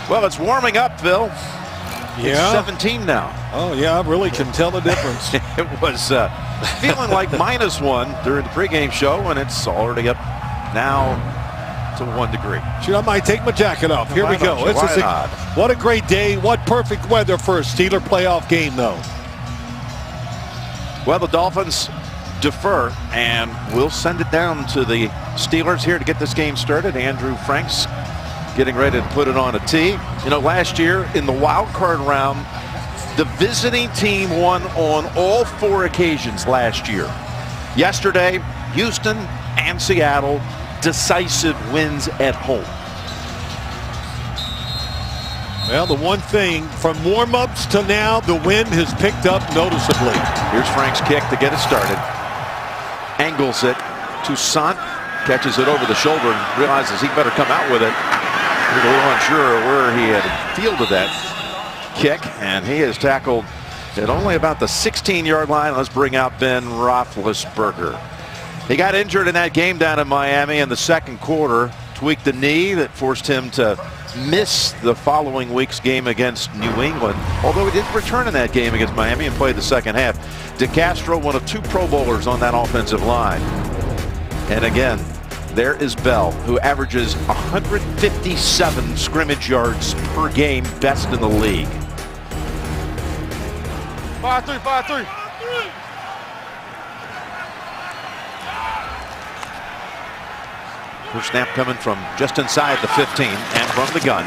Well, it's warming up, Phil. Yeah. It's 17 now. Oh, yeah, I really can tell the difference. It was feeling like -1 during the pregame show, and it's already up now to 1 degree. Shoot, I might take my jacket off. Here we go. What a great day. What perfect weather for a Steeler playoff game, though. Well, the Dolphins defer, and we'll send it down to the Steelers here to get this game started. Andrew Franks getting ready to put it on a tee. You know, last year in the wild card round, the visiting team won on all 4 occasions last year. Yesterday, Houston and Seattle, decisive wins at home. Well, the one thing, from warm-ups to now, the wind has picked up noticeably. Here's Frank's kick to get it started. Angles it. Toussaint catches it over the shoulder and realizes he better come out with it. He's a little unsure where he had fielded that kick, and he is tackled at only about the 16-yard line. Let's bring out Ben Roethlisberger. He got injured in that game down in Miami in the second quarter. Tweaked the knee that forced him to miss the following week's game against New England, although he did return in that game against Miami and played the second half. DeCastro, one of 2 Pro Bowlers on that offensive line. And again, there is Bell, who averages 157 scrimmage yards per game, best in the league. 5-3, 5-3. First snap coming from just inside the 15 and from the gun.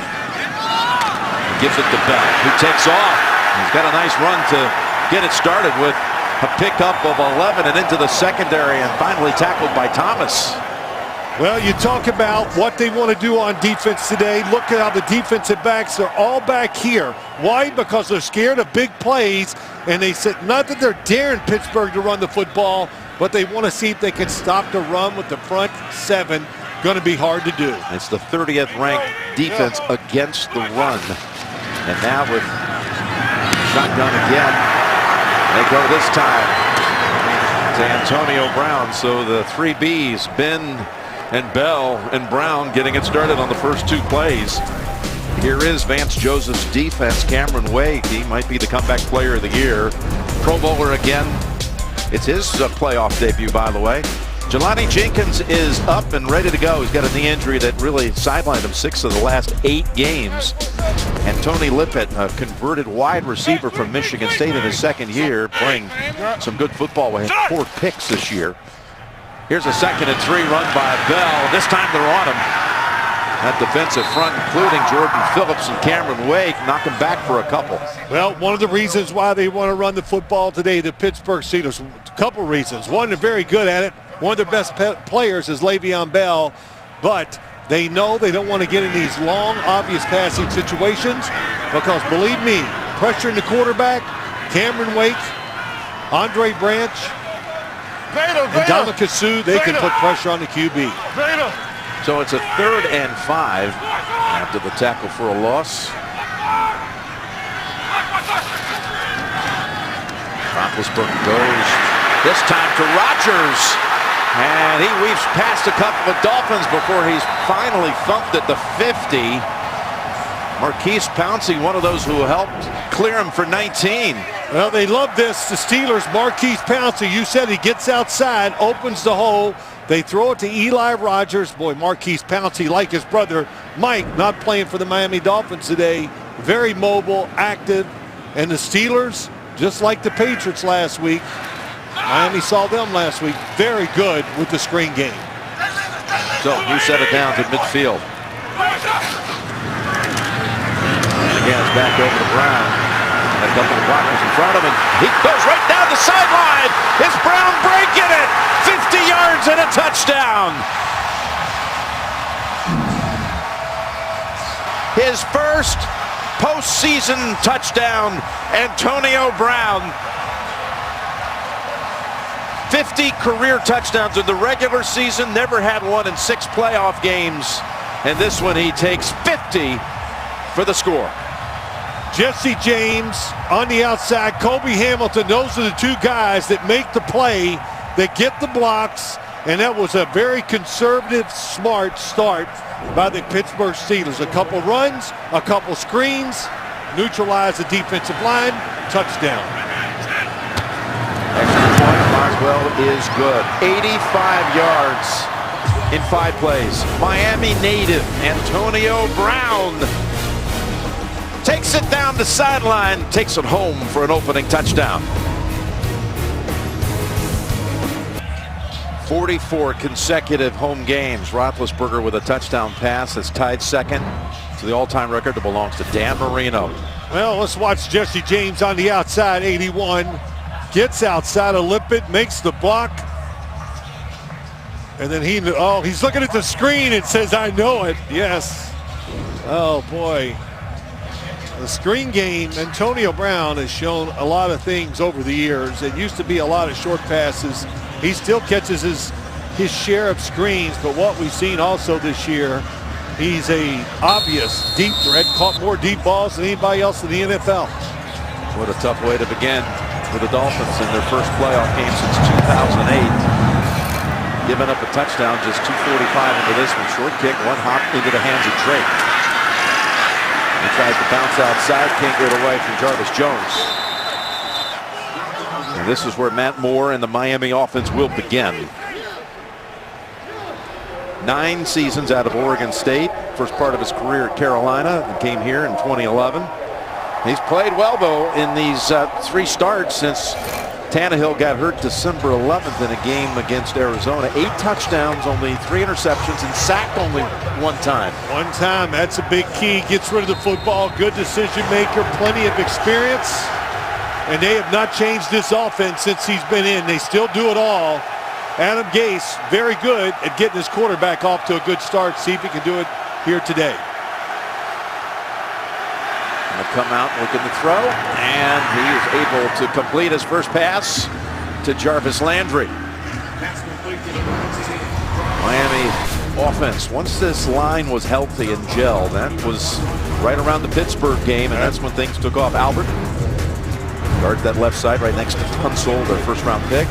Gives it to Bell, who takes off. He's got a nice run to get it started with a pickup of 11 and into the secondary, and finally tackled by Thomas. Well, you talk about what they want to do on defense today. Look at how the defensive backs are all back here. Why? Because they're scared of big plays, and they said not that they're daring Pittsburgh to run the football, but they want to see if they can stop the run with the front 7. Going to be hard to do. It's the 30th ranked defense against the run. And now with shotgun again, they go this time to Antonio Brown. So the 3 Bs, Ben and Bell and Brown, getting it started on the first 2 plays. Here is Vance Joseph's defense. Cameron Wake, he might be the comeback player of the year. Pro Bowler again. It's his playoff debut, by the way. Jelani Jenkins is up and ready to go. He's got a knee injury that really sidelined him 6 of the last 8 games. And Tony Lippett, a converted wide receiver from Michigan State in his second year, playing some good football. We had 4 picks this year. Here's a 2nd and 3 run by Bell. This time they're on him. That defensive front, including Jordan Phillips and Cameron Wake, knock him back for a couple. Well, one of the reasons why they want to run the football today, the Pittsburgh Steelers, a couple reasons. One, they're very good at it. One of their best players is Le'Veon Bell, but they know they don't want to get in these long, obvious passing situations because, believe me, pressuring the quarterback, Cameron Wake, Andre Branch, and Dominic Sue, they can put pressure on the QB. So it's a 3rd and 5 after the tackle for a loss. Roethlisberger goes this time to Rodgers. And he weaves past a couple of Dolphins before he's finally thumped at the 50. Marquise Pouncey, one of those who helped clear him for 19. Well, they love this. The Steelers, Marquise Pouncey, you said he gets outside, opens the hole. They throw it to Eli Rogers. Boy, Marquise Pouncey, like his brother Mike, not playing for the Miami Dolphins today. Very mobile, active. And the Steelers, just like the Patriots last week, Miami saw them last week, very good with the screen game. So he set it down to midfield. And again, it's back over to Brown. Got a couple of blockers in front of him. He goes right down the sideline. It's Brown breaking it. 50 yards and a touchdown. His first postseason touchdown, Antonio Brown. 50 career touchdowns in the regular season, never had one in 6 playoff games. And this one he takes 50 for the score. Jesse James on the outside, Kobe Hamilton, those are the 2 guys that make the play, that get the blocks, And that was a very conservative, smart start by the Pittsburgh Steelers. A couple runs, a couple screens, neutralize the defensive line, touchdown. Extra point, Boswell is good. 85 yards in 5 plays. Miami native Antonio Brown takes it down the sideline, takes it home for an opening touchdown. 44 consecutive home games. Roethlisberger with a touchdown pass that's tied second to the all-time record that belongs to Dan Marino. Well, let's watch Jesse James on the outside, 81. Gets outside of Lippett, makes the block. And then he's looking at the screen and says, I know it. Yes. Oh, boy. The screen game, Antonio Brown has shown a lot of things over the years. It used to be a lot of short passes. He still catches his share of screens, but what we've seen also this year, he's a obvious deep threat, caught more deep balls than anybody else in the NFL. What a tough way to begin for the Dolphins in their first playoff game since 2008. Giving up a touchdown, just 2:45 into this one. Short kick, one hop into the hands of Drake. He tries to bounce outside, can't get away from Jarvis Jones. And this is where Matt Moore and the Miami offense will begin. 9 seasons out of Oregon State. First part of his career at Carolina, and came here in 2011. He's played well, though, in these 3 starts since Tannehill got hurt December 11th in a game against Arizona. 8 touchdowns, only 3 interceptions, and sacked only 1 time. 1 time, that's a big key. Gets rid of the football, good decision maker, plenty of experience. And they have not changed this offense since he's been in. They still do it all. Adam Gase, very good at getting his quarterback off to a good start. See if he can do it here today. Going to come out looking to throw, and he is able to complete his first pass to Jarvis Landry. Miami offense, once this line was healthy and gelled, that was right around the Pittsburgh game, and that's when things took off. Albert guards that left side right next to Tunsil, their first-round pick.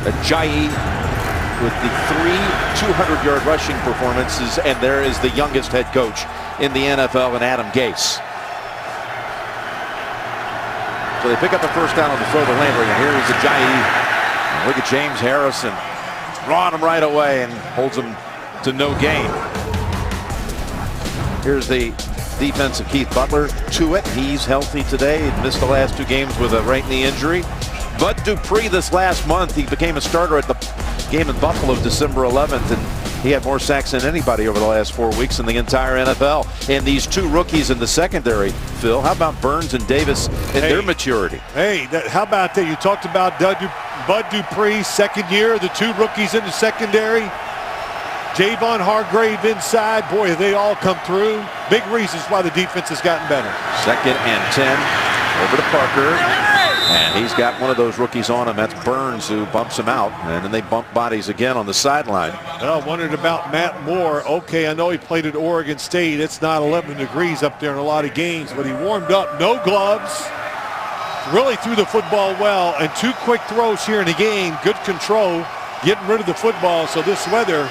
Ajayi with the 3 200-yard rushing performances, and there is the youngest head coach in the NFL, and Adam Gase. So they pick up the first down on the throw to Landry, and here is Ajayi. And look at James Harrison drawing him right away and holds him to no gain. Here's the defense of Keith Butler to it. He's healthy today. He missed the last 2 games with a right knee injury. Bud Dupree this last month, he became a starter at the game in Buffalo December 11th, and he had more sacks than anybody over the last 4 weeks in the entire NFL. And these 2 rookies in the secondary, Phil, how about Burns and Davis and their maturity? Hey, how about that? You talked about Bud Dupree, second year, the 2 rookies in the secondary. Javon Hargrave inside. Boy, they all come through. Big reasons why the defense has gotten better. 2nd and 10 over to Parker. And he's got one of those rookies on him. That's Burns, who bumps him out. And then they bump bodies again on the sideline. Well, wondered about Matt Moore. Okay, I know he played at Oregon State. It's not 11 degrees up there in a lot of games, but he warmed up, no gloves. Really threw the football well, and 2 quick throws here in the game. Good control, getting rid of the football. So this weather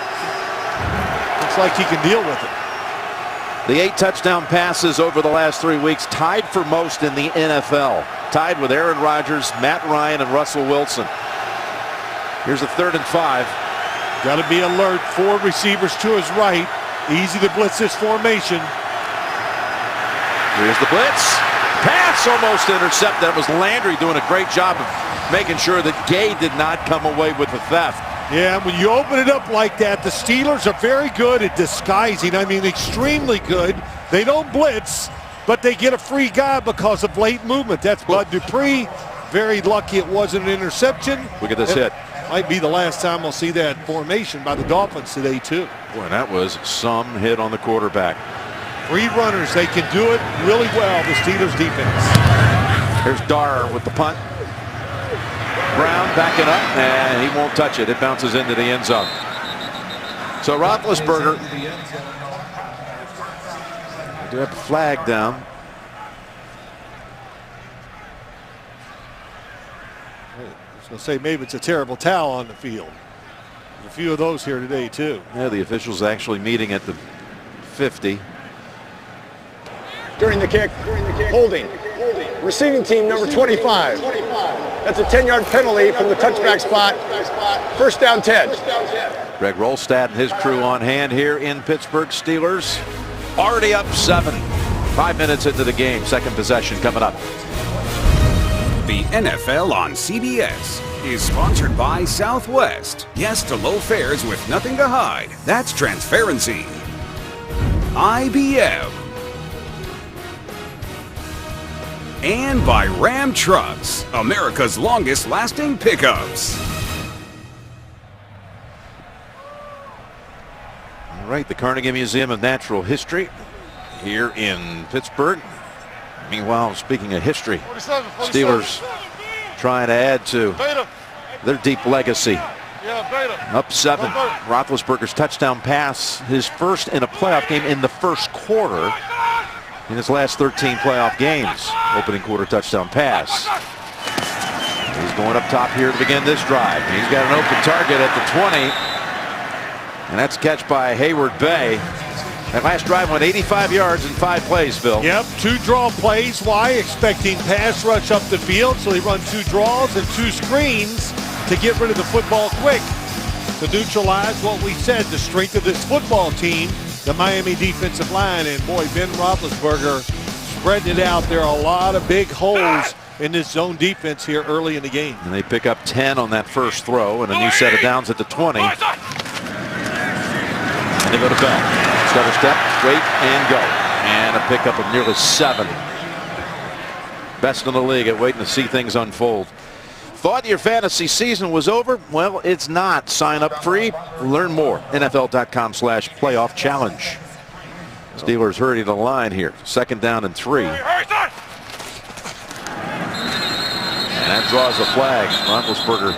looks like he can deal with it. The 8 touchdown passes over the last 3 weeks, tied for most in the NFL. Tied with Aaron Rodgers, Matt Ryan, and Russell Wilson. Here's a 3rd and 5. Got to be alert. 4 receivers to his right. Easy to blitz this formation. Here's the blitz. Pass almost intercepted. That was Landry doing a great job of making sure that Gay did not come away with the theft. Yeah, when you open it up like that, the Steelers are very good at disguising. I mean, extremely good. They don't blitz, but they get a free guy because of late movement. That's Bud Dupree. Very lucky it wasn't an interception. Look at this hit. Might be the last time we'll see that formation by the Dolphins today, too. Boy, that was some hit on the quarterback. 3 runners. They can do it really well, the Steelers defense. Here's Darr with the punt. Brown backing up, and he won't touch it. It bounces into the end zone. So Roethlisberger, do have a flag down. I was going to say maybe it's a terrible towel on the field. A few of those here today, too. Yeah, the officials actually meeting at the 50. During the kick, holding. Receiving team number 25. That's a 10-yard penalty from the touchback spot. First down 10. Greg Rolstad and his crew on hand here in Pittsburgh. Steelers already up 7. 5 minutes into the game. Second possession coming up. The NFL on CBS is sponsored by Southwest. Yes to low fares with nothing to hide. That's transparency. IBM. And by Ram Trucks, America's longest lasting pickups. All right, the Carnegie Museum of Natural History here in Pittsburgh. Meanwhile, speaking of history, Steelers trying to add to their deep legacy. Up 7. Roethlisberger's touchdown pass, his first in a playoff game in the first quarter in his last 13 playoff games. Opening quarter touchdown pass. He's going up top here to begin this drive. He's got an open target at the 20. And that's a catch by Hayward Bay. That last drive went 85 yards in 5 plays, Bill. Yep, 2 draw plays. Why? Expecting pass rush up the field, so they run 2 draws and 2 screens to get rid of the football quick. To neutralize what we said, the strength of this football team, the Miami defensive line. And boy, Ben Roethlisberger spreading it out. There are a lot of big holes in this zone defense here early in the game. And they pick up 10 on that first throw and a new set of downs at the 20. And they go to Bell. Stutter step, wait, and go. And a pickup of nearly 7. Best in the league at waiting to see things unfold. Thought your fantasy season was over? Well, it's not. Sign up free. Learn more. NFL.com/playoff challenge. Steelers hurry to the line here. 2nd down and 3. And that draws a flag. Roethlisberger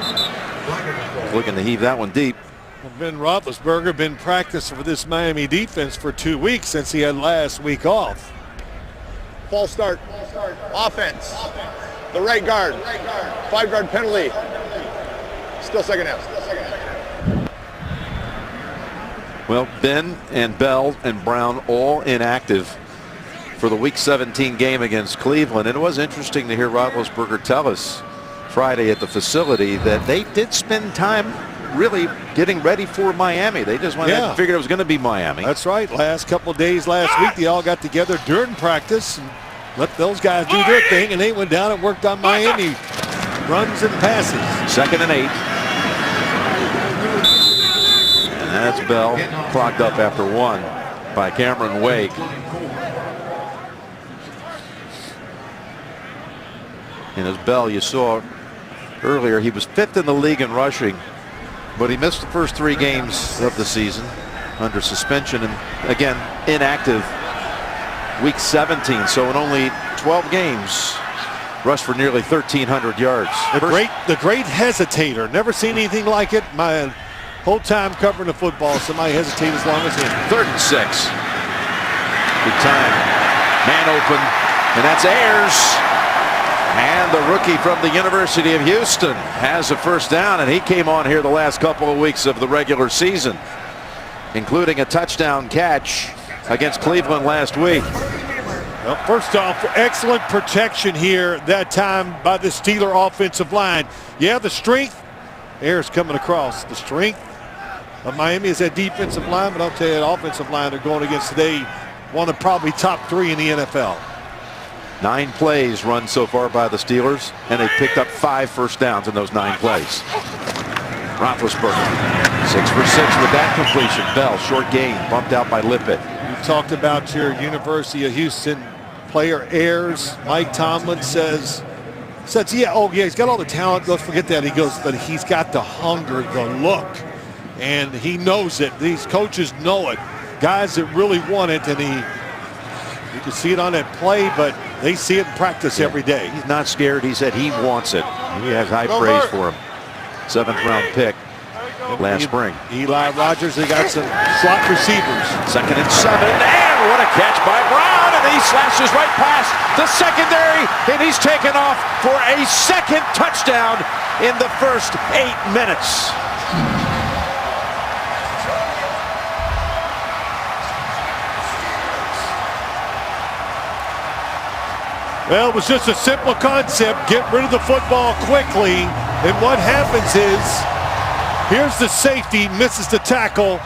looking to heave that one deep. Ben Roethlisberger been practicing for this Miami defense for 2 weeks since he had last week off. False start. Offense. The right guard. 5-yard penalty. Still second down. Well, Ben and Bell and Brown all inactive for the Week 17 game against Cleveland. And it was interesting to hear Roethlisberger tell us Friday at the facility that they did spend time really getting ready for Miami. They just went ahead and figured it was going to be Miami. That's right. Last couple of days last week, they all got together during practice and let those guys do their thing, and they went down and worked on Miami runs and passes. 2nd and 8. And that's Bell clocked up after 1 by Cameron Wake. And as Bell, you saw earlier, he was 5th in the league in rushing, but he missed the first 3 games of the season under suspension and again inactive Week 17. So in only 12 games, rushed for nearly 1,300 yards. The great hesitator. Never seen anything like it. My whole time covering the football, somebody hesitate as long as him. 3rd and 6. Good time. Man open, and that's Ayers. And the rookie from the University of Houston has a first down, and he came on here the last couple of weeks of the regular season, including a touchdown catch against Cleveland last week. Well, first off, excellent protection here that time by the Steeler offensive line. Yeah, the strength. Ayers coming across. The strength of Miami is that defensive line, but I'll tell you, that offensive line they're going against today, one of probably top 3 in the NFL. 9 plays run so far by the Steelers, and they picked up 5 first downs in those 9 plays. Roethlisberger, 6 for 6 with that completion. Bell, short gain, bumped out by Lippett. You talked about your University of Houston player Ayers. Mike Tomlin says, yeah, he's got all the talent. Let's forget that. He goes, but he's got the hunger, the look, and he knows it. These coaches know it. Guys that really want it, and you can see it on that play, but they see it in practice every day. He's not scared. He said he wants it. He has high praise for him. 7th round pick last spring. Eli Rogers, they got some slot receivers. 2nd and 7, and what a catch by Brown, and he slashes right past the secondary, and he's taken off for a 2nd touchdown in the first 8 minutes. Well, it was just a simple concept. Get rid of the football quickly. And what happens is, here's the safety, misses the tackle.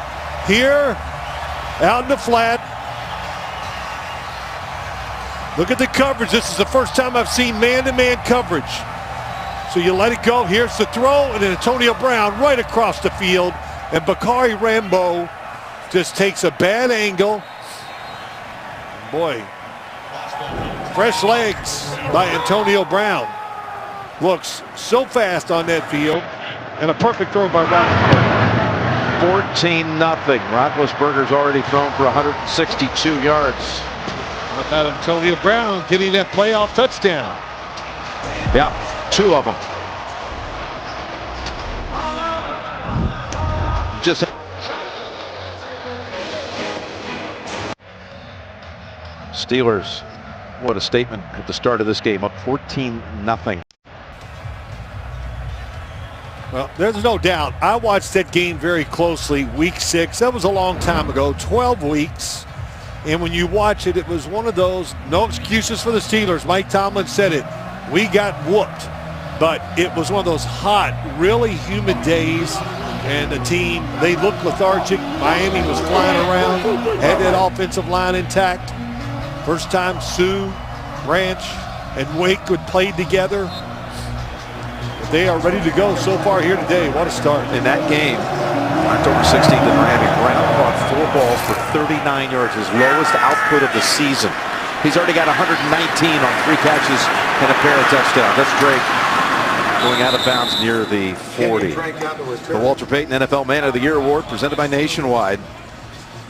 Here, out in the flat. Look at the coverage. This is the first time I've seen man-to-man coverage. So you let it go. Here's the throw, and then Antonio Brown right across the field. And Bakari Rambo just takes a bad angle. Boy, fresh legs by Antonio Brown. Looks so fast on that field. And a perfect throw by Roethlisberger. 14-0. Roethlisberger's already thrown for 162 yards. How about Antonio Brown getting that playoff touchdown? Yeah, 2 of them. Just Steelers, what a statement at the start of this game, up 14-0. Well, there's no doubt. I watched that game very closely, week 6. That was a long time ago, 12 weeks. And when you watch it, it was one of those, no excuses for the Steelers. Mike Tomlin said it. We got whooped. But it was one of those hot, really humid days. And the team, they looked lethargic. Miami was flying around, had that offensive line intact. First time Sue, Branch, and Wake would play together. But they are ready to go so far here today. What a start. In that game, October 16th in Miami, Brown caught 4 balls for 39 yards, his lowest output of the season. He's already got 119 on 3 catches and a pair of touchdowns. That's Drake going out of bounds near the 40. The Walter Payton NFL Man of the Year Award presented by Nationwide.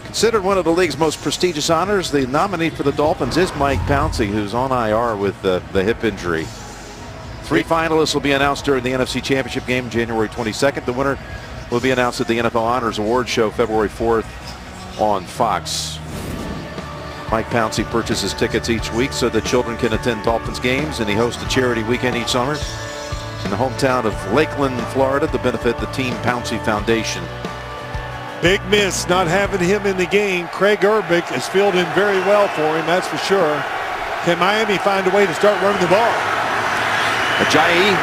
Considered one of the league's most prestigious honors, the nominee for the Dolphins is Mike Pouncey, who's on IR with the hip injury. 3 finalists will be announced during the NFC Championship game January 22nd. The winner will be announced at the NFL Honors Award Show February 4th on Fox. Mike Pouncey purchases tickets each week so that children can attend Dolphins games, and he hosts a charity weekend each summer in the hometown of Lakeland, Florida, to benefit the Team Pouncey Foundation. Big miss not having him in the game. Craig Urbick is filled in very well for him, that's for sure. Can Miami find a way to start running the ball? Ajayi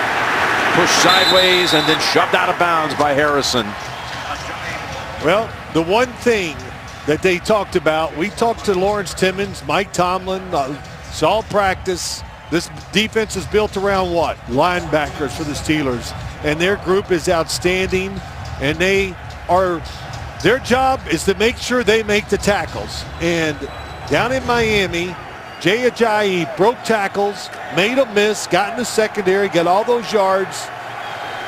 pushed sideways and then shoved out of bounds by Harrison. Well, the one thing that they talked about, we talked to Lawrence Timmons, Mike Tomlin, saw practice. This defense is built around what? Linebackers for the Steelers. And their group is outstanding. And their job is to make sure they make the tackles. And down in Miami, Jay Ajayi broke tackles, made a miss, got in the secondary, got all those yards.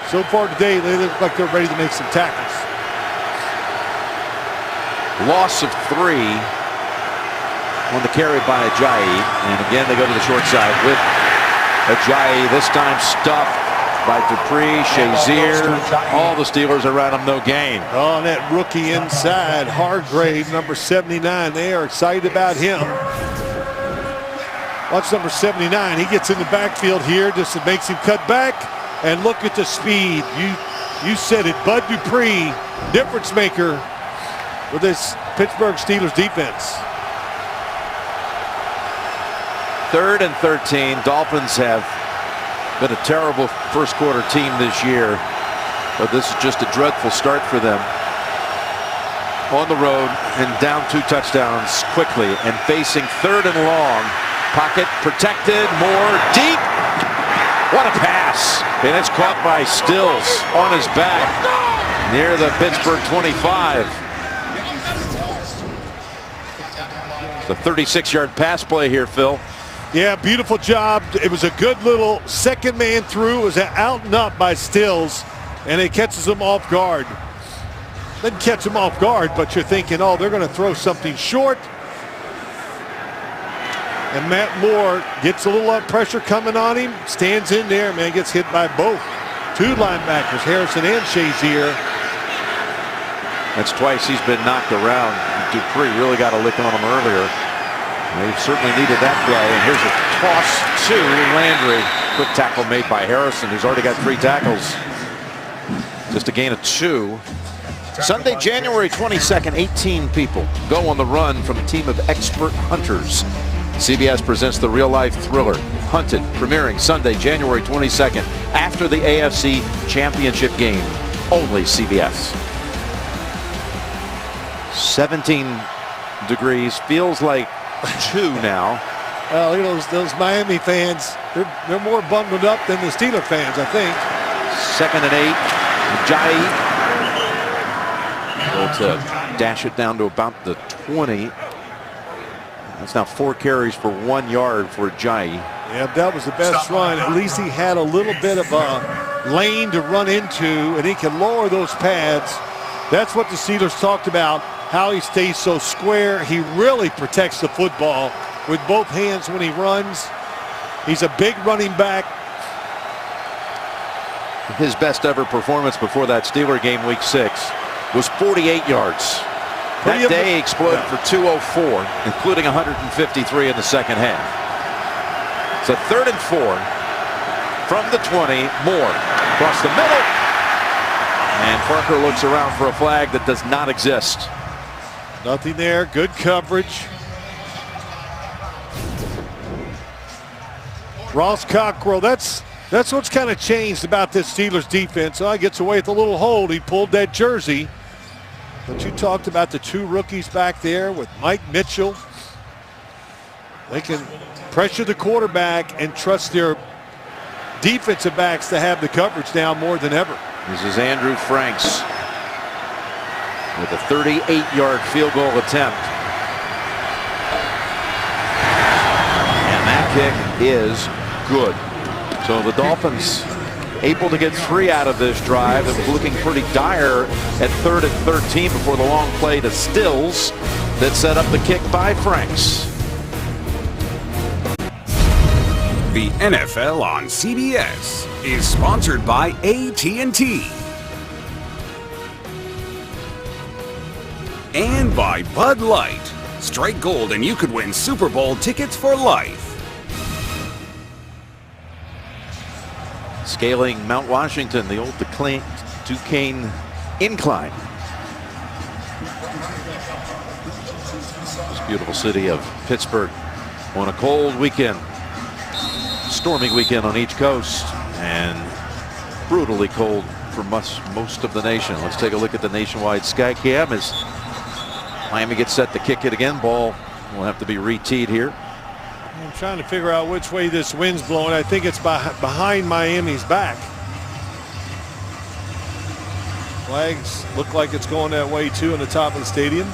So far today, they look like they're ready to make some tackles. Loss of 3 on the carry by Ajayi. And again, they go to the short side with Ajayi, this time stuffed by Dupree, Shazier. All the Steelers around him, no gain. Oh, and that rookie inside, Hargrave, number 79. They are excited about him. Watch number 79. He gets in the backfield here, just it makes him cut back. And look at the speed. You said it, Bud Dupree, difference maker with this Pittsburgh Steelers defense. 3rd and 13. Dolphins have been a terrible first quarter team this year, but this is just a dreadful start for them. On the road and down 2 touchdowns quickly and facing 3rd and long. Pocket protected, more deep. What a pass. And it's caught by Stills on his back near the Pittsburgh 25. The 36-yard pass play here, Phil. Yeah, beautiful job. It was a good little second man through. It was out and up by Stills, and it catches them off guard. Doesn't catch them off guard, but you're thinking, oh, they're going to throw something short. And Matt Moore gets a little pressure coming on him, stands in there, man, gets hit by both. 2 linebackers, Harrison and Shazier. That's twice he's been knocked around. Dupree really got a lick on him earlier. They certainly needed that play. And here's a toss to Landry. Quick tackle made by Harrison, who's already got 3 tackles. Just a gain of 2. Sunday, January 22nd, 18 people go on the run from a team of expert hunters CBS presents the real-life thriller, Hunted, premiering Sunday, January 22nd, after the AFC Championship game. Only CBS. 17 degrees, feels like 2 now. Look at those Miami fans. They're more bundled up than the Steeler fans, I think. 2nd and 8. Ajayi able to dash it down to about the 20. That's now 4 carries for 1 yard for Ajayi. Yeah, that was the best run. At least he had a little bit of a lane to run into, and he can lower those pads. That's what the Steelers talked about, how he stays so square. He really protects the football with both hands when he runs. He's a big running back. His best ever performance before that Steeler game, week 6, was 48 yards. That day he exploded for 204, including 153 in the second half. So 3rd and 4 from the 20. Moore across the middle. And Parker looks around for a flag that does not exist. Nothing there. Good coverage. Ross Cockrell, that's what's kind of changed about this Steelers defense. He gets away with a little hold. He pulled that jersey. But you talked about the 2 rookies back there with Mike Mitchell. They can pressure the quarterback and trust their defensive backs to have the coverage now more than ever. This is Andrew Franks with a 38-yard field goal attempt. And that kick is good. So the Dolphins able to get 3 out of this drive. It was looking pretty dire at 3rd and 13 before the long play to Stills that set up the kick by Franks. The NFL on CBS is sponsored by AT&T and by Bud Light. Strike gold and you could win Super Bowl tickets for life. Scaling Mount Washington, the old Duquesne incline. This beautiful city of Pittsburgh on a cold weekend. Stormy weekend on each coast and brutally cold for most of the nation. Let's take a look at the nationwide sky cam as Miami gets set to kick it again. Ball will have to be re-teed here. I'm trying to figure out which way this wind's blowing. I think it's behind Miami's back. Flags look like it's going that way too on the top of the stadium.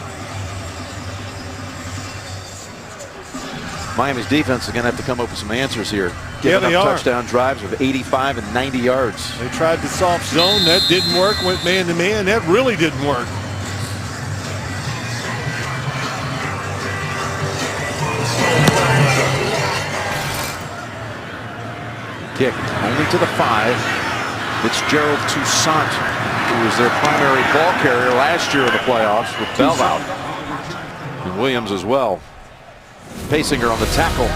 Miami's defense is going to have to come up with some answers here. Giving up touchdown drives of 85 and 90 yards. They tried the soft zone. That didn't work. Went man to man. That really didn't work. Kick only to the 5. It's Gerald Toussaint, who was their primary ball carrier last year in the playoffs with Bell out. And Williams as well. Pacing-er on the tackle.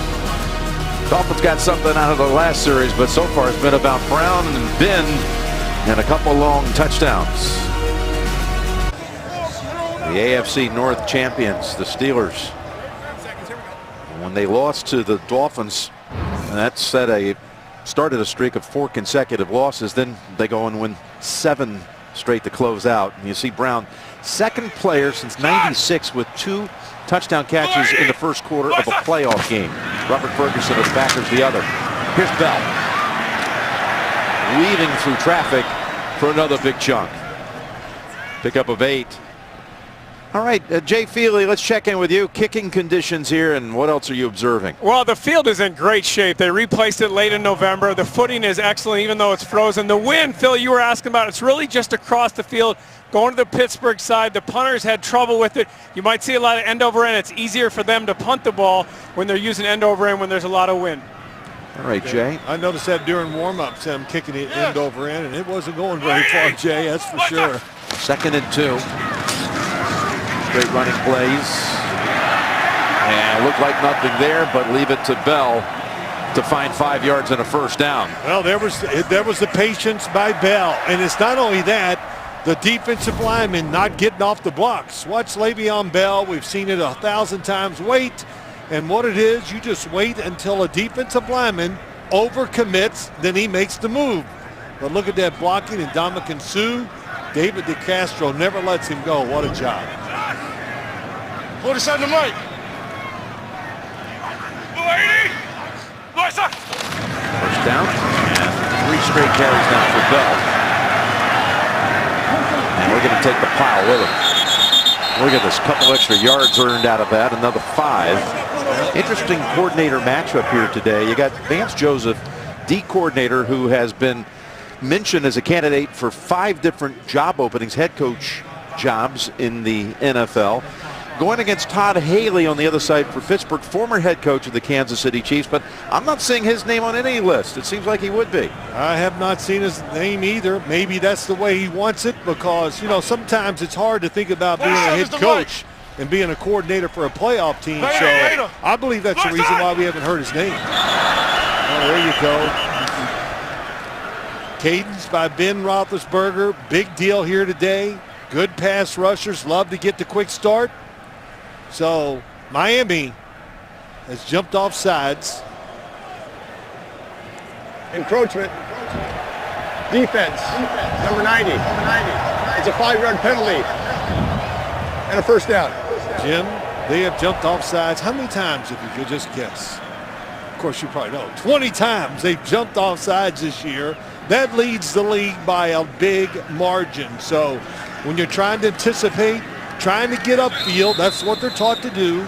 Dolphins got something out of the last series, but so far it's been about Brown and Ben and a couple long touchdowns. The AFC North champions, the Steelers. When they lost to the Dolphins, and that started a streak of 4 consecutive losses. Then they go and win 7 straight to close out. And you see Brown, 2nd player since '96 with 2 touchdown catches in the first quarter of a playoff game. Robert Ferguson of the Packers the other. Here's Bell. Weaving through traffic for another big chunk. Pickup of 8. All right, Jay Feely, let's check in with you. Kicking conditions here, and what else are you observing? Well, the field is in great shape. They replaced it late in November. The footing is excellent, even though it's frozen. The wind, Phil, you were asking about, it's really just across the field, going to the Pittsburgh side. The punters had trouble with it. You might see a lot of end over end. It's easier for them to punt the ball when they're using end over end when there's a lot of wind. All right, Jay. I noticed that during warm-ups, them kicking it end over end, and it wasn't going very far, Jay, that's for sure. 2nd and 2. Great running plays. And looked like nothing there, but leave it to Bell to find 5 yards and a first down. Well, there was the patience by Bell. And it's not only that, the defensive lineman not getting off the blocks. Watch Le'Veon Bell. We've seen it 1,000 times. Wait. And what it is, you just wait until a defensive lineman overcommits, then he makes the move. But look at that blocking, and Dominican Sue, David DeCastro never lets him go. What a job. 47 to Mike. First down, and 3 straight carries now for Bell. And we're going to take the pile with him. Look at this, couple extra yards earned out of that, another 5. Interesting coordinator matchup here today. You got Vance Joseph, D coordinator, who has been mentioned as a candidate for 5 different job openings, head coach jobs in the NFL. Going against Todd Haley on the other side for Pittsburgh, former head coach of the Kansas City Chiefs, but I'm not seeing his name on any list. It seems like he would be. I have not seen his name either. Maybe that's the way he wants it, because, you know, sometimes it's hard to think about being a head coach and being a coordinator for a playoff team. So I believe that's the reason why we haven't heard his name. Oh, there you go. Cadence by Ben Roethlisberger. Big deal here today. Good pass rushers. Love to get the quick start. So Miami has jumped off sides. Encroachment. Defense. Number 90. It's a 5-yard penalty. And a first down. Jim, they have jumped off sides. How many times, if you could just guess? Of course, you probably know. 20 times they've jumped off sides this year. That leads the league by a big margin. So when you're trying to anticipate, trying to get upfield, that's what they're taught to do.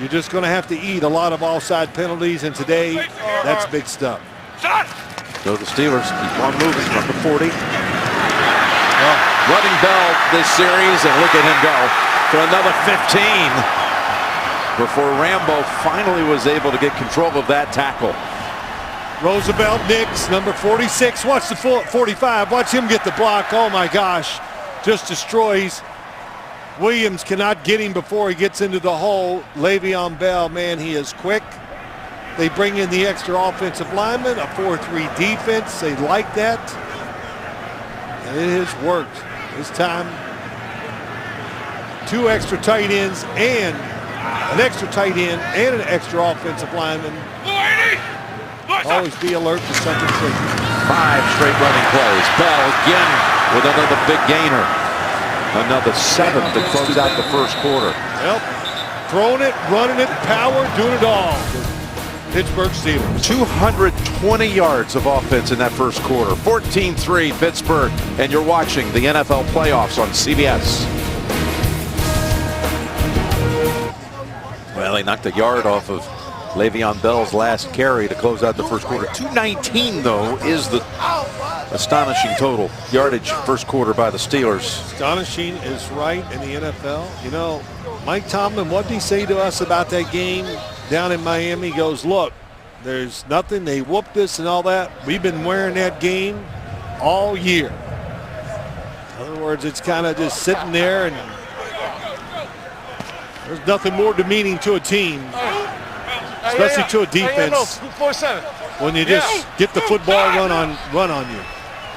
You're just going to have to eat a lot of offside penalties, and today, that's big stuff. So the Steelers keep on moving from the 40. Running Bell this series, and look at him go for another 15 before Rambo finally was able to get control of that tackle. Roosevelt Nix, number 46. Watch the 45. Watch him get the block. Oh, my gosh. Just destroys. Williams cannot get him before he gets into the hole. Le'Veon Bell, man, he is quick. They bring in the extra offensive lineman, a 4-3 defense. They like that. And it has worked. This time, 2 extra tight ends and an extra tight end and an extra offensive lineman. Always be alert for second safety. 5 straight running plays. Bell again with another big gainer. Another 7 to close out the first quarter. Yep. Throwing it, running it, power, doing it all. Pittsburgh Steelers. 220 yards of offense in that first quarter. 14-3 Pittsburgh. And you're watching the NFL playoffs on CBS. Well, they knocked a yard off of Le'Veon Bell's last carry to close out the first quarter. 219, though, is the astonishing total yardage first quarter by the Steelers. Astonishing is right in the NFL. You know, Mike Tomlin, what did he say to us about that game down in Miami? He goes, look, there's nothing. They whooped us and all that. We've been wearing that game all year. In other words, it's kind of just sitting there, and there's nothing more demeaning to a team, especially to a defense, when you just get the football run on you.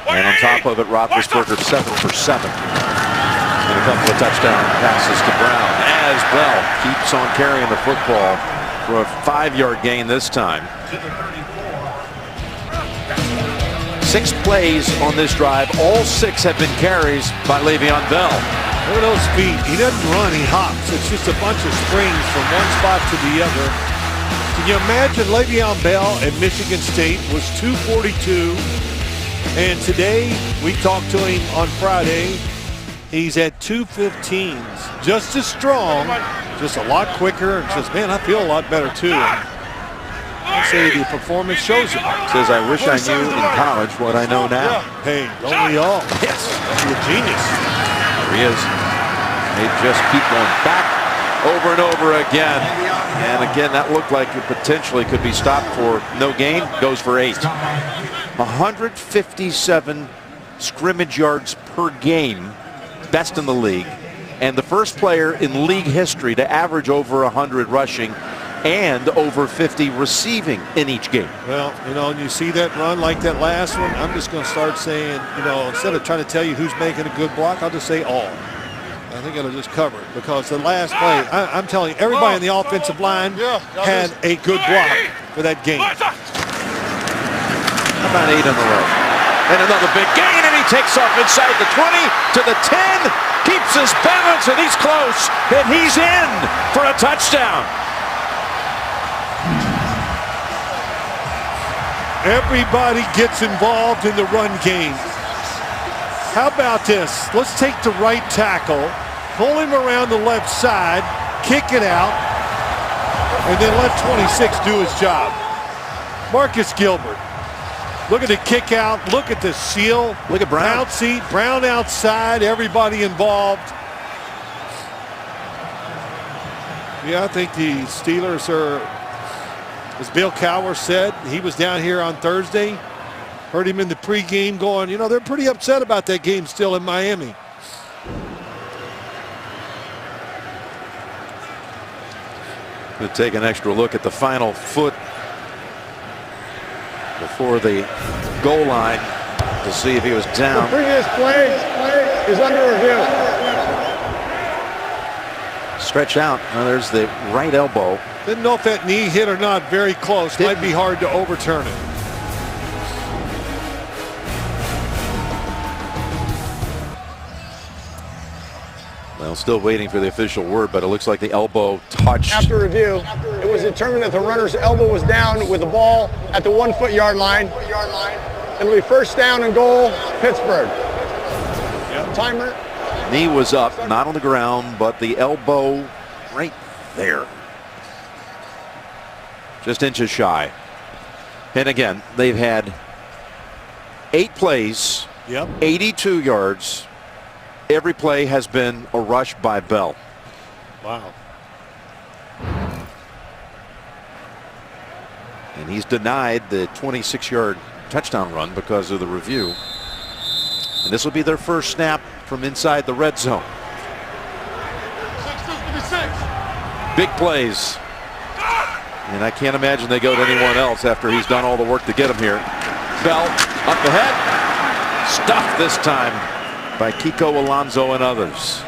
And on top of it, Roethlisberger 7 for 7. And a couple of touchdown passes to Brown as Bell keeps on carrying the football for a 5-yard gain this time. 6 plays on this drive. All 6 have been carries by Le'Veon Bell. Look at those feet. He doesn't run, he hops. It's just a bunch of springs from one spot to the other. Can you imagine Le'Veon Bell at Michigan State was 242, and today we talked to him on Friday. He's at 215s, just as strong, just a lot quicker, and says, man, I feel a lot better too. I say the performance shows it. Says, I wish I knew in college what I know now. Hey, don't we all? Yes. You're a genius. There he is. They just keep going back over and over again. And again, that looked like it potentially could be stopped for no gain. Goes for 8. 157 scrimmage yards per game. Best in the league. And the first player in league history to average over 100 rushing and over 50 receiving in each game. Well, you know, and you see that run like that last one, I'm just going to start saying, you know, instead of trying to tell you who's making a good block, I'll just say all. I think it'll just cover it because the last play, I'm telling you, everybody in the offensive line had a good block for that game. How about 8 in a row? And another big gain, and he takes off inside the 20 to the 10, keeps his balance, and he's close, and he's in for a touchdown. Everybody gets involved in the run game. How about this? Let's take the right tackle, pull him around the left side, kick it out, and then let 26 do his job. Marcus Gilbert. Look at the kick out. Look at the seal. Look at Brown. Bouncy. Brown outside. Everybody involved. Yeah, I think the Steelers are, as Bill Cowher said, he was down here on Thursday. Heard him in the pregame going, you know, they're pretty upset about that game still in Miami. We'll take an extra look at the final foot before the goal line to see if he was down. The previous play is under review. Stretch out. Now there's the right elbow. Didn't know if that knee hit or not. Very close. Might be hard to overturn it. Well, still waiting for the official word, but it looks like the elbow touched. After review, it was determined that the runner's elbow was down with the ball at the 1 foot yard line. It'll be first down and goal, Pittsburgh. Timer. Knee was up, not on the ground, but the elbow right there. Just inches shy. And again, they've had 8 plays, 82 yards. Every play has been a rush by Bell. Wow. And he's denied the 26-yard touchdown run because of the review. And this will be their first snap from inside the red zone. Big plays. And I can't imagine they go to anyone else after he's done all the work to get him here. Bell up ahead. Stuffed this time by Kiko Alonso and others.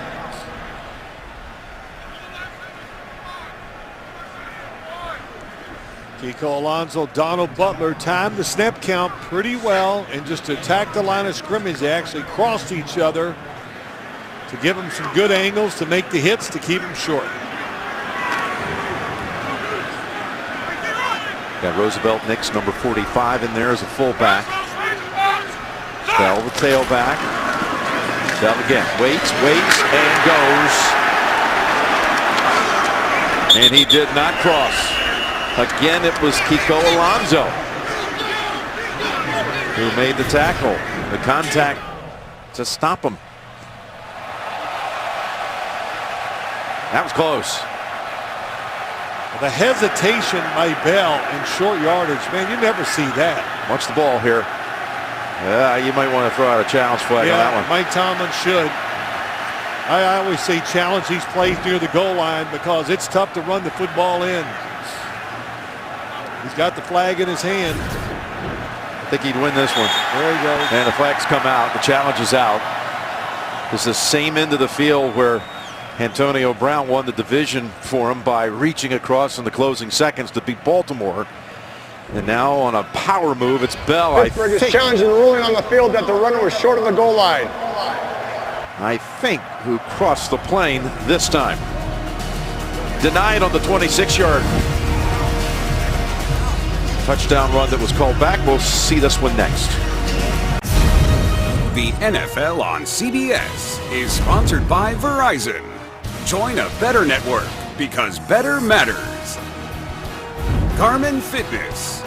Kiko Alonso, Donald Butler timed the snap count pretty well and just attacked the line of scrimmage. They actually crossed each other to give them some good angles to make the hits to keep them short. Got Roosevelt Nix, number 45, in there as a fullback. Bell, the tailback. Bell again, waits, and goes. And he did not cross. Again, it was Kiko Alonso who made the tackle, the contact to stop him. That was close. The hesitation by Bell in short yardage, man, you never see that. Watch the ball here. Yeah, you might want to throw out a challenge flag on that one. Mike Tomlin should. I always say challenge these plays near the goal line because it's tough to run the football in. He's got the flag in his hand. I think he'd win this one. There he goes. And the flag's come out. The challenge is out. It's the same end of the field where Antonio Brown won the division for him by reaching across in the closing seconds to beat Baltimore. And now on a power move, it's Bell. Pittsburgh is challenging the ruling on the field that the runner was short of the goal line. I think who crossed the plane this time. Denied on the 26-yard touchdown run that was called back. We'll see this one next. The NFL on CBS is sponsored by Verizon. Join a better network because better matters. Garmin Fitness.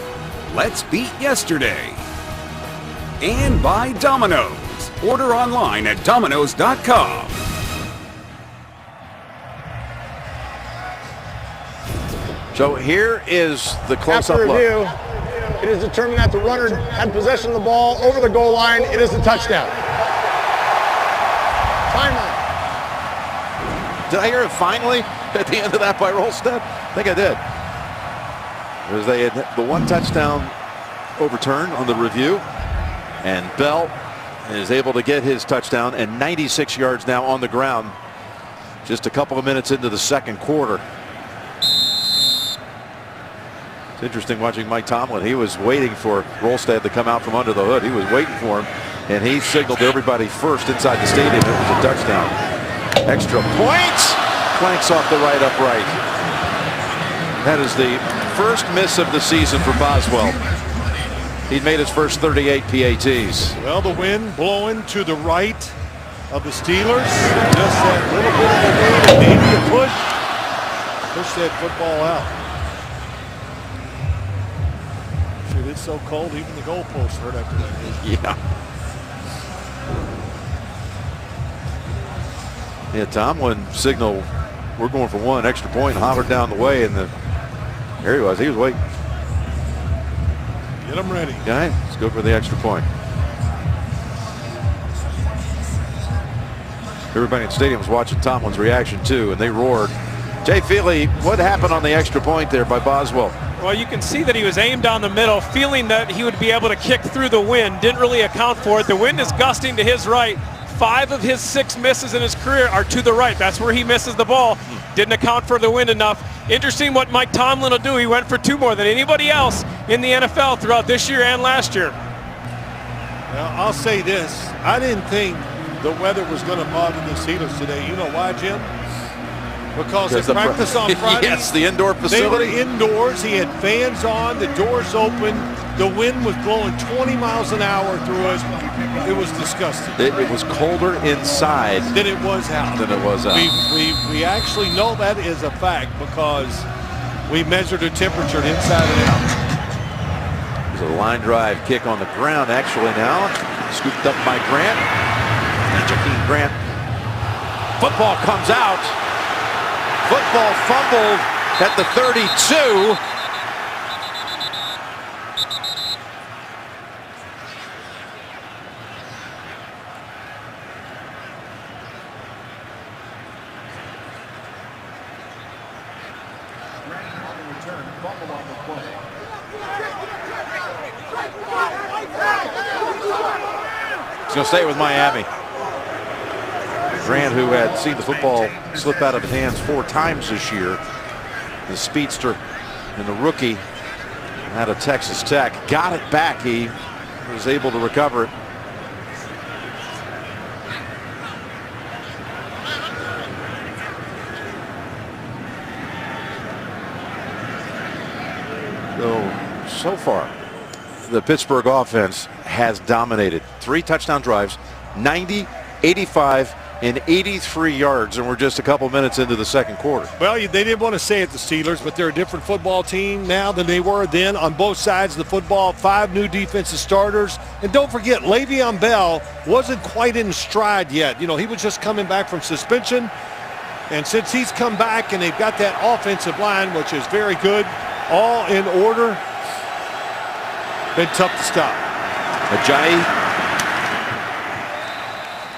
Let's beat yesterday. And by Domino's. Order online at Domino's.com. So here is the close-up After look. review, it is determined that the runner had possession of the ball over the goal line. It is a touchdown. Timer. Did I hear it finally at the end of that by Rolstead? I think I did. Because they had the one touchdown overturned on the review, and Bell is able to get his touchdown and 96 yards now on the ground just a couple of minutes into the second quarter. It's interesting watching Mike Tomlin. He was waiting for Rolstad to come out from under the hood. He was waiting for him, and he signaled to everybody first inside the stadium. It was a touchdown. Extra point. Clanks off the right upright. That is the first miss of the season for Boswell. He'd made his first 38 PATs. Well, the wind blowing to the right of the Steelers. Just that little bit of a lead and maybe a push that football out. Shoot, it's so cold, even the goalposts hurt after that hit. Yeah. Yeah, Tomlin signaled, we're going for one extra point, and hollered down the way, and there he was waiting. Get him ready. Okay, let's go for the extra point. Everybody in the stadium was watching Tomlin's reaction too, and they roared. Jay Feely, what happened on the extra point there by Boswell? Well, you can see that he was aimed down the middle, feeling that he would be able to kick through the wind. Didn't really account for it. The wind is gusting to his right. 5 of his 6 misses in his career are to the right. That's where he misses the ball. Didn't account for the wind enough. Interesting what Mike Tomlin will do. He went for 2 more than anybody else in the NFL throughout this year and last year. Well, I'll say this. I didn't think the weather was going to bother the Steelers today. You know why, Jim? Because they practiced on Friday. Yes, the indoor facility. They were indoors. He had fans on. The doors open. The wind was blowing 20 miles an hour through us. It was disgusting. It was colder inside than it was out. We actually know that is a fact because we measured the temperature inside and out. There's a line drive kick on the ground actually now. Scooped up by Grant. Jakeem Grant. Football comes out. Football fumbled at the 32. He's going to stay with Miami. Grant, who had seen the football slip out of his hands 4 times this year, the speedster and the rookie out of Texas Tech, got it back. He was able to recover it. So far, the Pittsburgh offense has dominated. 3 touchdown drives, 90, 85, and 83 yards, and we're just a couple minutes into the second quarter. Well, they didn't want to say it, the Steelers, but they're a different football team now than they were then on both sides of the football. 5 new defensive starters. And don't forget, Le'Veon Bell wasn't quite in stride yet. You know, he was just coming back from suspension. And since he's come back and they've got that offensive line, which is very good, all in order, been tough to stop. Ajayi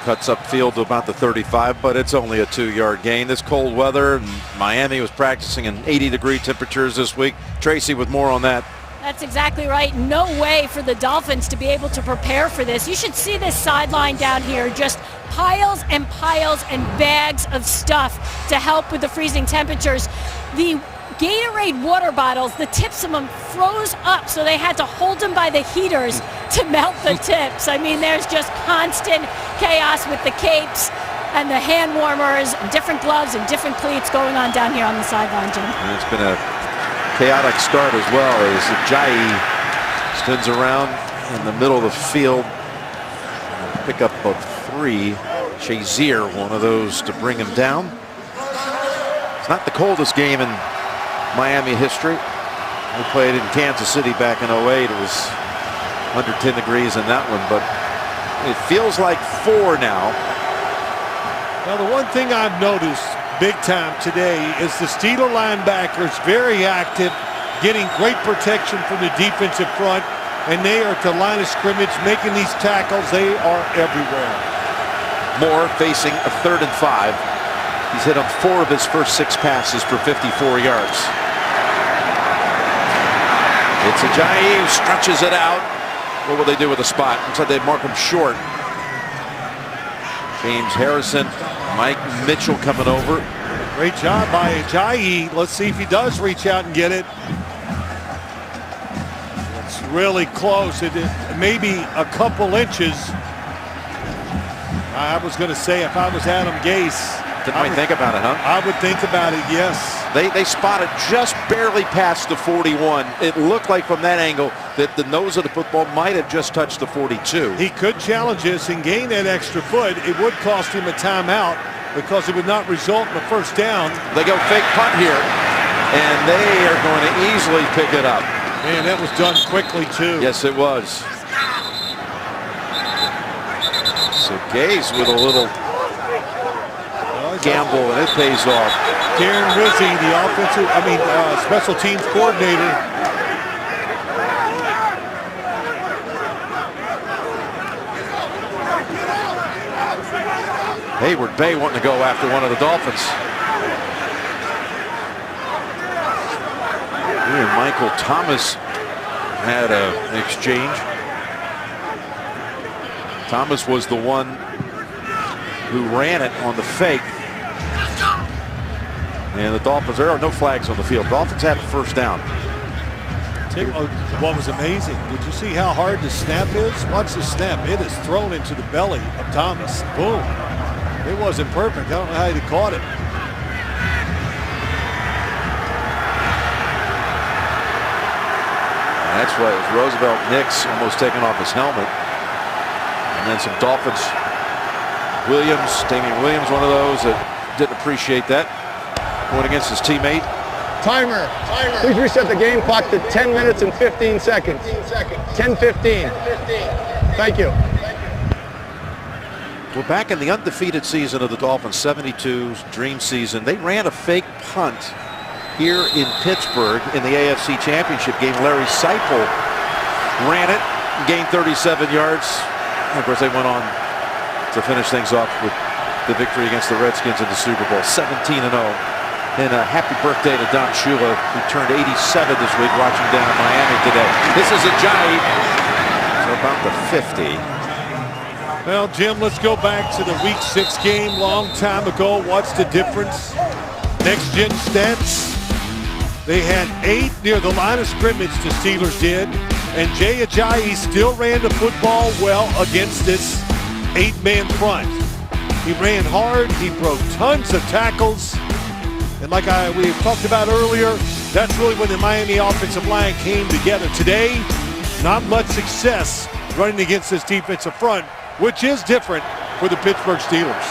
cuts upfield to about the 35, but it's only a 2-yard gain. This cold weather, Miami was practicing in 80-degree temperatures this week. Tracy with more on that. That's exactly right. No way for the Dolphins to be able to prepare for this. You should see this sideline down here, just piles and piles and bags of stuff to help with the freezing temperatures. The Gatorade water bottles, the tips of them froze up, so they had to hold them by the heaters to melt the tips. I mean, there's just constant chaos with the capes and the hand warmers, and different gloves and different cleats going on down here on the sideline, Jim. And it's been a chaotic start as well as Ajayi spins around in the middle of the field. Pick up of 3. Shazier, one of those to bring him down. It's not the coldest game in Miami history. We played in Kansas City back in 08. It was under 10 degrees in that one, but it feels like 4 now. Now, the one thing I've noticed big time today is the Steeler linebackers very active, getting great protection from the defensive front, and they are at the line of scrimmage making these tackles. They are everywhere. Moore facing a 3rd and 5. He's hit on 4 of his first 6 passes for 54 yards. It's Ajayi who stretches it out. What will they do with the spot? Looks like they mark him short. James Harrison, Mike Mitchell coming over. Great job by Ajayi. Let's see if he does reach out and get it. It's really close. It maybe a couple inches. I was going to say if I was Adam Gase. Didn't think about it, huh? I would think about it, yes. They spotted just barely past the 41. It looked like from that angle that the nose of the football might have just touched the 42. He could challenge this and gain that extra foot. It would cost him a timeout because it would not result in a first down. They go fake punt here, and they are going to easily pick it up. Man, that was done quickly, too. Yes, it was. So Gase with a little gamble, and it pays off. Darren Rizzi, the special teams coordinator. Hayward Bay wanting to go after one of the Dolphins. He and Michael Thomas had an exchange. Thomas was the one who ran it on the fake. And the Dolphins, there are no flags on the field. Dolphins have a first down. What was amazing, did you see how hard the snap is? Watch the snap. It is thrown into the belly of Thomas. Boom. It wasn't perfect. I don't know how he caught it. And that's why it was Roosevelt Nix almost taking off his helmet. And then some Dolphins. Damian Williams, one of those that didn't appreciate that. Going against his teammate. Timer. Please reset the game clock to 10 minutes and 15 seconds. 10:15. Thank you. We're back in the undefeated season of the Dolphins, 72's dream season. They ran a fake punt here in Pittsburgh in the AFC Championship game. Larry Seipel ran it, gained 37 yards. And of course, they went on to finish things off with the victory against the Redskins in the Super Bowl, 17-0. And a happy birthday to Don Shula, who turned 87 this week, watching down in Miami today. This is Ajayi. So about the 50. Well, Jim, let's go back to the Week 6 game long time ago. What's the difference? Next gen stats. They had 8 near the line of scrimmage, the Steelers did. And Jay Ajayi still ran the football well against this 8-man front. He ran hard. He broke tons of tackles. And like we talked about earlier, that's really when the Miami offensive line came together. Today, not much success running against this defensive front, which is different for the Pittsburgh Steelers.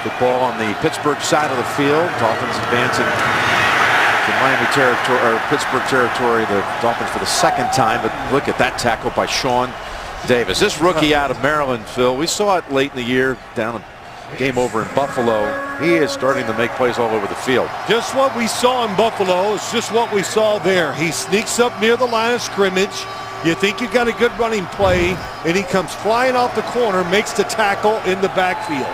The ball on the Pittsburgh side of the field. Dolphins advancing to Miami territory, or Pittsburgh territory. The Dolphins for the second time. But look at that tackle by Sean Davis. This rookie out of Maryland, Phil. We saw it late in the year down in game over in Buffalo. He is starting to make plays all over the field. Just what we saw in Buffalo is just what we saw there. He sneaks up near the line of scrimmage. You think you got a good running play, and he comes flying off the corner, makes the tackle in the backfield.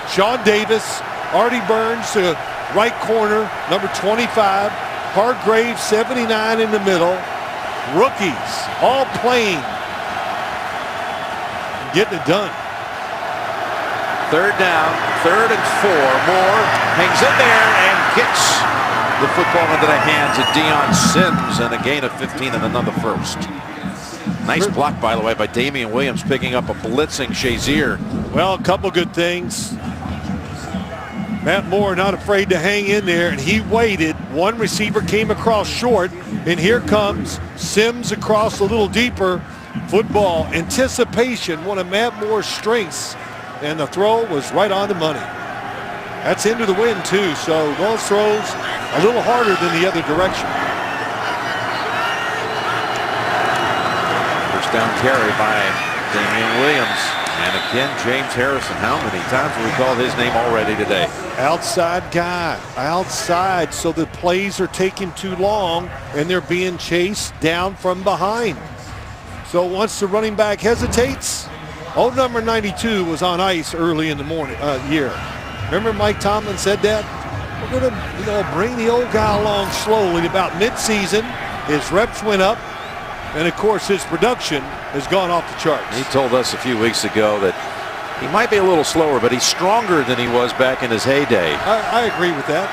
Sean Davis, Artie Burns to right corner, number 25. Hargrave, 79 in the middle. Rookies, all playing. Getting it done. Third down, 3rd and 4. Moore hangs in there and gets the football into the hands of Deion Sims, and a gain of 15 and another first. Nice block, by the way, by Damian Williams, picking up a blitzing Shazier. Well, a couple good things. Matt Moore not afraid to hang in there, and he waited. One receiver came across short, and here comes Sims across a little deeper. Football anticipation, one of Matt Moore's strengths, and the throw was right on the money. That's into the wind too, so those throws a little harder than the other direction. First down carry by Damian Williams. And again, James Harrison. How many times have we called his name already today? Outside guy, outside, so the plays are taking too long and they're being chased down from behind. So once the running back hesitates, old number 92 was on ice early in the year. Remember Mike Tomlin said that? We're going to bring the old guy along slowly. About mid-season, his reps went up, and of course his production has gone off the charts. He told us a few weeks ago that He might be a little slower, but he's stronger than he was back in his heyday. I agree with that.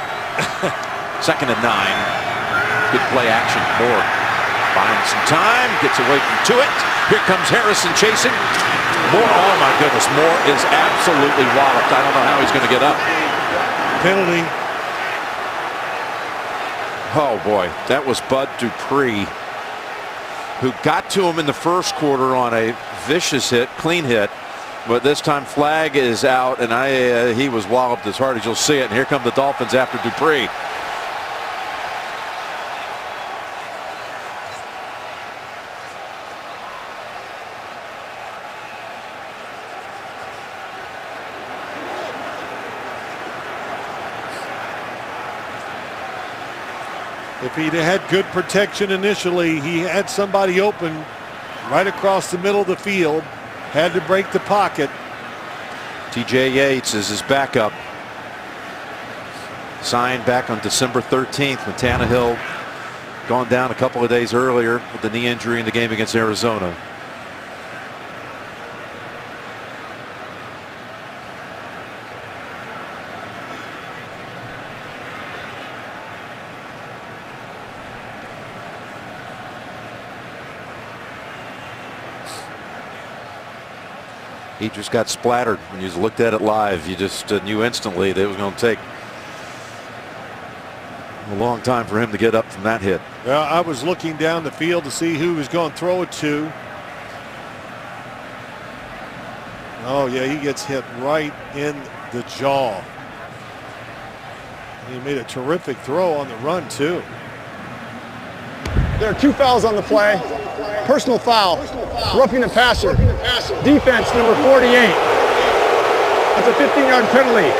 2nd and 9. Good play action. Moore finds some time, gets away from Tuitt. Here comes Harrison chasing. Moore, oh my goodness, Moore is absolutely walloped. I don't know how he's going to get up. Penalty. Oh boy, that was Bud Dupree, who got to him in the first quarter on a vicious hit, clean hit. But this time flag is out, and he was walloped as hard as you'll see it. And here come the Dolphins after Dupree. If he'd had good protection initially, he had somebody open right across the middle of the field. Had to break the pocket. TJ Yates is his backup. Signed back on December 13th when Tannehill gone down a couple of days earlier with the knee injury in the game against Arizona. He just got splattered. When you looked at it live, you just knew instantly that it was going to take a long time for him to get up from that hit. Well, I was looking down the field to see who was going to throw it to. Oh, yeah, he gets hit right in the jaw. And he made a terrific throw on the run, too. There are 2 fouls on the play. Personal foul, roughing the passer. Defense number 48. That's a 15-yard penalty.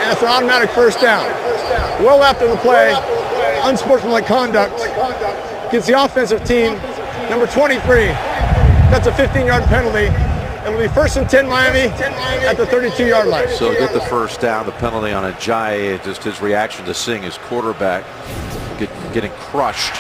And it's an automatic first down. Well after the play, unsportsmanlike conduct against the offensive team, number 23. That's a 15-yard penalty. It'll be 1st and 10 Miami at the 32-yard line. So get the first down, the penalty on Ajayi, just his reaction to seeing his quarterback getting crushed.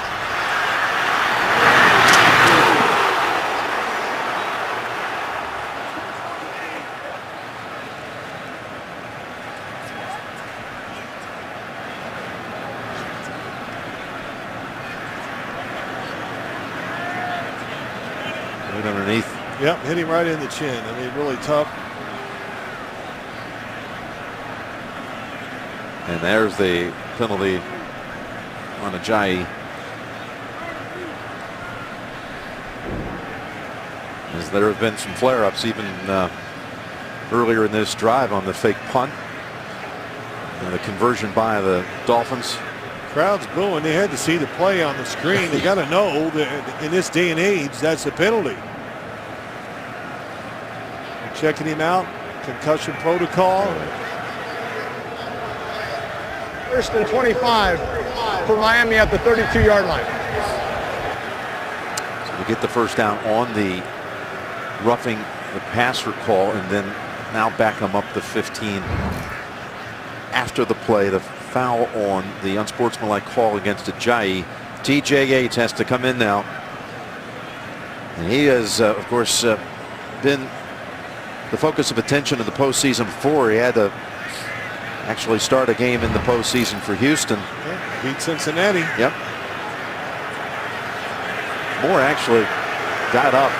Right underneath. Yep, hit him right in the chin. I mean, really tough. And there's the penalty on Ajayi. As there have been some flare-ups even earlier in this drive on the fake punt. And the conversion by the Dolphins. Crowd's booing. They had to see the play on the screen. They got to know that in this day and age, that's a penalty. They're checking him out. Concussion protocol. 1st and 25 for Miami at the 32-yard line. So we get the first down on the roughing the passer call, and then now back them up to 15 after the play. The foul on the unsportsmanlike call against Ajayi. TJ Yates has to come in now. And he has, of course, been the focus of attention in the postseason before. He had to actually start a game in the postseason for Houston. Yeah, beat Cincinnati. Yep. Moore actually got up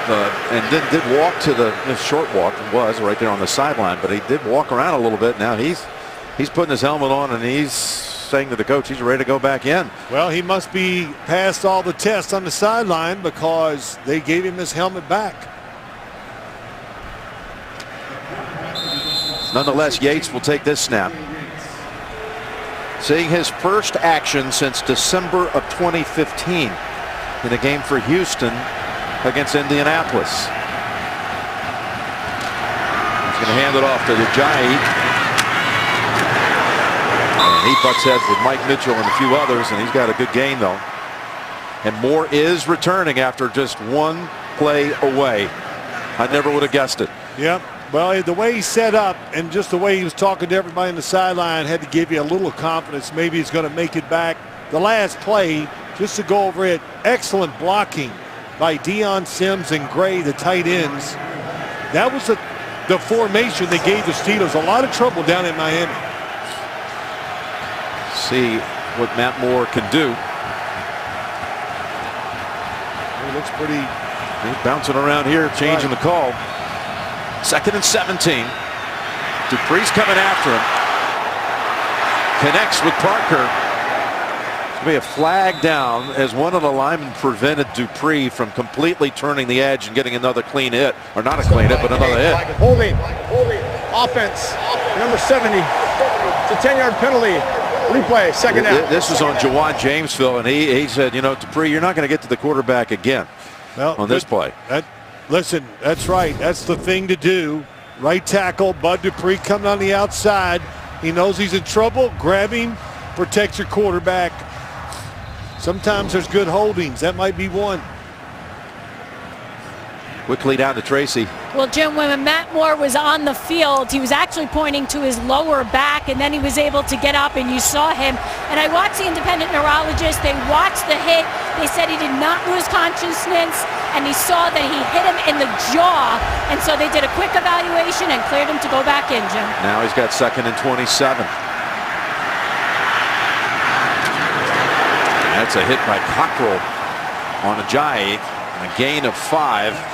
and then did walk to the short walk. It was right there on the sideline, but he did walk around a little bit. Now he's putting his helmet on and he's saying to the coach he's ready to go back in. Well, he must be past all the tests on the sideline because they gave him his helmet back. Nonetheless, Yates will take this snap. Seeing his first action since December of 2015 in a game for Houston against Indianapolis. He's going to hand it off to Ajayi. And he butts heads with Mike Mitchell and a few others, and he's got a good gain, though. And Moore is returning after just one play away. I never would have guessed it. Yep. Well, the way he set up and just the way he was talking to everybody on the sideline had to give you a little confidence. Maybe he's going to make it back. The last play, just to go over it, excellent blocking by Deion Sims and Gray, the tight ends. That was the formation that gave the Steelers a lot of trouble down in Miami. See what Matt Moore can do. He looks pretty. He's bouncing around here, changing the call. 2nd and 17. Dupree's coming after him. Connects with Parker. It's going to be a flag down as one of the linemen prevented Dupree from completely turning the edge and getting another clean hit. Or not a clean hit, but another hit. Holding. Offense. Number 70. It's a 10-yard penalty. Replay, second down. This was on Jawan Jamesville, and he said, you know, Dupree, you're not going to get to the quarterback again on this play. Listen, that's right. That's the thing to do. Right tackle, Bud Dupree coming on the outside. He knows he's in trouble. Grab him, protect your quarterback. Sometimes there's good holdings. That might be one. Quickly down to Tracy. Well, Jim, when Matt Moore was on the field, he was actually pointing to his lower back, and then he was able to get up, and you saw him. And I watched the independent neurologist. They watched the hit. They said he did not lose consciousness, and he saw that he hit him in the jaw. And so they did a quick evaluation and cleared him to go back in, Jim. Now he's got 2nd and 27. That's a hit by Cockrell on Ajayi, a gain of 5.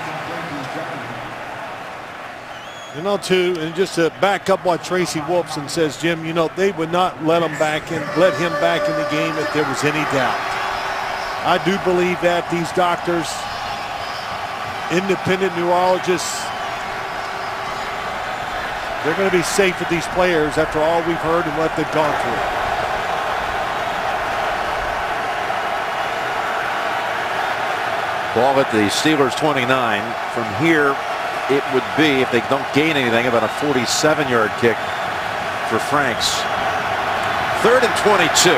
You know, too, and just to back up what Tracy Wolfson says, Jim, you know, they would not let him back in the game if there was any doubt. I do believe that these doctors, independent neurologists, they're going to be safe with these players after all we've heard and what they've gone through. Ball at the Steelers 29. From here, it would be, if they don't gain anything, about a 47-yard kick for Franks. 3rd and 22.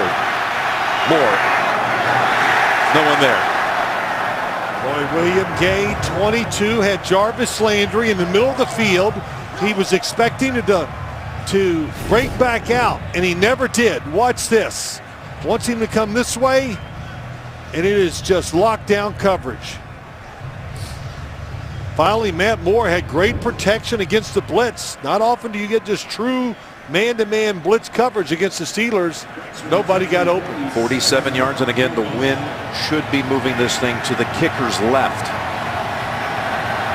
Moore. No one there. Boy, William Gay, 22, had Jarvis Landry in the middle of the field. He was expecting to break back out, and he never did. Watch this. Wants him to come this way, and it is just lockdown coverage. Finally, Matt Moore had great protection against the blitz. Not often do you get just true man-to-man blitz coverage against the Steelers. Nobody got open. 47 yards, and again, the wind should be moving this thing to the kicker's left.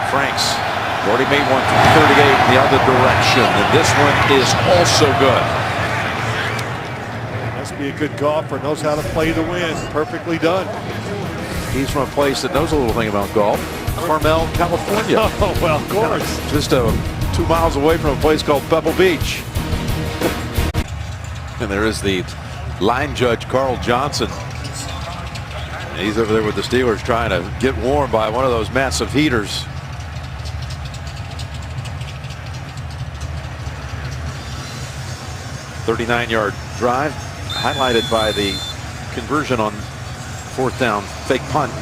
Franks already made one from 38 in the other direction, and this one is also good. Must be a good golfer, knows how to play the wind. Perfectly done. He's from a place that knows a little thing about golf. Carmel, California. Oh, well, of course. Just 2 miles away from a place called Pebble Beach. And there is the line judge, Carl Johnson. And he's over there with the Steelers trying to get warm by one of those massive heaters. "39-yard drive, highlighted by the conversion on 4th down fake punt.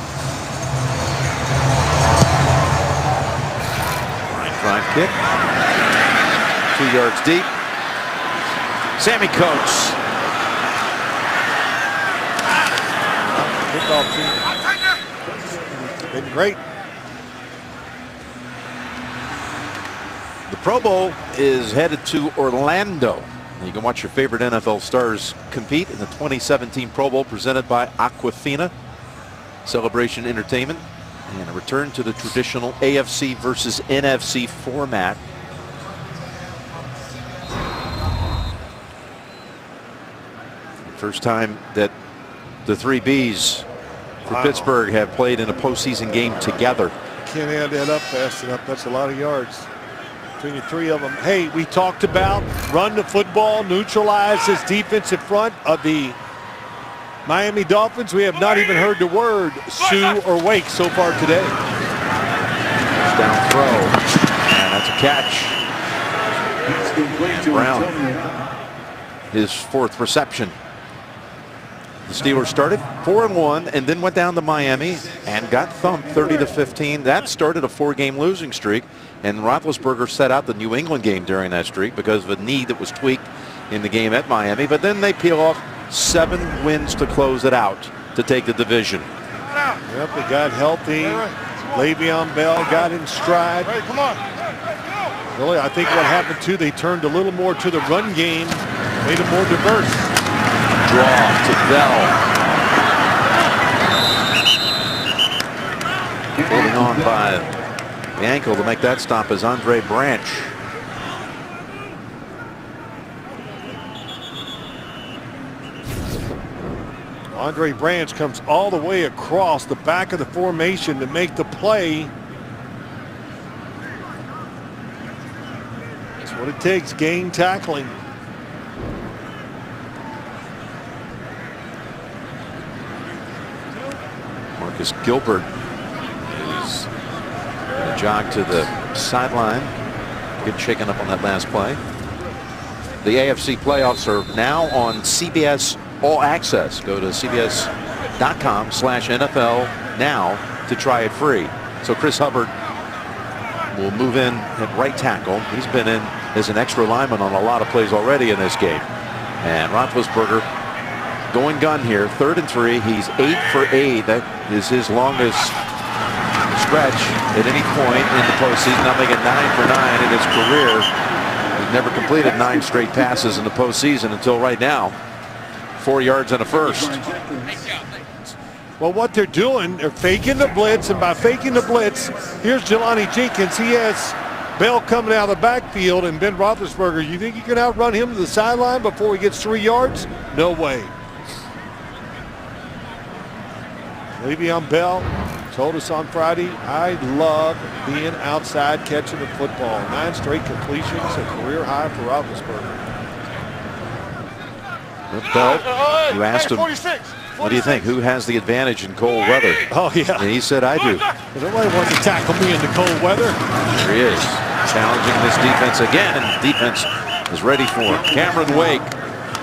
Drive kick. 2 yards deep. Sammy Coates. Kickoff team. Been great. The Pro Bowl is headed to Orlando. You can watch your favorite NFL stars compete in the 2017 Pro Bowl presented by Aquafina Celebration Entertainment, and a return to the traditional AFC versus NFC format. First time that the 3 Bs for Pittsburgh have played in a postseason game together. Can't add that up fast enough. That's a lot of yards between the 3 of them. Hey, we talked about run the football, neutralize this defensive front of the Miami Dolphins. We have not even heard the word Sue or Wake so far today. Down throw, and that's a catch. Brown, his 4th reception. The Steelers started 4-1 and then went down to Miami and got thumped 30-15. That started a 4-game losing streak, and Roethlisberger set out the New England game during that streak because of a knee that was tweaked in the game at Miami. But then they peel off 7 wins to close it out to take the division. Yep, they got healthy. Le'Veon Bell got in stride. Come on. Really, I think what happened too, they turned a little more to the run game, made it more diverse. Draw to Bell. Holding on by the ankle to make that stop is Andre Branch. Andre Branch comes all the way across the back of the formation to make the play. That's what it takes, game tackling. Marcus Gilbert is going to jog to the sideline. Good shaking up on that last play. The AFC playoffs are now on CBS All Access. Go to cbs.com/NFL now to try it free. So Chris Hubbard will move in at right tackle. He's been in as an extra lineman on a lot of plays already in this game. And Roethlisberger going gun here, 3rd and 3. He's 8 for 8. That is his longest stretch at any point in the postseason. Now making 9 for 9 in his career. He's never completed 9 straight passes in the postseason until right now. 4 yards and a first. Well, what they're doing, they're faking the blitz, and by faking the blitz, here's Jelani Jenkins. He has Bell coming out of the backfield, and Ben Roethlisberger, you think you can outrun him to the sideline before he gets 3 yards? No way. Le'Veon Bell told us on Friday, I love being outside catching the football. 9 straight completions, a career high for Roethlisberger. Bell, you asked him, what do you think? Who has the advantage in cold weather? Oh, yeah. And he said, I do. Nobody wants to tackle me in the cold weather. Here he is, challenging this defense again, and defense is ready for him. Cameron Wake.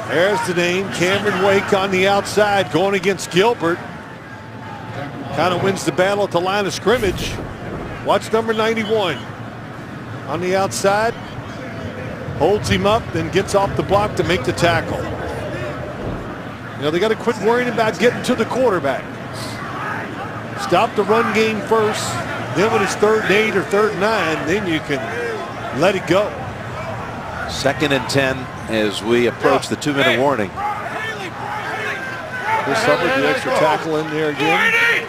There's the name, Cameron Wake on the outside going against Gilbert. Kind of wins the battle at the line of scrimmage. Watch number 91 on the outside. Holds him up, then gets off the block to make the tackle. You know, they got to quit worrying about getting to the quarterback. Stop the run game first. Then when it's 3rd and 8 or 3rd and 9, then you can let it go. 2nd and 10 as we approach the 2-minute warning. Chris Hubbard, the extra tackle in there again. They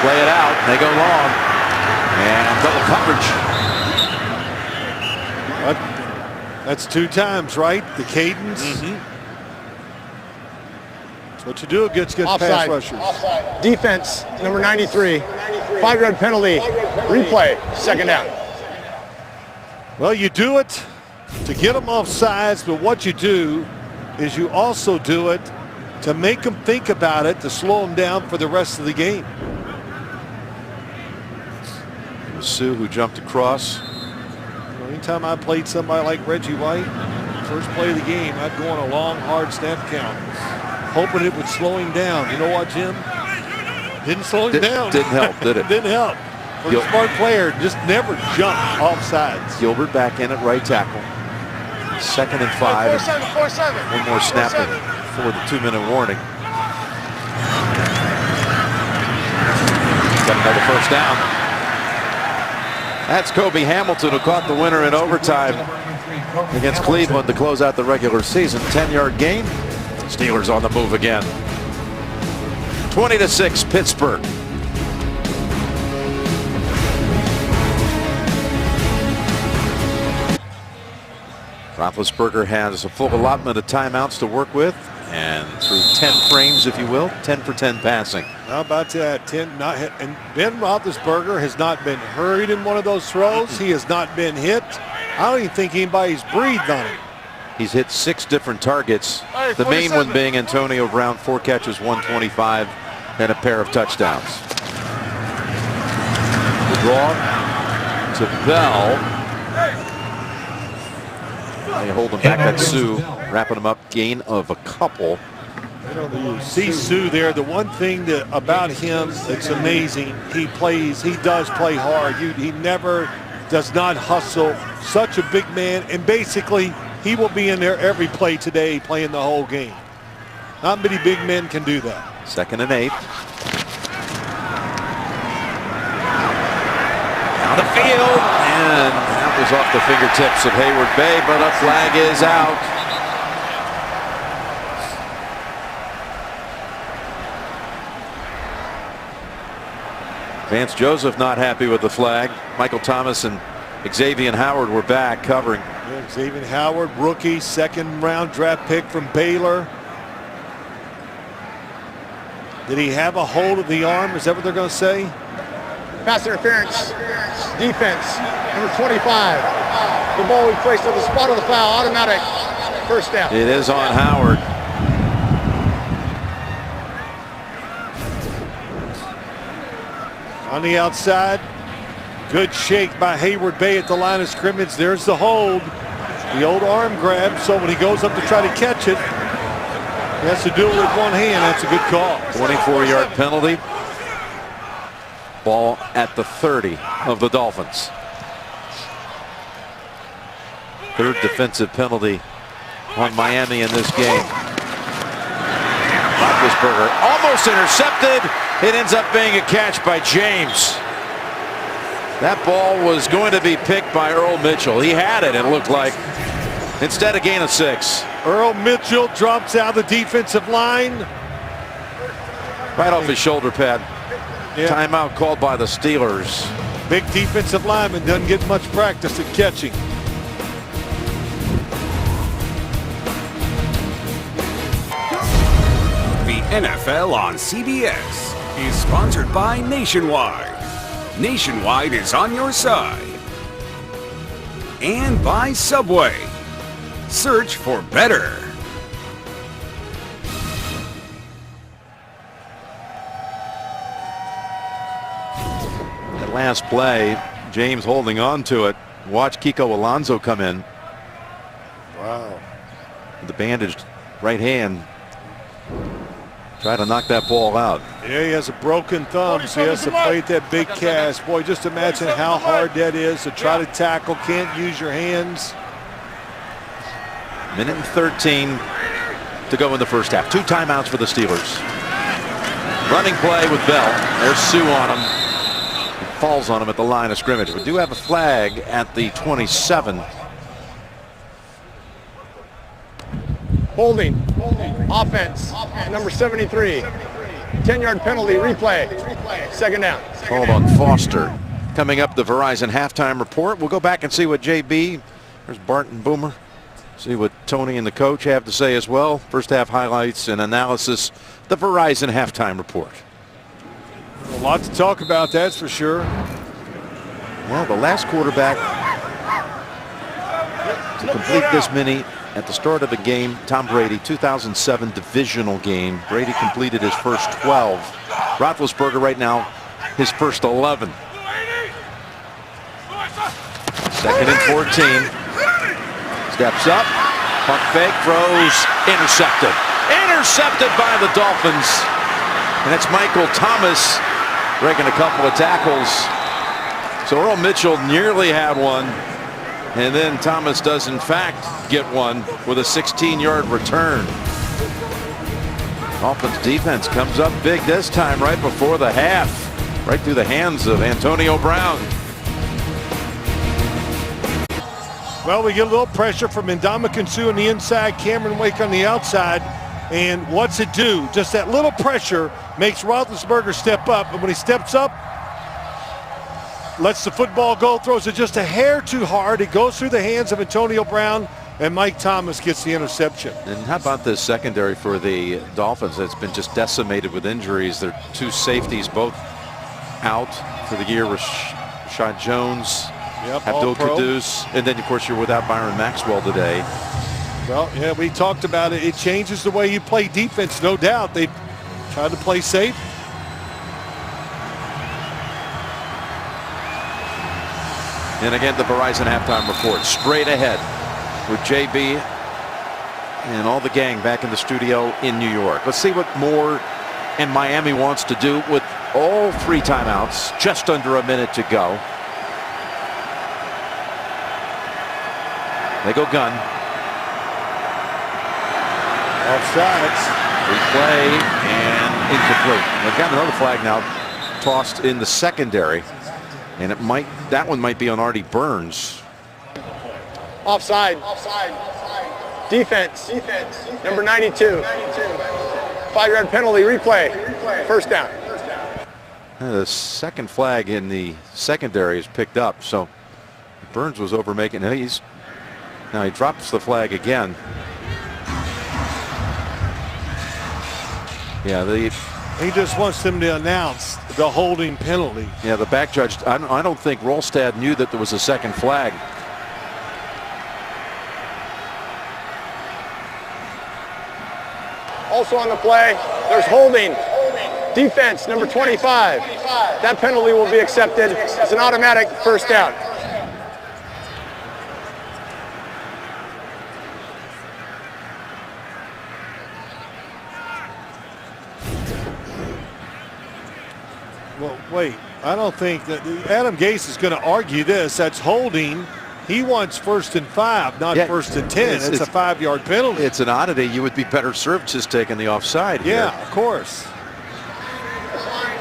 play it out. They go long. And double coverage. That's 2 times, right? The cadence. That's what you do against pass rushers. Offside. Defense, number 93. 5-yard penalty. Replay. 2nd down. Well, you do it to get them off sides, but what you do is you also do it to make them think about it, to slow them down for the rest of the game. Sue, who jumped across. Anytime I played somebody like Reggie White, first play of the game, I'd go on a long, hard snap count, hoping it would slow him down. You know what, Jim? Didn't slow him down. Didn't help, did it? Didn't help. For a smart player, just never jump off sides. Gilbert back in at right tackle. 2nd and 5. 4-7. One more snap before the 2-minute warning. Got another first down. That's Kobe Hamilton, who caught the winner in overtime against Cleveland to close out the regular season. 10-yard gain. Steelers on the move again. 20-6 Pittsburgh. Roethlisberger has a full allotment of timeouts to work with, and through 10 frames, if you will, 10 for 10 passing. How about that? 10. And Ben Roethlisberger has not been hurried in one of those throws. He has not been hit. I don't even think anybody's breathed on him. He's hit 6 different targets. The main one being Antonio Brown, 4 catches, 125, and a pair of touchdowns. The draw to Bell. They hold him back. That's Sue wrapping him up. Gain of a couple. You see Sue there. The one thing about him that's amazing, he does play hard. He never does not hustle. Such a big man, and basically he will be in there every play today, playing the whole game. Not many big men can do that. 2nd and 8. field, and that was off the fingertips of Hayward Bay, but a flag is out. Vance Joseph not happy with the flag. Michael Thomas and Xavier Howard were back covering. Yeah, Xavier Howard, rookie, second-round draft pick from Baylor. Did he have a hold of the arm? Is that what they're going to say? Pass interference. Defense. Number 25. The ball we placed on the spot of the foul. Automatic first down. It is on Howard. On the outside. Good shake by Hayward Bay at the line of scrimmage. There's the hold. The old arm grab. So when he goes up to try to catch it, he has to do it with one hand. That's a good call. 24-yard penalty. Ball at the 30 of the Dolphins. Third defensive penalty on Miami in this game. Roethlisberger almost intercepted. It ends up being a catch by James. That ball was going to be picked by Earl Mitchell. He had it, it looked like. Instead, a gain of 6. Earl Mitchell drops out the defensive line. Right off his shoulder pad. Yeah. Timeout called by the Steelers. Big defensive lineman doesn't get much practice at catching. The NFL on CBS is sponsored by Nationwide. Nationwide is on your side. And by Subway. Search for better. That last play, James holding on to it. Watch Kiko Alonso come in. Wow. With the bandaged right hand. Try to knock that ball out. Yeah, he has a broken thumb, so he has to play at that big cast. Boy, just imagine how hard that is to try to tackle. Can't use your hands. Minute and 13 to go in the first half. 2 timeouts for the Steelers. Running play with Bell. There's Sue on him. He falls on him at the line of scrimmage. We do have a flag at the 27. Holding. Offense. Number 73. 10-yard penalty. Replay. Second down. Called on Foster. Coming up, the Verizon halftime report. We'll go back and see what JB, there's Bart and Boomer. See what Tony and the coach have to say as well. First half highlights and analysis. The Verizon halftime report. A lot to talk about, that's for sure. Well, the last quarterback to complete this many at the start of a game, Tom Brady, 2007 divisional game. Brady completed his first 12. Roethlisberger right now, his first 11. Second and 14. Steps up, pump fake, throws, intercepted. Intercepted by the Dolphins. And it's Michael Thomas breaking a couple of tackles. So Earl Mitchell nearly had one. And then Thomas does in fact get one with a 16-yard return. Dolphins defense comes up big this time right before the half. Right through the hands of Antonio Brown. Well, we get a little pressure from Ndamukong Suh on the inside, Cameron Wake on the outside. And what's it do? Just that little pressure makes Roethlisberger step up. And when he steps up, lets the football go, throws it just a hair too hard. It goes through the hands of Antonio Brown, and Mike Thomas gets the interception. And how about this secondary for the Dolphins that's been just decimated with injuries? Their 2 safeties both out for the year. Rashad Jones, Abdul Kudus, and then of course you're without Byron Maxwell today. Well, yeah, we talked about it. It changes the way you play defense, no doubt. They tried to play safe. And again, the Verizon halftime report straight ahead with JB and all the gang back in the studio in New York. Let's see what Moore and Miami wants to do with all 3 timeouts. Just under a minute to go. They go gun. Offsides. Replay and incomplete. They've got another flag now tossed in the secondary. And that one might be on Artie Burns. Offside. Defense. Number 92. 5-yard penalty, replay. First down. The second flag in the secondary is picked up, so Burns was over making it. Now he drops the flag again. Yeah, he just wants them to announce the holding penalty. Yeah, the back judge, I don't think Rolstad knew that there was a second flag. Also on the play, there's holding. Defense, number 25. That penalty will be accepted. It's an automatic first down. Well, wait, I don't think that Adam Gase is going to argue this. That's holding. He wants 1st and 5, not 1st and 10. It's a 5-yard penalty. It's an oddity. You would be better served just taking the offside here. Yeah, of course.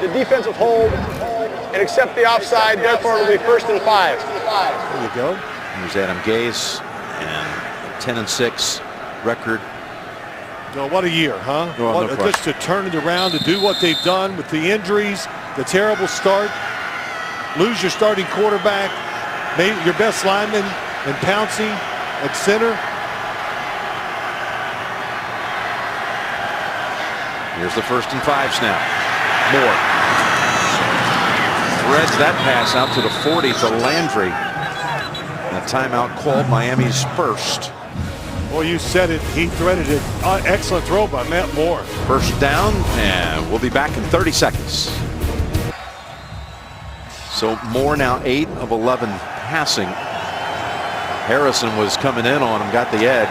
The defensive hold and accept the offside, therefore it'll be 1st and 5. There you go. Here's Adam Gase, and 10-6 record. No, what a year, huh? No, no just to turn it around, to do what they've done with the injuries, the terrible start, lose your starting quarterback, maybe your best lineman, and Pouncey at center. Here's the 1st and 5 snap. Moore threads that pass out to the 40 to Landry. And a timeout called, Miami's first. Well, you said it. He threaded it. Excellent throw by Matt Moore. First down, and we'll be back in 30 seconds. So Moore now 8 of 11 passing. Harrison was coming in on him, got the edge.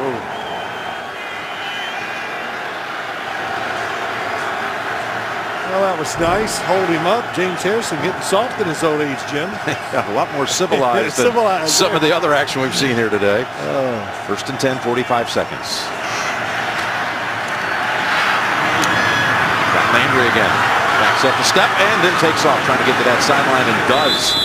Ooh. Well, that was nice. Hold him up. James Harrison getting soft at his old age, Jim. A lot more civilized than some of the other action we've seen here today. 1st and 10, 45 seconds. Got Landry again. Backs up a step and then takes off, trying to get to that sideline, and does.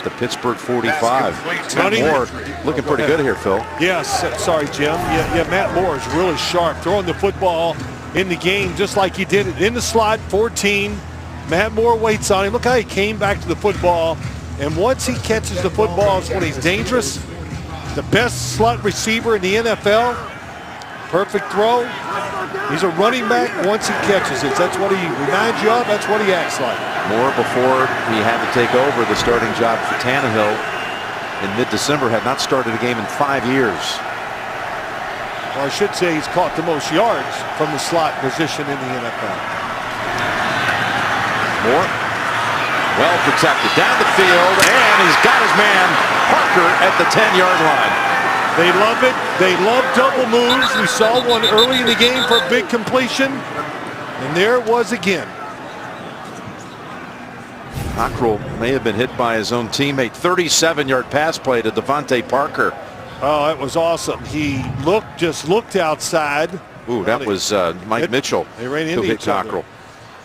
The Pittsburgh 45. Matt Moore looking pretty good here, Phil. Yes. Sorry, Jim. Yeah, Matt Moore is really sharp, throwing the football in the game just like he did it in the slot. 14. Matt Moore waits on him. Look how he came back to the football. And once he catches the football, it's when he's dangerous. The best slot receiver in the NFL. Perfect throw. He's a running back once he catches it. That's what he reminds you of. That's what he acts like. Moore, before he had to take over the starting job for Tannehill in mid-December, had not started a game in 5 years. Well, I should say he's caught the most yards from the slot position in the NFL. Moore, well protected down the field, and he's got his man Parker at the 10-yard line. They love it. They love double moves. We saw one early in the game for a big completion, and there it was again. Cockrell may have been hit by his own teammate. 37-yard pass play to Devontae Parker. Oh, it was awesome. He just looked outside. Ooh, that was Mike Mitchell who hit Cockrell.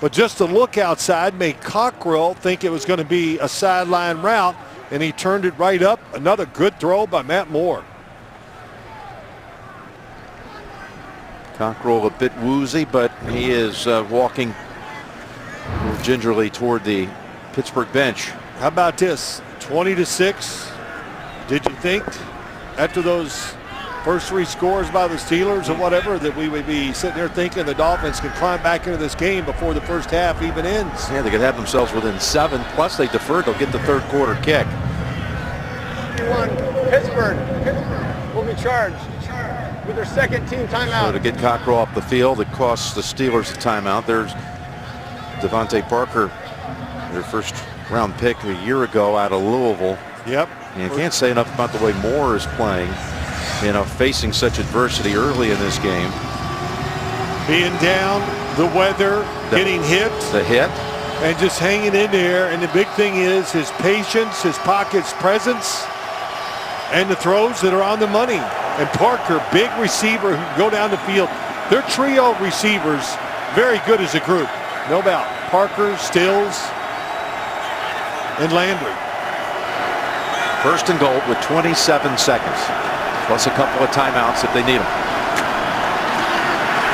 But just to look outside made Cockrell think it was going to be a sideline route, and he turned it right up. Another good throw by Matt Moore. Cockrell a bit woozy, but he is walking gingerly toward the Pittsburgh bench. How about this? 20-6. Did you think after those first 3 scores by the Steelers or whatever that we would be sitting there thinking the Dolphins could climb back into this game before the first half even ends? Yeah, they could have themselves within 7. Plus they deferred. They'll get the 3rd quarter kick. Pittsburgh will be charged with their 2nd team timeout. So to get Cockrell off the field, it costs the Steelers a timeout. There's Devontae Parker, their 1st-round pick a year ago out of Louisville. Yep. And you can't say enough about the way Moore is playing, facing such adversity early in this game. Being down, the weather, getting hit. The hit. And just hanging in there. And the big thing is his patience, his pocket's presence, and the throws that are on the money. And Parker, big receiver who can go down the field. They're trio receivers, very good as a group. No doubt. Parker, Stills. and Landry. First and goal with 27 seconds, plus a couple of timeouts if they need them.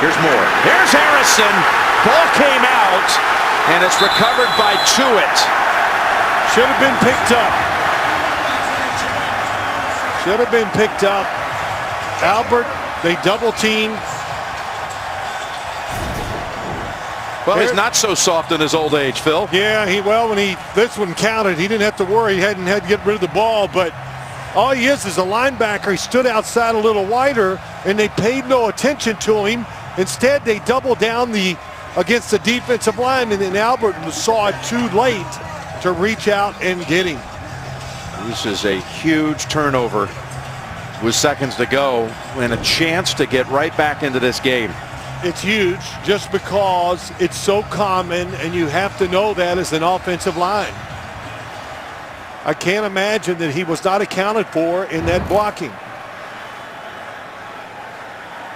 Here's Moore. Here's Harrison. Ball came out, and it's recovered by Tuitt. Should have been picked up. Should have been picked up. Albert, they double team. Well, he's not so soft in his old age, Phil. Yeah, this one counted. He didn't have to worry. He hadn't had to get rid of the ball, but all he is a linebacker. He stood outside a little wider, and they paid no attention to him. Instead, they doubled down against the defensive line, and then Albert saw it too late to reach out and get him. This is a huge turnover with seconds to go and a chance to get right back into this game. It's huge just because it's so common, and you have to know that as an offensive line. I can't imagine that he was not accounted for in that blocking.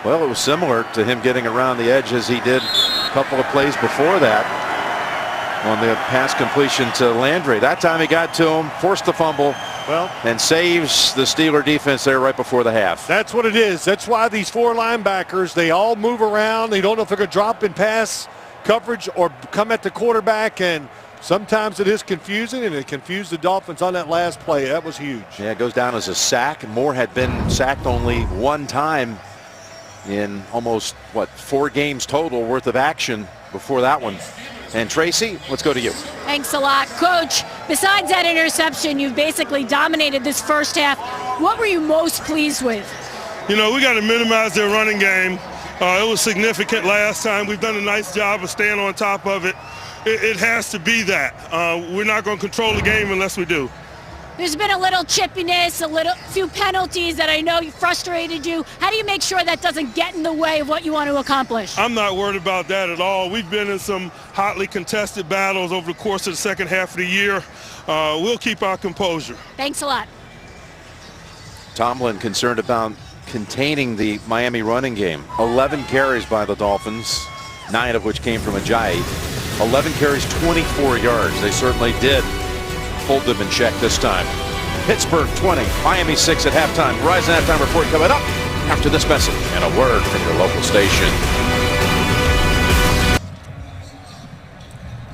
Well, it was similar to him getting around the edge as he did a couple of plays before that on the pass completion to Landry. That time he got to him, forced the fumble, and saves the Steeler defense there right before the half. That's what it is. That's why these four linebackers, they all move around. They don't know if they're going to drop in pass coverage or come at the quarterback, and sometimes it is confusing, and it confused the Dolphins on that last play. That was huge. Yeah, it goes down as a sack. Moore had been sacked only one time in almost, 4 games total worth of action before that one. And Tracy, let's go to you. Thanks a lot, Coach. Besides that interception, you've basically dominated this first half. What were you most pleased with? You know, we got to minimize their running game. It was significant last time. We've done a nice job of staying on top of it. It has to be that. We're not going to control the game unless we do. There's been a little chippiness, few penalties that I know frustrated you. How do you make sure that doesn't get in the way of what you want to accomplish? I'm not worried about that at all. We've been in some hotly contested battles over the course of the second half of the year. We'll keep our composure. Thanks a lot. Tomlin concerned about containing the Miami running game. 11 carries by the Dolphins, 9 of which came from Ajayi. 11 carries, 24 yards. They certainly did hold them in check this time. Pittsburgh 20, Miami 6 at halftime. Verizon halftime report coming up after this message and a word from your local station.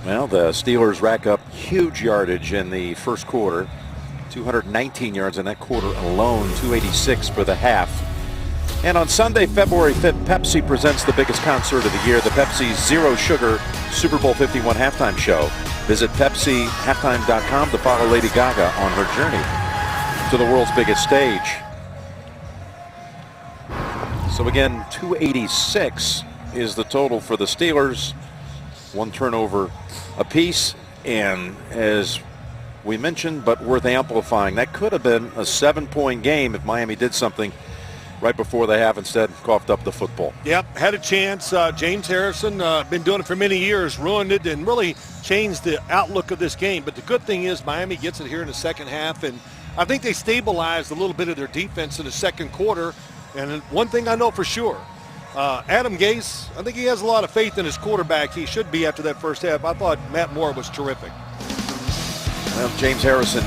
Well, the Steelers rack up huge yardage in the first quarter. 219 yards in that quarter alone, 286 for the half. And on Sunday, February 5th, Pepsi presents the biggest concert of the year, the Pepsi Zero Sugar Super Bowl 51 halftime show. Visit PepsiHalftime.com to follow Lady Gaga on her journey to the world's biggest stage. So again, 286 is the total for the Steelers. 1 turnover apiece, and as we mentioned, but worth amplifying, that could have been a 7-point game if Miami did something right before the half, instead coughed up the football. Yep, had a chance. James Harrison, been doing it for many years, ruined it and really changed the outlook of this game. But the good thing is Miami gets it here in the second half, and I think they stabilized a little bit of their defense in the second quarter. And one thing I know for sure, Adam Gase, I think he has a lot of faith in his quarterback. He should be after that first half. I thought Matt Moore was terrific. Well, James Harrison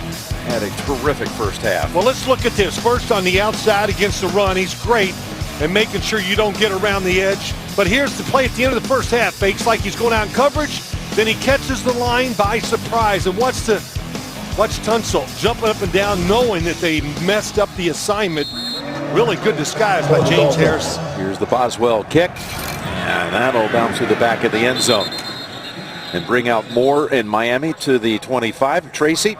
had a terrific first half. Well, let's look at this. First on the outside against the run. He's great at making sure you don't get around the edge. But here's the play at the end of the first half. Fakes like he's going out in coverage. Then he catches the line by surprise. And watch Tunsil jumping up and down knowing that they messed up the assignment. Really good disguise by James Harrison. Here's the Boswell kick. And that'll bounce to the back of the end zone and bring out Moore in Miami to the 25. Tracy?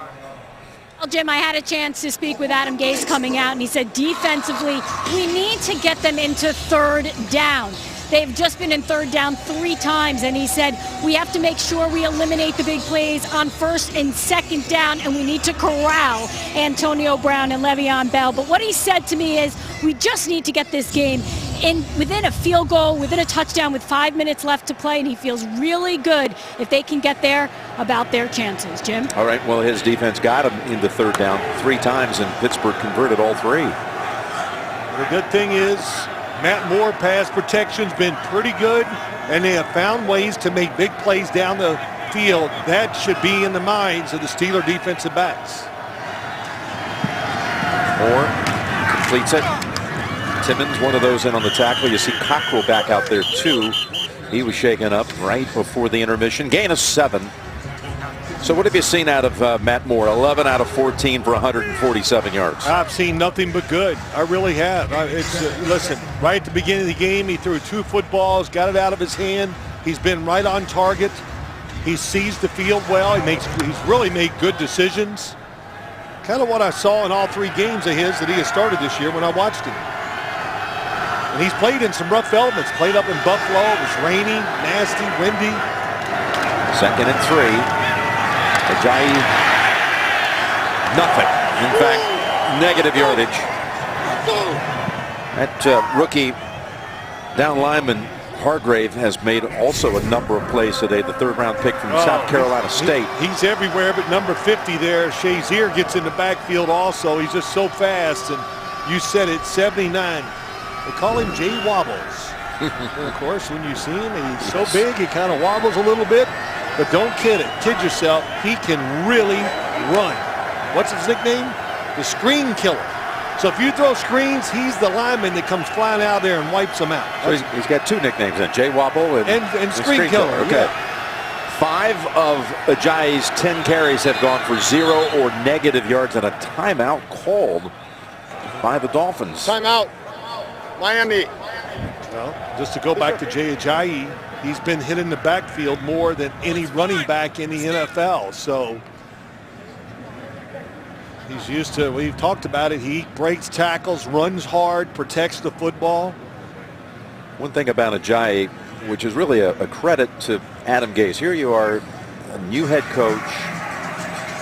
Well, Jim, I had a chance to speak with Adam Gase coming out, and he said defensively, we need to get them into third down. They've just been in third down 3 times, and he said we have to make sure we eliminate the big plays on first and second down, and we need to corral Antonio Brown and Le'Veon Bell. But what he said to me is we just need to get this game within a field goal, within a touchdown with 5 minutes left to play, and he feels really good if they can get there about their chances. Jim? All right, well, his defense got him into third down 3 times, and Pittsburgh converted all 3. The good thing is Matt Moore pass protection's been pretty good, and they have found ways to make big plays down the field. That should be in the minds of the Steeler defensive backs. Moore completes it. Timmons, one of those in on the tackle. You see Cockrell back out there too. He was shaken up right before the intermission. Gain of 7. So what have you seen out of Matt Moore? 11 out of 14 for 147 yards. I've seen nothing but good. I really have. Listen, right at the beginning of the game, he threw 2 footballs, got it out of his hand. He's been right on target. He sees the field well. He's really made good decisions. Kind of what I saw in all 3 games of his that he has started this year when I watched him. And he's played in some rough elements. Played up in Buffalo. It was rainy, nasty, windy. 2nd and 3. Ajayi, nothing. In fact, negative yardage. That rookie down lineman Hargrave has made also a number of plays today. The 3rd-round pick from South Carolina State. He's everywhere, but number 50 there, Shazier, gets in the backfield also. He's just so fast, and you said it, 79. They call him Jay Wobbles. Of course, when you see him, he's so big, he kind of wobbles a little bit. But don't kid yourself, he can really run. What's his nickname? The Screen Killer. So if you throw screens, he's the lineman that comes flying out there and wipes them out. So he's got 2 nicknames then, Jay Wobble and Screen Killer. Okay. Yeah. 5 of Ajayi's 10 carries have gone for 0 or negative yards, and a timeout called by the Dolphins. Timeout. Miami. Well, just to go back to Jay Ajayi, he's been hit in the backfield more than any running back in the NFL. So he's used to, we've talked about it, he breaks tackles, runs hard, protects the football. One thing about Ajayi, which is really a credit to Adam Gase. Here you are, a new head coach,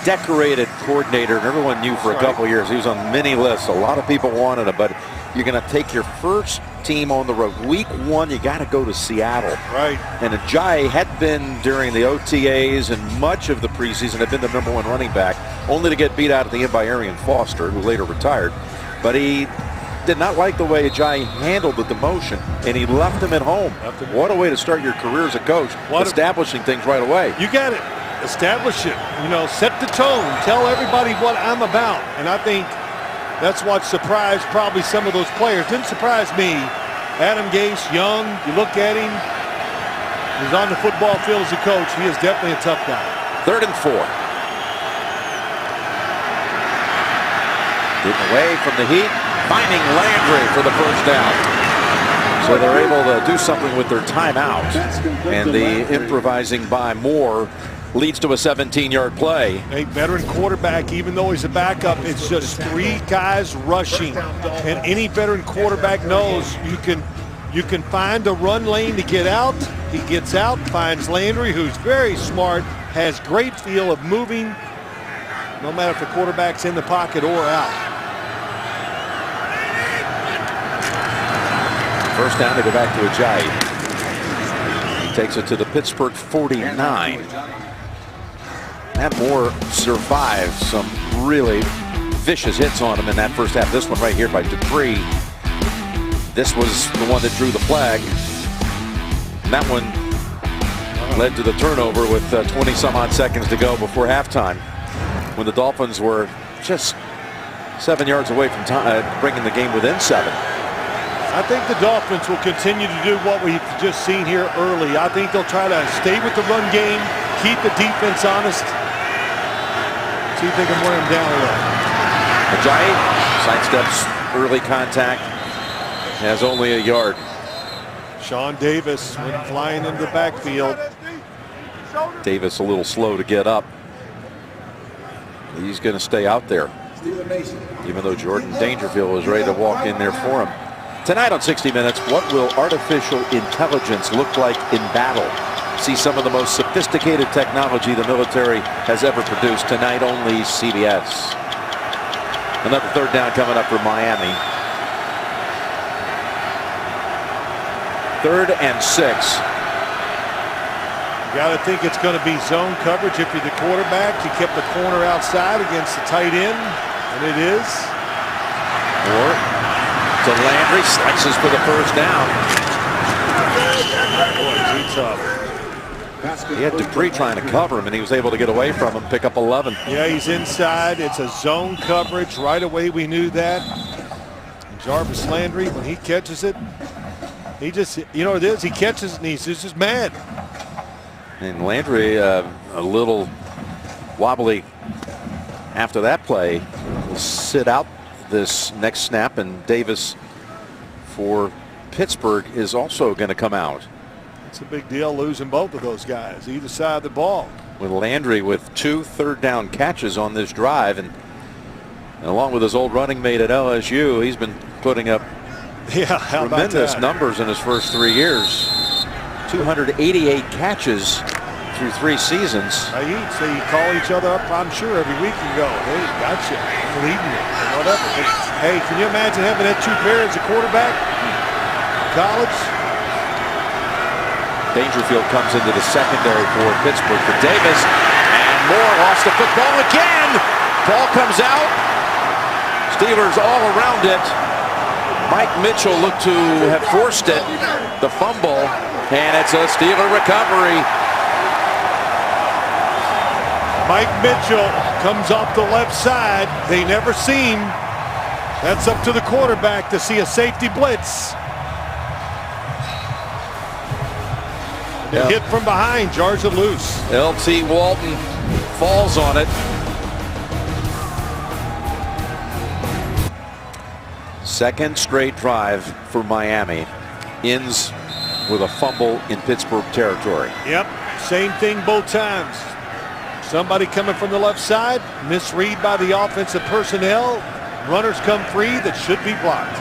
decorated coordinator, and everyone knew for a couple years. He was on many lists. A lot of people wanted him, but you're going to take your first team on the road. Week 1, you got to go to Seattle. Right. And Ajayi had been during the OTAs and much of the preseason had been the #1 running back, only to get beat out at the end by Arian Foster, who later retired. But he did not like the way Ajayi handled the demotion, and he left him at home. What a way to start your career as a coach, establishing things right away. You got it. Establish it. You know, set the tone. Tell everybody what I'm about. And I think that's what surprised probably some of those players. Didn't surprise me. Adam Gase, young, you look at him, he's on the football field as a coach. He is definitely a tough guy. 3rd and 4. Getting away from the heat, finding Landry for the first down. So they're able to do something with their timeout. And the improvising by Moore leads to a 17-yard play. A veteran quarterback, even though he's a backup, it's just 3 guys rushing. And any veteran quarterback knows you can find a run lane to get out. He gets out, finds Landry, who's very smart, has great feel of moving, no matter if the quarterback's in the pocket or out. First down to go back to Ajayi. He takes it to the Pittsburgh 49. Matt Moore survived some really vicious hits on him in that first half. This one right here by Dupree. This was the one that drew the flag. And that one led to the turnover with 20-some-odd seconds to go before halftime, when the Dolphins were just 7 yards away from bringing the game within 7. I think the Dolphins will continue to do what we've just seen here early. I think they'll try to stay with the run game, keep the defense honest, see if they can wear them down a little. Ajayi sidesteps early contact, has only a yard. Sean Davis went flying into the backfield. Davis a little slow to get up. He's going to stay out there, even though Jordan Dangerfield was ready to walk in there for him. Tonight on 60 Minutes, what will artificial intelligence look like in battle? See some of the most sophisticated technology the military has ever produced. Tonight only CBS. Another 3rd down coming up for Miami. 3rd and 6. You got to think it's going to be zone coverage if you're the quarterback. You kept the corner outside against the tight end, and it is. Or to Landry, slices for the first down. Boy, is he tough. He had Dupree trying to cover him, and he was able to get away from him, pick up 11. Yeah, he's inside. It's a zone coverage. Right away, we knew that. And Jarvis Landry, when he catches it, he just, you know what it is? He catches it, and he's just mad. And Landry, a little wobbly after that play, will sit out this next snap, and Davis for Pittsburgh is also going to come out. It's a big deal losing both of those guys, either side of the ball. With Landry with 2 third-down catches on this drive, and along with his old running mate at LSU, he's been putting up tremendous numbers in his first 3 years. 288 catches through 3 seasons. So you call each other up, I'm sure, every week and go, hey, gotcha, I'm leading you, or whatever. But, hey, can you imagine having that 2 pair as a quarterback? College? Dangerfield comes into the secondary for Pittsburgh for Davis, and Moore lost the football again. Ball comes out. Steelers all around it. Mike Mitchell looked to have forced it. The fumble, and it's a Steeler recovery. Mike Mitchell comes off the left side. They never seem. That's up to the quarterback to see a safety blitz. Yep. Hit from behind, jars it loose. L.T. Walton falls on it. Second straight drive for Miami ends with a fumble in Pittsburgh territory. Yep, same thing both times. Somebody coming from the left side, misread by the offensive personnel. Runners come free that should be blocked.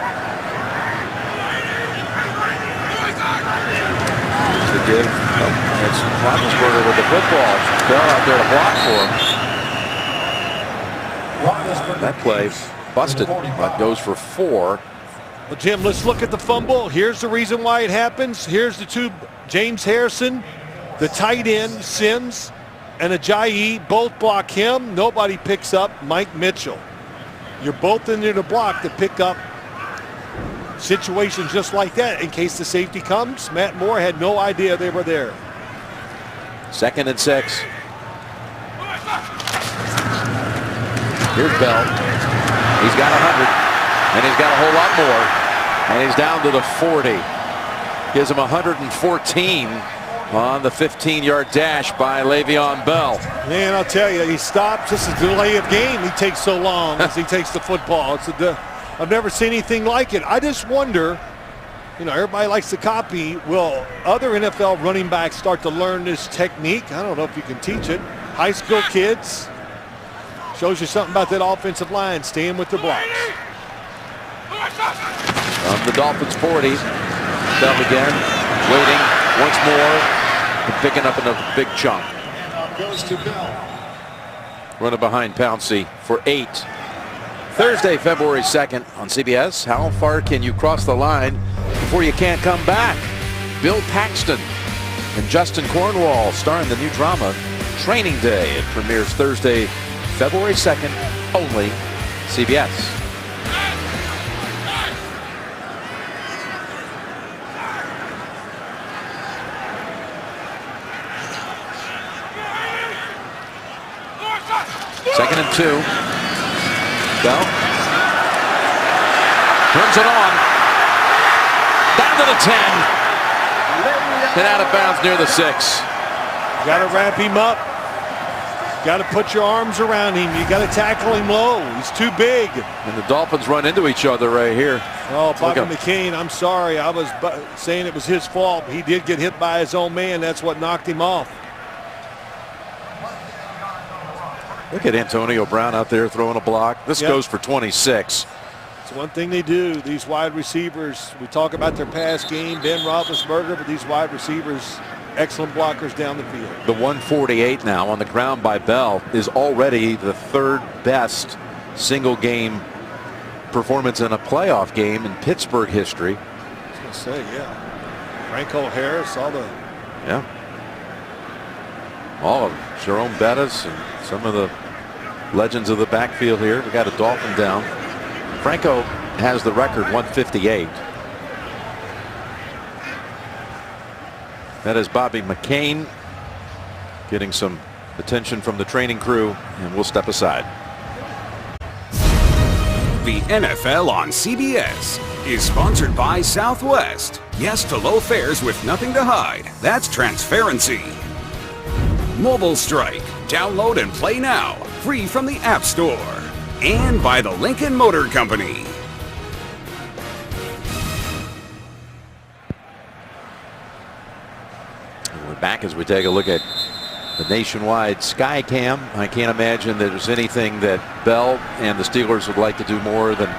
To give, it's Roethlisberger with the football. Bell out there to block for him. That play busted, but goes for 4. Well, Jim, let's look at the fumble. Here's the reason why it happens. Here's the 2, James Harrison, the tight end, Sims, and Ajayi, both block him. Nobody picks up Mike Mitchell. You're both in there to block to pick up situations just like that in case the safety comes. Matt Moore had no idea they were there. 2nd and 6. Here's Bell. He's got 100, and he's got a whole lot more, and he's down to the 40. Gives him 114 on the 15-yard dash by Le'Veon Bell. Man, I'll tell you, he stops. This is the delay of game. He takes so long as he takes the football. I've never seen anything like it. I just wonder, you know, everybody likes to copy. Will other NFL running backs start to learn this technique? I don't know if you can teach it. High school kids. Shows you something about that offensive line, staying with the blocks. From the Dolphins 40, Bell again, waiting once more, and picking up another big chunk. Goes to Bell. Running behind Pouncey for 8. Thursday, February 2nd on CBS. How far can you cross the line before you can't come back? Bill Paxton and Justin Cornwall starring the new drama Training Day. It premieres Thursday, February 2nd, only CBS. Second and 2. Bell turns it on. Down to the 10. And out of bounds near the 6. You got to wrap him up. Got to put your arms around him. You got to tackle him low. He's too big. And the Dolphins run into each other right here. Oh, Bobby McCain, I'm sorry. I was saying it was his fault. He did get hit by his own man. That's what knocked him off. Look at Antonio Brown out there throwing a block. This goes for 26. It's one thing they do. These wide receivers, we talk about their pass game, Ben Roethlisberger, but these wide receivers, excellent blockers down the field. The 148 now on the ground by Bell is already the 3rd best single game performance in a playoff game in Pittsburgh history. I was going to say, yeah. Franco Harris, all of Jerome Bettis and some of the legends of the backfield here. We got a Dolphin down. Franco has the record 158. That is Bobby McCain getting some attention from the training crew, and we'll step aside. The NFL on CBS is sponsored by Southwest. Yes to low fares with nothing to hide. That's transparency. Mobile Strike. Download and play now. Free from the App Store. And by the Lincoln Motor Company. We're back as we take a look at the nationwide sky cam. I can't imagine that there's anything that Bell and the Steelers would like to do more than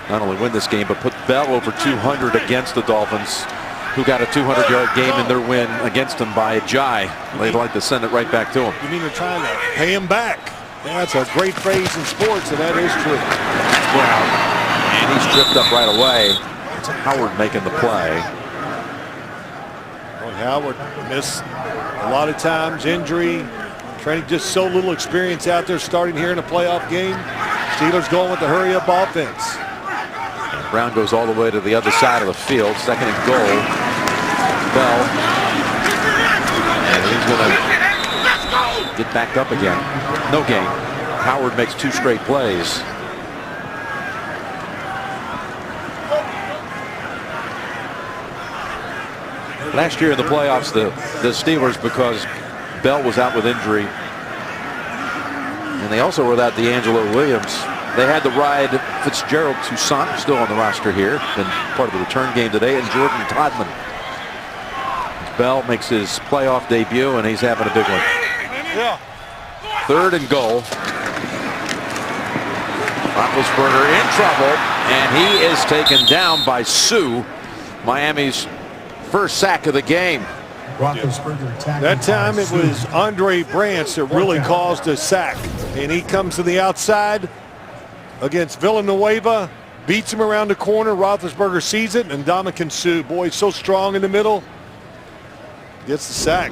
not only win this game, but put Bell over 200 against the Dolphins, who got a 200-yard game in their win against them by Ajayi. They'd like to send it right back to him. You mean they're trying to pay him back? That's a great phrase in sports, and that is true. Brown, and he's tripped up right away. It's Howard making the play. Well, Howard missed a lot of times, injury, training, just so little experience out there starting here in a playoff game. Steelers going with the hurry-up offense. And Brown goes all the way to the other side of the field. Second and goal. Bell. And he's going to get back up again. No gain. Howard makes 2 straight plays. Last year in the playoffs, the Steelers, because Bell was out with injury, and they also were without D'Angelo Williams, they had to ride Fitzgerald Toussaint, still on the roster here, been part of the return game today, and Jordan Todman. Bell makes his playoff debut, and he's having a big one. Yeah. Third and goal. Roethlisberger in trouble, and he is taken down by Sue, Miami's first sack of the game. That time it was Andre Branch that really caused a sack, and he comes to the outside against Villanueva, beats him around the corner. Roethlisberger sees it, and Ndamukong Suh, boy, so strong in the middle, gets the sack.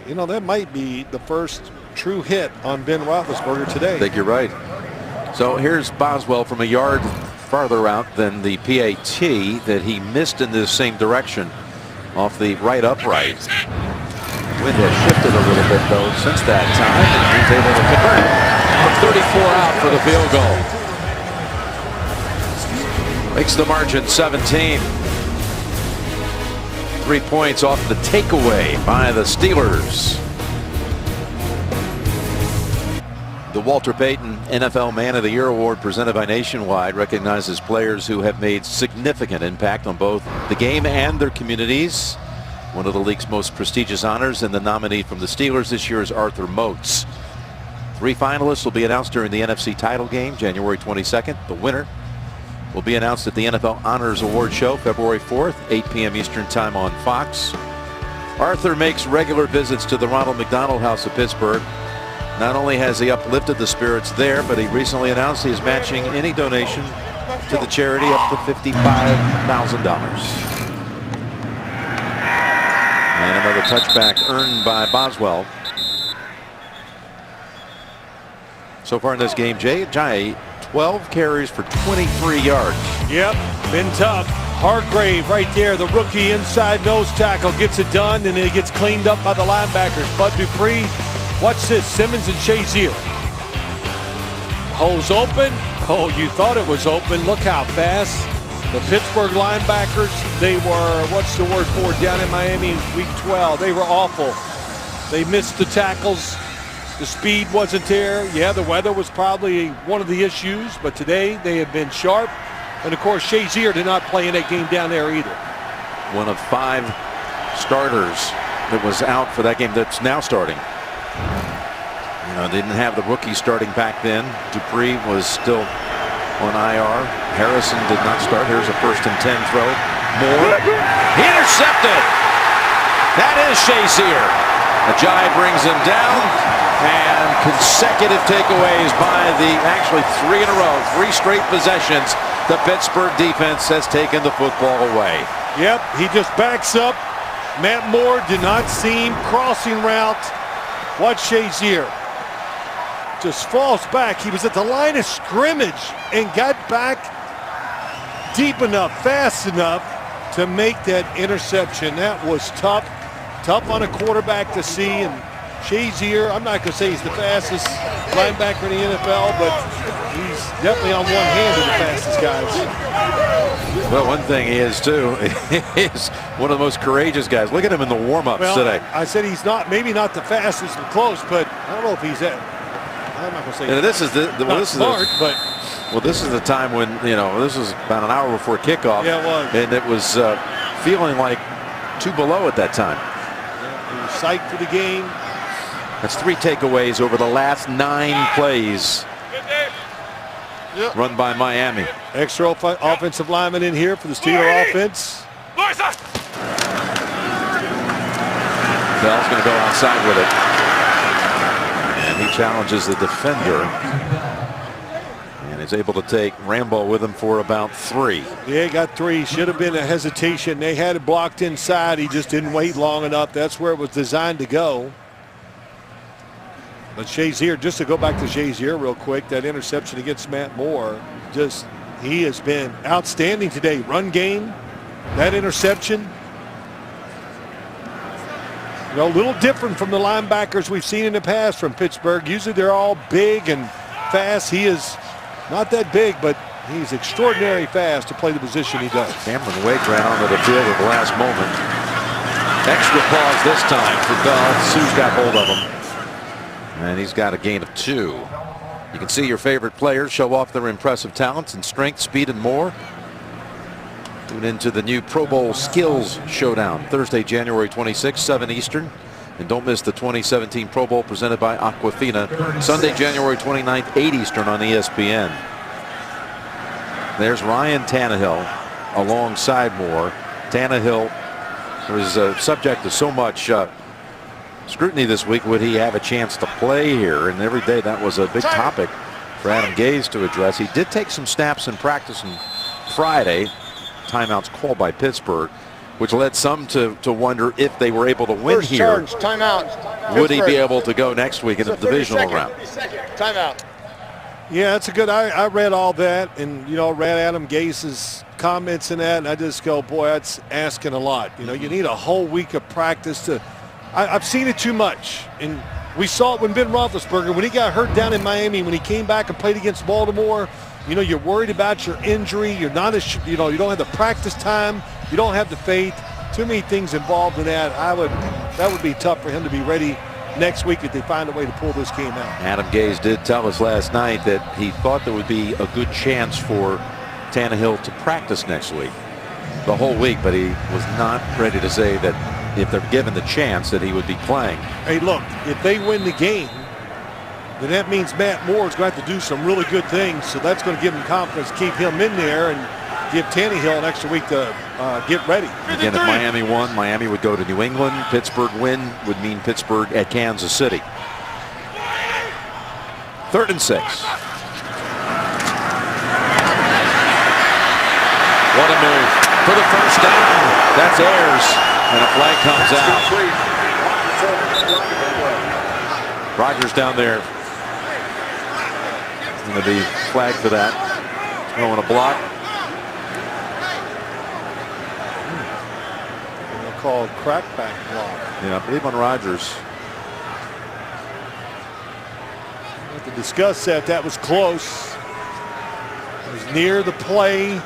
You know, that might be the first true hit on Ben Roethlisberger today. I think you're right. So here's Boswell from a yard farther out than the PAT that he missed in this same direction off the right upright. Wind has shifted a little bit though since that time, and he's able to convert from 34 out for the field goal. Makes the margin 17. 3 points off the takeaway by the Steelers. The Walter Payton NFL Man of the Year Award, presented by Nationwide, recognizes players who have made significant impact on both the game and their communities. One of the league's most prestigious honors, and the nominee from the Steelers this year is Arthur Moats. 3 finalists will be announced during the NFC title game, January 22nd. The winner will be announced at the NFL Honors Award Show, February 4th, 8 p.m. Eastern Time on Fox. Arthur makes regular visits to the Ronald McDonald House of Pittsburgh. Not only has he uplifted the spirits there, but he recently announced he is matching any donation to the charity up to $55,000. And another touchback earned by Boswell. So far in this game, Ajayi, 12 carries for 23 yards. Yep, been tough. Hargrave right there, the rookie inside nose tackle, gets it done, and then it gets cleaned up by the linebackers. Bud Dupree, watch this, Simmons and Shazier. Holes open. Oh, you thought it was open. Look how fast. The Pittsburgh linebackers, they were, what's the word for, down in Miami week 12. They were awful. They missed the tackles. The speed wasn't there. Yeah, the weather was probably one of the issues, but today they have been sharp. And of course, Shazier did not play in that game down there either. One of 5 starters that was out for that game that's now starting. You know, they didn't have the rookie starting back then. Dupree was still on IR. Harrison did not start. Here's a 1st and 10 throw. Moore. He intercepted. That is Shazier. Ajayi brings him down. And consecutive takeaways by actually 3 in a row, 3 straight possessions. The Pittsburgh defense has taken the football away. Yep, he just backs up. Matt Moore did not seem crossing route. Watch Shazier. Just falls back. He was at the line of scrimmage and got back deep enough, fast enough to make that interception. That was tough tough on a quarterback to see. And Shazier, I'm not going to say he's the fastest linebacker in the NFL, but he's definitely on one hand of the fastest guys. Well, one thing he is too, he's one of the most courageous guys. Look at him in the warm-ups today. I said he's maybe not the fastest and close, but I don't know if he's at. I'm not going to say. And this is this is the time when, this was about an hour before kickoff. Yeah, it was. And it was feeling like 2 below at that time. Yeah, he was psyched for the game. That's 3 takeaways over the last 9 plays run by Miami. Extra offensive lineman in here for the Steeler offense. Bell's going to go outside with it. And he challenges the defender. And is able to take Rambo with him for about 3. Yeah, he got 3. Should have been a hesitation. They had it blocked inside. He just didn't wait long enough. That's where it was designed to go. But Shazier, just to go back to Shazier real quick, that interception against Matt Moore, he has been outstanding today. Run game, that interception. A little different from the linebackers we've seen in the past from Pittsburgh. Usually they're all big and fast. He is not that big, but he's extraordinarily fast to play the position he does. Cameron Wake ran onto the field at the last moment. Extra pause this time for Bell. Sue's got hold of him. And he's got a gain of 2. You can see your favorite players show off their impressive talents and strength, speed, and more. Tune into the new Pro Bowl Skills Showdown, Thursday, January 26th, 7 Eastern. And don't miss the 2017 Pro Bowl presented by Aquafina, Sunday, January 29th, 8 Eastern on ESPN. There's Ryan Tannehill alongside Moore. Tannehill was subject to so much scrutiny this week. Would he have a chance to play here? And every day that was a big topic for Adam Gase to address. He did take some snaps in practice on Friday. Timeouts called by Pittsburgh, which led some to wonder if they were able to win First here. Charge, timeout. Would he be able to go next week in the divisional round? Timeout. Yeah, that's a good. I read all that, and read Adam Gase's comments in that, and I just go, boy, that's asking a lot. You need a whole week of practice to. I've seen it too much, and we saw it when Ben Roethlisberger, when he got hurt down in Miami, when he came back and played against Baltimore. You're worried about your injury. You're not as you don't have the practice time. You don't have the faith. Too many things involved in that. That would be tough for him to be ready next week if they find a way to pull this game out. Adam Gase did tell us last night that he thought there would be a good chance for Tannehill to practice next week, the whole week, but he was not ready to say that if they're given the chance that he would be playing. Hey, look, if they win the game, then that means Matt Moore is going to have to do some really good things. So that's going to give him confidence, keep him in there, and give Tannehill an extra week to get ready. Again, if Miami won, Miami would go to New England. Pittsburgh win would mean Pittsburgh at Kansas City. 3rd and 6. What a move for the first down. That's Ayers, and a flag comes out. Rodgers down there. Going to be flagged for that. Throwing a block. They'll call it crackback block. Yeah, I believe on Rodgers. We have to discuss that. That was close. It was near the play.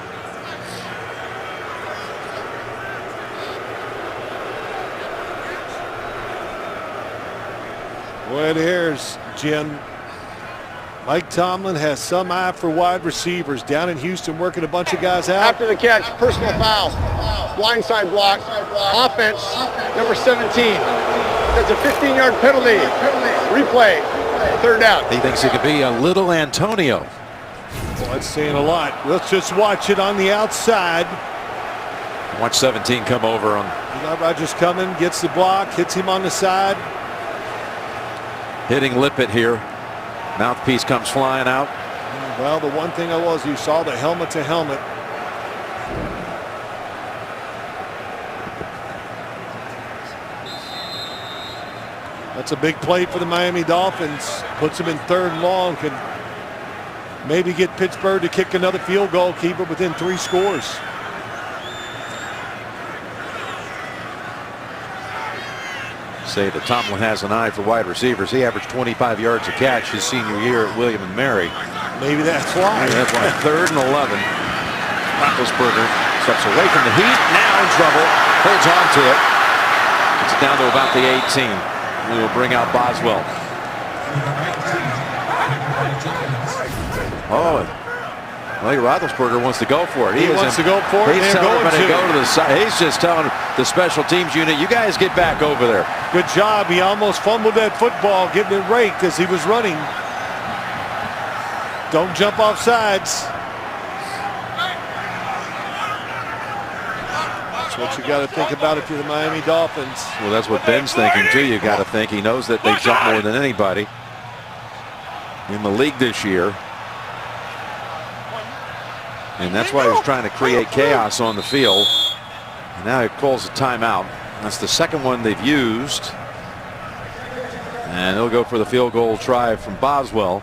Boy, there's Jim. Mike Tomlin has some eye for wide receivers down in Houston, working a bunch of guys out. After the catch, personal foul, blindside block, offense, number 17. That's a 15-yard penalty. Replay, 3rd down. He thinks it could be a little Antonio. Well, that's saying a lot. Let's just watch it on the outside. Watch 17 come over on. You got Rodgers coming, gets the block, hits him on the side. Hitting Lippett here. Mouthpiece comes flying out. Well, the one thing you saw the helmet to helmet. That's a big play for the Miami Dolphins. Puts them in 3rd and long. Can maybe get Pittsburgh to kick another field goal, keep it within 3 scores. say that Tomlin has an eye for wide receivers. He averaged 25 yards a catch his senior year at William and Mary. Maybe that's why. That's why. 3rd and 11. Roethlisberger steps away from the heat. Now in trouble. Holds on to it. It's down to about the 18. We will bring out Boswell. Oh, well, Roethlisberger wants to go for it. He wants to go for it. He's telling everybody to go to the side. He's just telling the special teams unit, you guys get back over there. Good job. He almost fumbled that football, getting it raked as he was running. Don't jump off sides. That's what you got to think about if you're the Miami Dolphins. Well, that's what Ben's thinking too. You got to think. He knows that they jump more than anybody in the league this year. And that's why he was trying to create chaos on the field. And now he calls a timeout. That's the second one they've used. And they'll go for the field goal try from Boswell.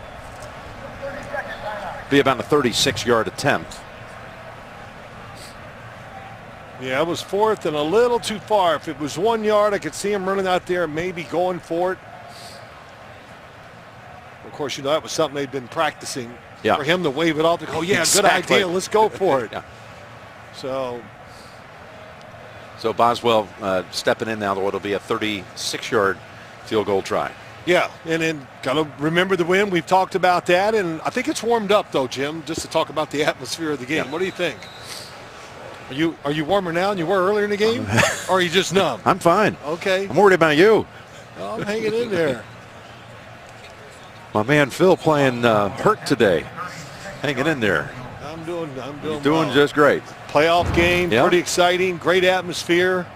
Be about a 36-yard attempt. Yeah, it was 4th and a little too far. If it was 1 yard, I could see him running out there, maybe going for it. Of course, you know, that was something they'd been practicing. Yeah. For him to wave it off to go, yeah, Exactly. Good idea, let's go for it. Yeah. So Boswell stepping in now to what'll be a 36-yard field goal try. yeah, and then got to remember the win. We've talked about that, and I think it's warmed up though, Jim, just to talk about the atmosphere of the game. Yeah. What do you think? Are you warmer now than you were earlier in the game? Or are you just numb? I'm fine. Okay. I'm worried about you. Well, I'm hanging in there. My man Phil playing hurt today. Hanging in there. I'm doing Doing well. just great. Playoff game, Yeah. pretty exciting, great atmosphere.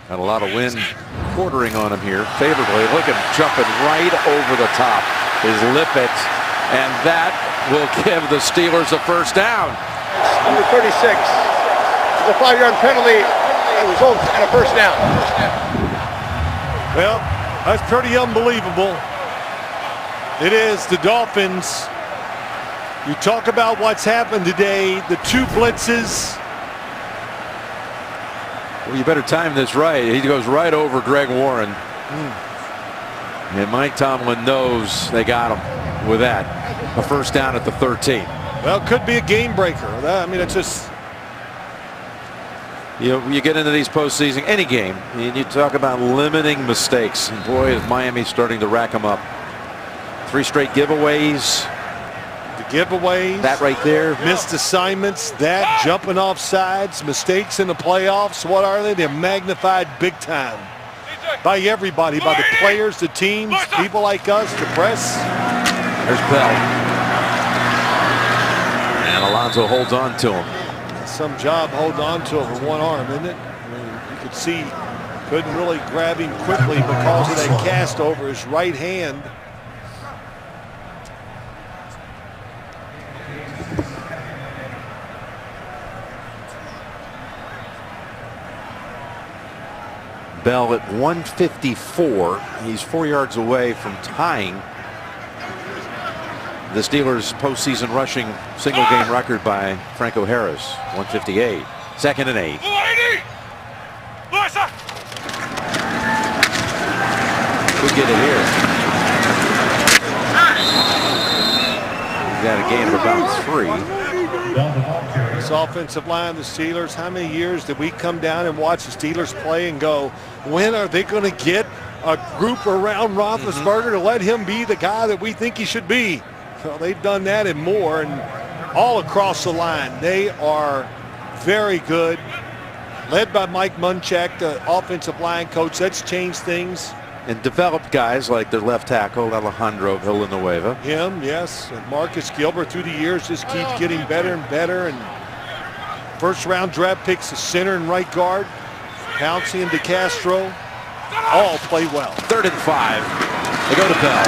Got a lot of wind quartering on him here favorably. Look at him jumping right over the top. His Lippett, and that will give the Steelers a first down. Number 36. It's a 5-yard penalty. It results in a first down. Well, that's pretty unbelievable. It is the Dolphins. You talk about what's happened today, the 2 blitzes. Well, you better time this right. He goes right over Greg Warren. And Mike Tomlin knows they got him with that. A first down at the 13. Well, it could be a game breaker. I mean, it's just... You get into these postseason, any game, and you talk about limiting mistakes. And boy, is Miami starting to rack them up. 3 straight giveaways. The giveaways. That right there. Missed assignments. That jumping off sides. Mistakes in the playoffs. What are they? They're magnified big time. By everybody. By the players, the teams, people like us, the press. There's Bell. And Alonso holds on to him. Some job holding on to it with one arm, isn't it? I mean, you could see couldn't really grab him quickly because of that cast over his right hand. Bell at 154. He's 4 yards away from tying the Steelers' postseason rushing single game record by Franco Harris, 158. 2nd and 8. Could get it here. He's got a gain of about 3. This offensive line, the Steelers, how many years did we come down and watch the Steelers play and go, when are they going to get a group around Roethlisberger to let him be the guy that we think he should be? Well, they've done that and more, and all across the line. They are very good. Led by Mike Munchak, the offensive line coach. That's changed things. And developed guys like their left tackle, Alejandro Villanueva. Him, yes. And Marcus Gilbert through the years just keeps getting better and better. And first-round draft picks, the center and right guard. Pouncey and DeCastro all play well. 3rd and 5. They go to Bell.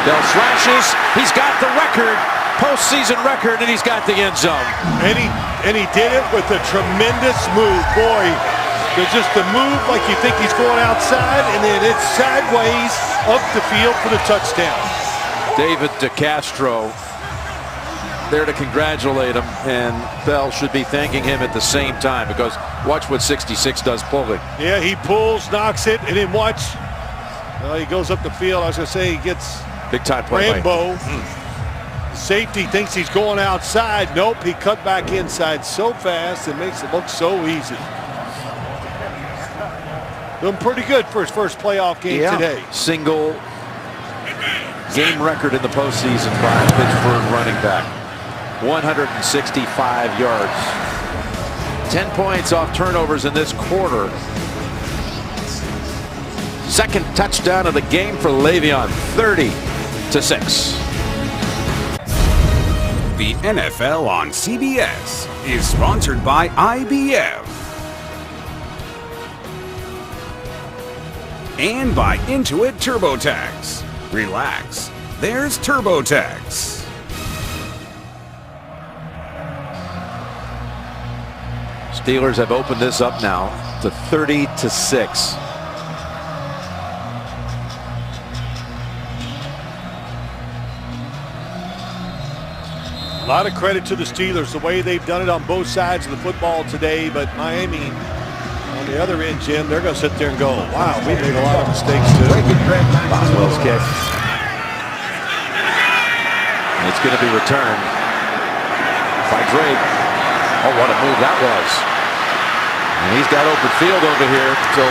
Bell slashes. He's got the record, postseason record, and he's got the end zone. And he did it with a tremendous move. Boy, there's just a move like you think he's going outside, and then it's sideways up the field for the touchdown. David DeCastro there to congratulate him, and Bell should be thanking him at the same time, because watch what 66 does pulling. Yeah, he pulls, knocks it, and then watch. He goes up the field. I was going to say he gets big time play. Rambo. Safety thinks he's going outside. Nope, he cut back inside so fast, it makes it look so easy. Doing pretty good for his first playoff game today. Single game record in the postseason by a Pittsburgh running back. 165 yards. 10 points off turnovers in this quarter. Second touchdown of the game for Le'Veon, 30-6. The NFL on CBS is sponsored by IBM. And by Intuit TurboTax. Relax, there's TurboTax. Steelers have opened this up now to 30-6. A lot of credit to the Steelers, the way they've done it on both sides of the football today, but Miami on the other end, Jim, they're going to sit there and go, wow, we made a lot of mistakes too. Boswell's kick. It's going to be returned by Drake. Oh, what a move that was. And he's got open field over here, so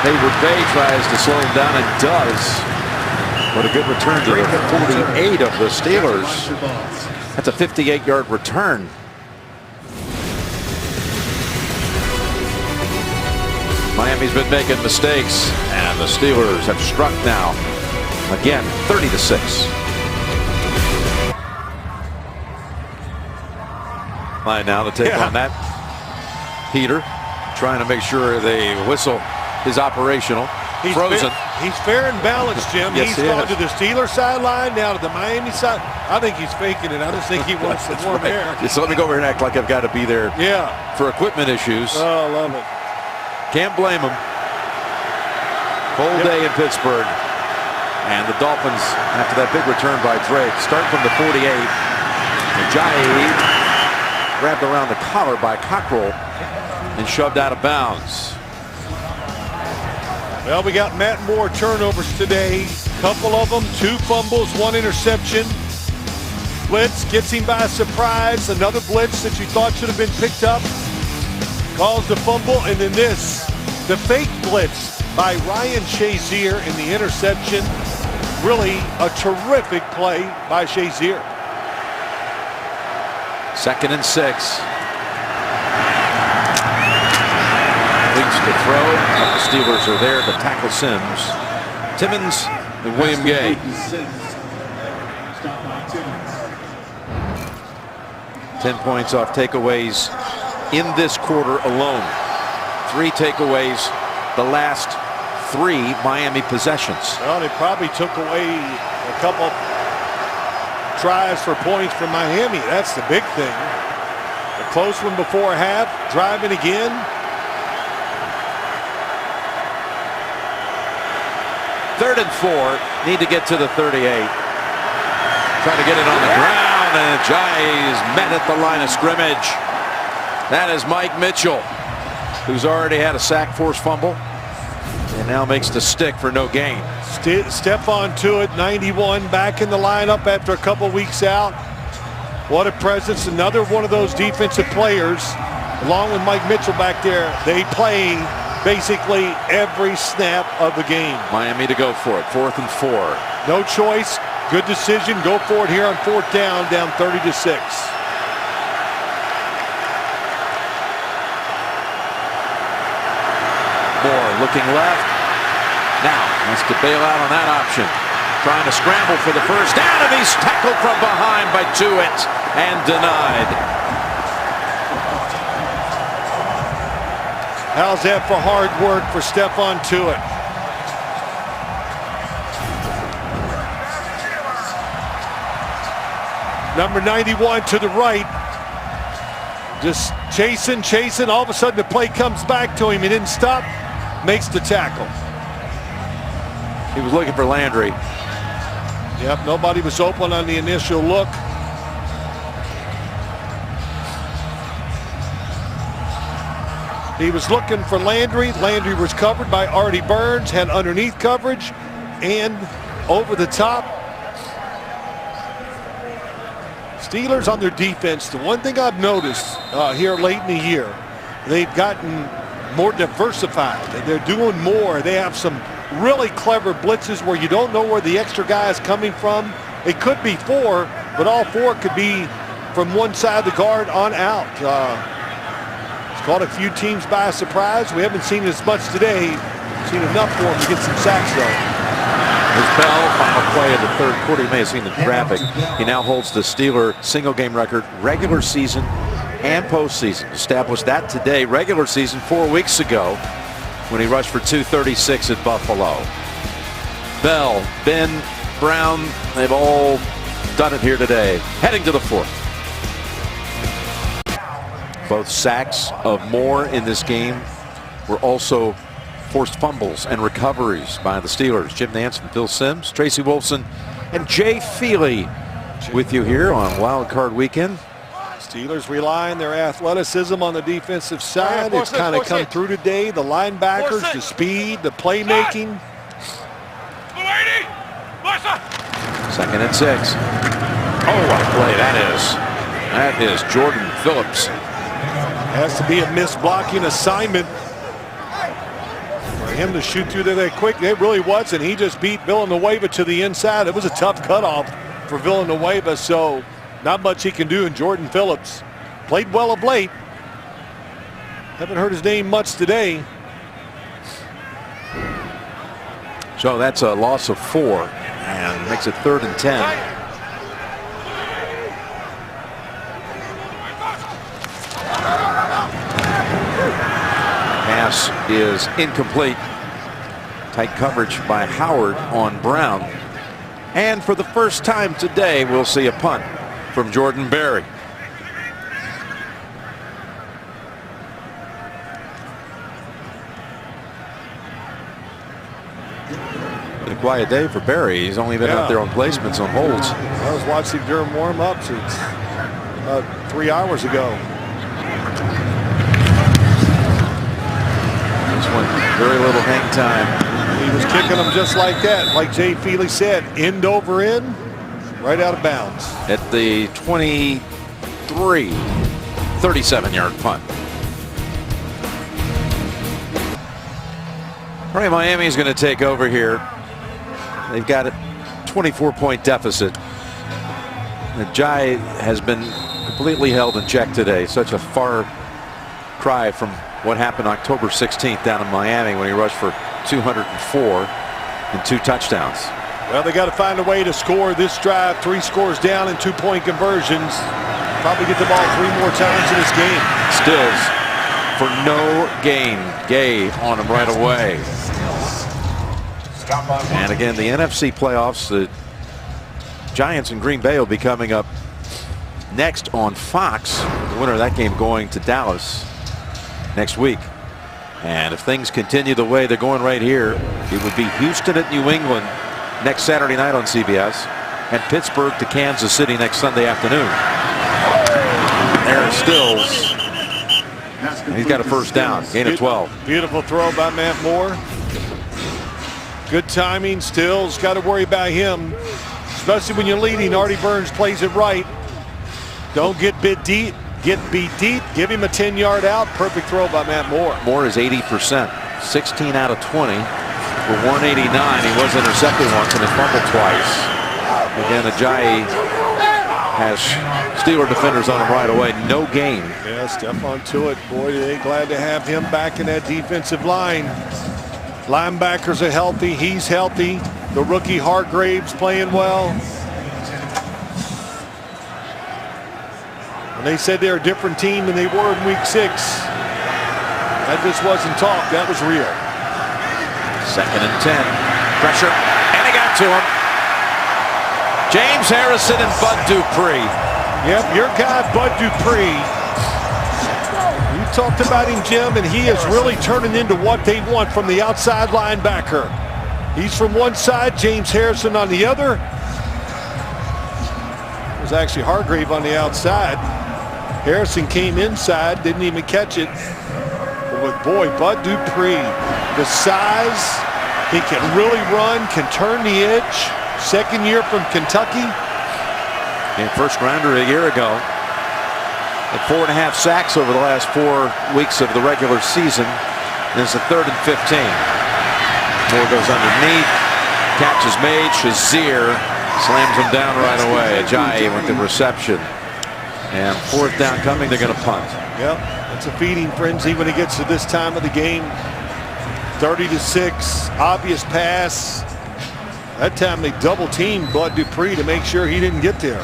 Hayward Bay tries to slow him down and does. What a good return to the 48 of the Steelers. That's a 58-yard return. Miami's been making mistakes, and the Steelers have struck now. Again, 30-6. Line now to take on that heater, trying to make sure the whistle is operational. Frozen. He's fair and balanced, Jim. Yes, he's gone to the Steelers sideline, now to the Miami side. I think he's faking it. I just think he wants some warm air. Just let me go over here and act like I've got to be there for equipment issues. Oh, I love it. Can't blame him. Cold day in Pittsburgh. And the Dolphins, after that big return by Drake, start from the 48. Ajayi grabbed around the collar by Cockrell and shoved out of bounds. Well, we got Matt Moore turnovers today. Couple of them, 2 fumbles, 1 interception. Blitz gets him by surprise. Another blitz that you thought should have been picked up. Caused a fumble, and then this, the fake blitz by Ryan Shazier in the interception. Really a terrific play by Shazier. 2nd and 6. Leads to throw. The Steelers are there to tackle Sims. Timmons and William Gay. 10 points off takeaways in this quarter alone. 3 takeaways the last 3 Miami possessions. Well, they probably took away a couple tries for points from Miami. That's the big thing. A close one before half, driving again. Third and 4, need to get to the 38. Trying to get it on the ground, and Ajayi's met at the line of scrimmage. That is Mike Mitchell, who's already had a sack, forced fumble, and now makes the stick for no gain. Stephon Tuitt, 91, back in the lineup after a couple weeks out. What a presence. Another one of those defensive players, along with Mike Mitchell back there. They play basically every snap of the game. Miami to go for it. 4th and 4. No choice. Good decision. Go for it here on 4th down 30-6. Moore looking left. Now wants to bail out on that option. Trying to scramble for the first down, and he's tackled from behind by Tuitt and denied. How's that for hard work for Stephon Tuitt? Number 91 to the right. Just chasing. All of a sudden the play comes back to him. He didn't stop. Makes the tackle. He was looking for Landry. Yep, nobody was open on the initial look. He was looking for Landry. Landry was covered by Artie Burns, had underneath coverage and over the top. Steelers on their defense, the one thing I've noticed here late in the year, they've gotten more diversified. They're doing more. They have some really clever blitzes where you don't know where the extra guy is coming from. It could be 4, but all 4 could be from one side of the guard on out. It's caught a few teams by surprise. We haven't seen as much today. Seen enough for him to get some sacks though. Here's Bell, final play of the third quarter. You may have seen the graphic. He now holds the Steeler single game record, regular season and postseason. Established that today, regular season 4 weeks ago when he rushed for 236 at Buffalo. Bell, Ben, Brown, they've all done it here today. Heading to the 4th. Both sacks of Moore in this game were also forced fumbles and recoveries by the Steelers. Jim Nance and Phil Simms, Tracy Wolfson, and Jay Feely with you here on Wild Card Weekend. Steelers rely on their athleticism on the defensive side. It's kind of come through today. The linebackers, the speed, the playmaking. 2nd and 6. Oh, what a play that is. That is Jordan Phillips. Has to be a missed blocking assignment for him to shoot through there that quick. It really was, and he just beat Villanueva to the inside. It was a tough cutoff for Villanueva, so not much he can do. And Jordan Phillips played well of late. Haven't heard his name much today. So that's a loss of 4 and makes it 3rd and 10. Pass is incomplete. Tight coverage by Howard on Brown. And for the first time today, we'll see a punt from Jordan Berry. Been a quiet day for Berry. He's only been out there on placements, on holds. I was watching during warm-ups. It's about 3 hours ago. This one, very little hang time. He was kicking them just like that, like Jay Feely said, end over end, right out of bounds. At the 23, 37-yard punt. All right, Miami is going to take over here. They've got a 24-point deficit. Jai has been completely held in check today. Such a far cry from what happened October 16th down in Miami when he rushed for 204 and 2 touchdowns. Well, they got to find a way to score this drive. 3 scores down and 2-point conversions. Probably get the ball 3 more times in this game. Stills for no gain. Gay on him right away. And again, the NFC playoffs, the Giants and Green Bay will be coming up next on Fox. The winner of that game going to Dallas next week. And if things continue the way they're going right here, it would be Houston at New England next Saturday night on CBS and Pittsburgh to Kansas City next Sunday afternoon. There's Stills. He's got a first down, gain of 12. Beautiful throw by Matt Moore. Good timing. Stills, got to worry about him, especially when you're leading. Artie Burns plays it right. Don't get bit deep. Get beat deep. Give him a 10-yard out. Perfect throw by Matt Moore. Moore is 80%. 16 out of 20 for 189. He was intercepted once and has fumbled twice. Again, Ajayi has Steeler defenders on him right away. No gain. Yeah, Stephon Tuitt. Boy, they glad to have him back in that defensive line. Linebackers are healthy. He's healthy. The rookie Hargraves playing well. And they said they're a different team than they were in week 6. That just wasn't talk. That was real. 2nd and 10. Pressure. And he got to him. James Harrison and Bud Dupree. Yep, your guy, Bud Dupree. You talked about him, Jim, and he is really turning into what they want from the outside linebacker. He's from one side, James Harrison on the other. It was actually Hargrave on the outside. Harrison came inside, didn't even catch it. But boy, Bud Dupree, the size, he can really run, can turn the edge. Second year from Kentucky. And first rounder a year ago. At 4.5 sacks over the last 4 weeks of the regular season. And it's a 3rd and 15. Moore goes underneath. Catch is made. Shazier slams him down right away. Ajayi with the reception. And 4th down coming. They're going to punt. Yep, it's a feeding frenzy when it gets to this time of the game. 30-6, obvious pass. That time they double teamed Bud Dupree to make sure he didn't get there.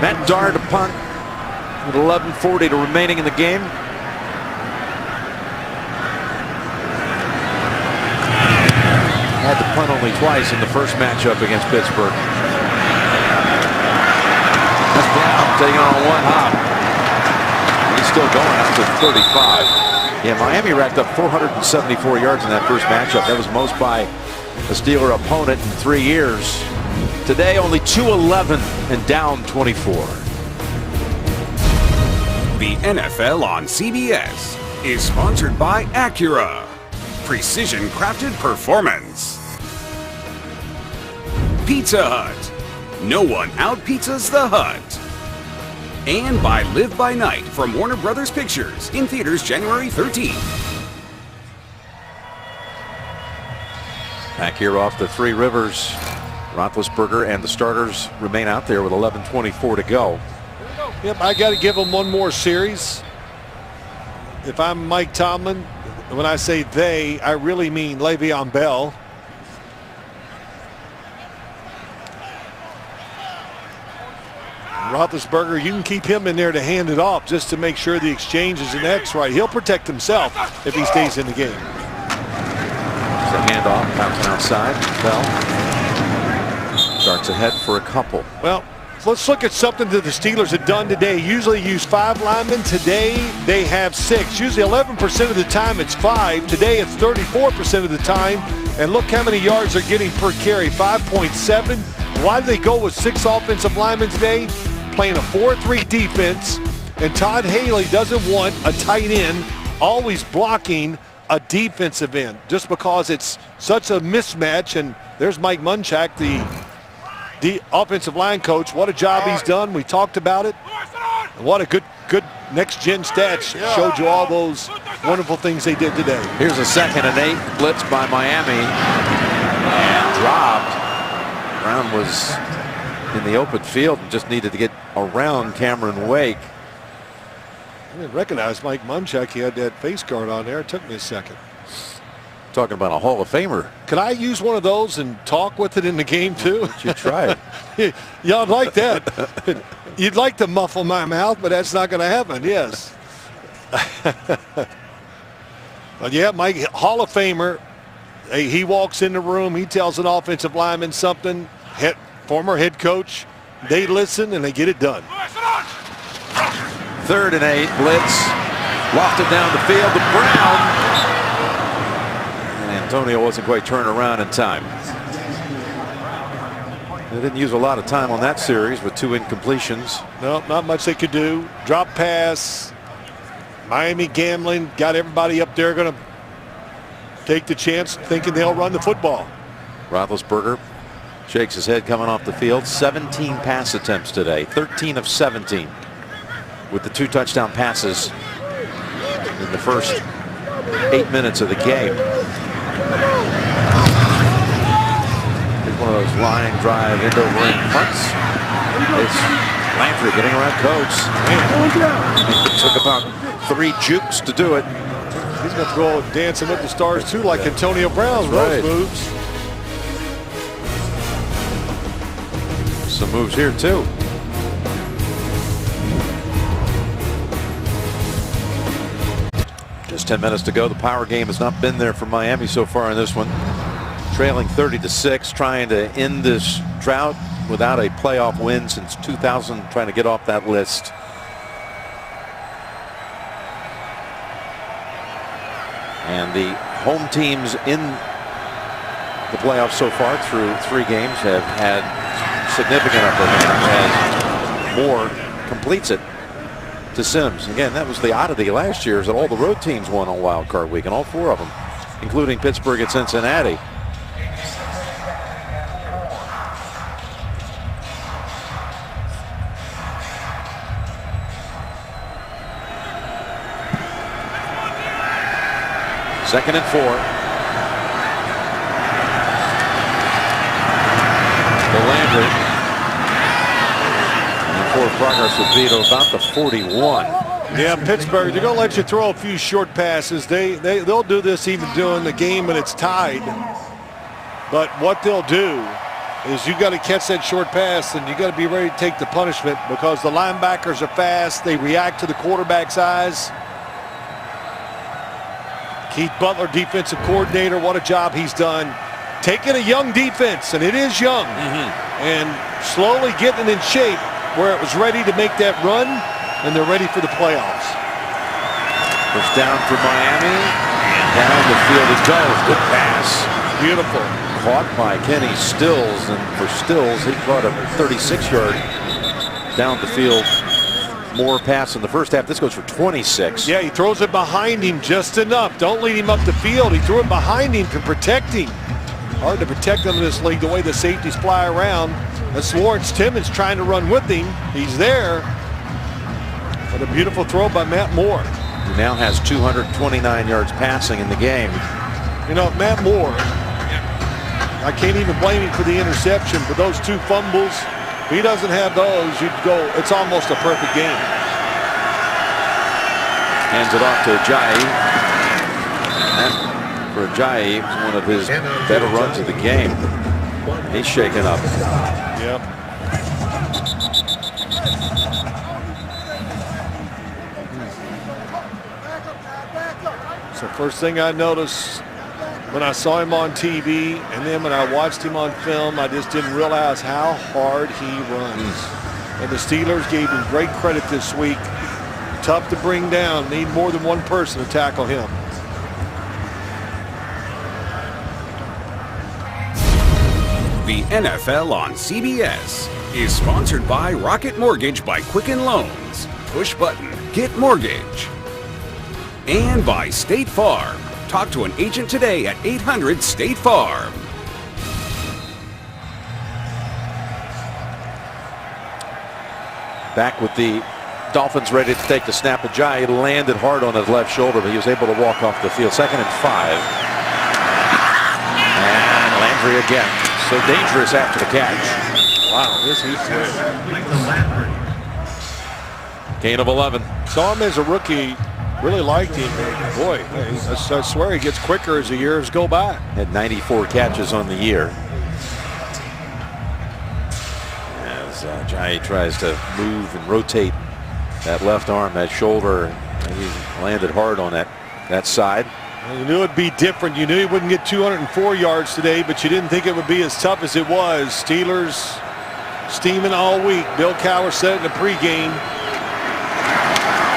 Matt Dart to punt with 11:40 to remaining in the game. Had to punt only twice in the first matchup against Pittsburgh. That's Brown taking on one hop. He's still going up to 35. Yeah, Miami racked up 474 yards in that first matchup. That was most by a Steeler opponent in 3 years. Today, only 211 and down 24. The NFL on CBS is sponsored by Acura. Precision crafted performance. Pizza Hut. No one out-pizzas the Hut. And by Live by Night from Warner Brothers Pictures in theaters January 13th. Back here off the Three Rivers. Roethlisberger and the starters remain out there with 11:24 to go. Yep, I got to give them one more series. If I'm Mike Tomlin, when I say they, I really mean Le'Veon Bell. Roethlisberger, you can keep him in there to hand it off just to make sure the exchange is an X right. He'll protect himself if he stays in the game. It's a handoff, bouncing outside. Bell starts ahead for a couple. Well, let's look at something that the Steelers have done today. Usually use 5 linemen. Today they have 6. Usually 11% of the time it's 5. Today it's 34% of the time. And look how many yards they're getting per carry, 5.7. Why do they go with 6 offensive linemen today? Playing a 4-3 defense. And Todd Haley doesn't want a tight end always blocking a defensive end just because it's such a mismatch. And there's Mike Munchak, the offensive line coach. What a job he's done. We talked about it. And what a good next-gen stats showed you all those wonderful things they did today. Here's a 2nd and 8 blitz by Miami. And dropped. Brown was in the open field and just needed to get around Cameron Wake. I didn't recognize Mike Munchak. He had that face guard on there. It took me a second. Talking about a Hall of Famer. Could I use one of those and talk with it in the game too? You try it. Y'all like that. You'd like to muffle my mouth, but that's not going to happen. Yes. But yeah, Mike, Hall of Famer. He walks in the room. He tells an offensive lineman something. Former head coach. They listen and they get it done. 3rd and 8 blitz. Lofted down the field to Brown. Antonio wasn't quite turned around in time. They didn't use a lot of time on that series with 2 incompletions. No, not much they could do. Drop pass. Miami gambling. Got everybody up there going to take the chance thinking they'll run the football. Roethlisberger shakes his head coming off the field. 17 pass attempts today. 13 of 17 with the 2 touchdown passes in the first 8 minutes of the game. One of those line drive end over end punts. It's Landry getting around Coates. It took about 3 jukes to do it. He's going to go dancing with the stars too, like Antonio Brown's those moves. Some moves here too. Just 10 minutes to go. The power game has not been there for Miami so far in this one. Trailing 30-6, trying to end this drought without a playoff win since 2000, trying to get off that list. And the home teams in the playoffs so far through 3 games have had significant upper hand, as Moore completes it to Sims. Again, that was the oddity last year, is that all the road teams won on Wild Card week, and all 4 of them, including Pittsburgh and Cincinnati. Second and 4. To Landry. And forward progress would be to about the 41. Yeah, Pittsburgh, they're going to let you throw a few short passes. They'll do this even during the game when it's tied. But what they'll do is you got to catch that short pass, and you got to be ready to take the punishment, because the linebackers are fast. They react to the quarterback's eyes. Keith Butler, defensive coordinator, what a job he's done. Taking a young defense, and it is young, and slowly getting in shape where it was ready to make that run, and they're ready for the playoffs. First down for Miami. Down the field it goes. Good pass. Beautiful. Caught by Kenny Stills, and for Stills, he caught a 36-yard down the field. More pass in the first half. This goes for 26. Yeah, he throws it behind him just enough. Don't lead him up the field. He threw it behind him to protect him. Hard to protect them in this league the way the safeties fly around. That's Lawrence Timmons trying to run with him. He's there. But a beautiful throw by Matt Moore. He now has 229 yards passing in the game. You know, Matt Moore, I can't even blame him for the interception, but those 2 fumbles, if he doesn't have those, you'd go, it's almost a perfect game. Hands it off to Ajayi. And for Ajayi, it was one of his better runs of the game. He's shaken up. Yep. So first thing I noticed when I saw him on TV, and then when I watched him on film, I just didn't realize how hard he runs. And the Steelers gave him great credit this week. Tough to bring down. Need more than one person to tackle him. The NFL on CBS is sponsored by Rocket Mortgage by Quicken Loans. Push button, get mortgage. And by State Farm. Talk to an agent today at 800-STATE-FARM. Back with the Dolphins ready to take the snap. Ajayi landed hard on his left shoulder, but he was able to walk off the field. Second and 5. And Landry again. So dangerous after the catch. Wow, this he's Gain of 11. saw him as a rookie. Really liked him. Boy, I swear he gets quicker as the years go by. Had 94 catches on the year. As Ajayi tries to move and rotate that left arm, that shoulder. He landed hard on that side. Well, you knew it'd be different. You knew he wouldn't get 204 yards today, but you didn't think it would be as tough as it was. Steelers steaming all week. Bill Cowher said in the pregame.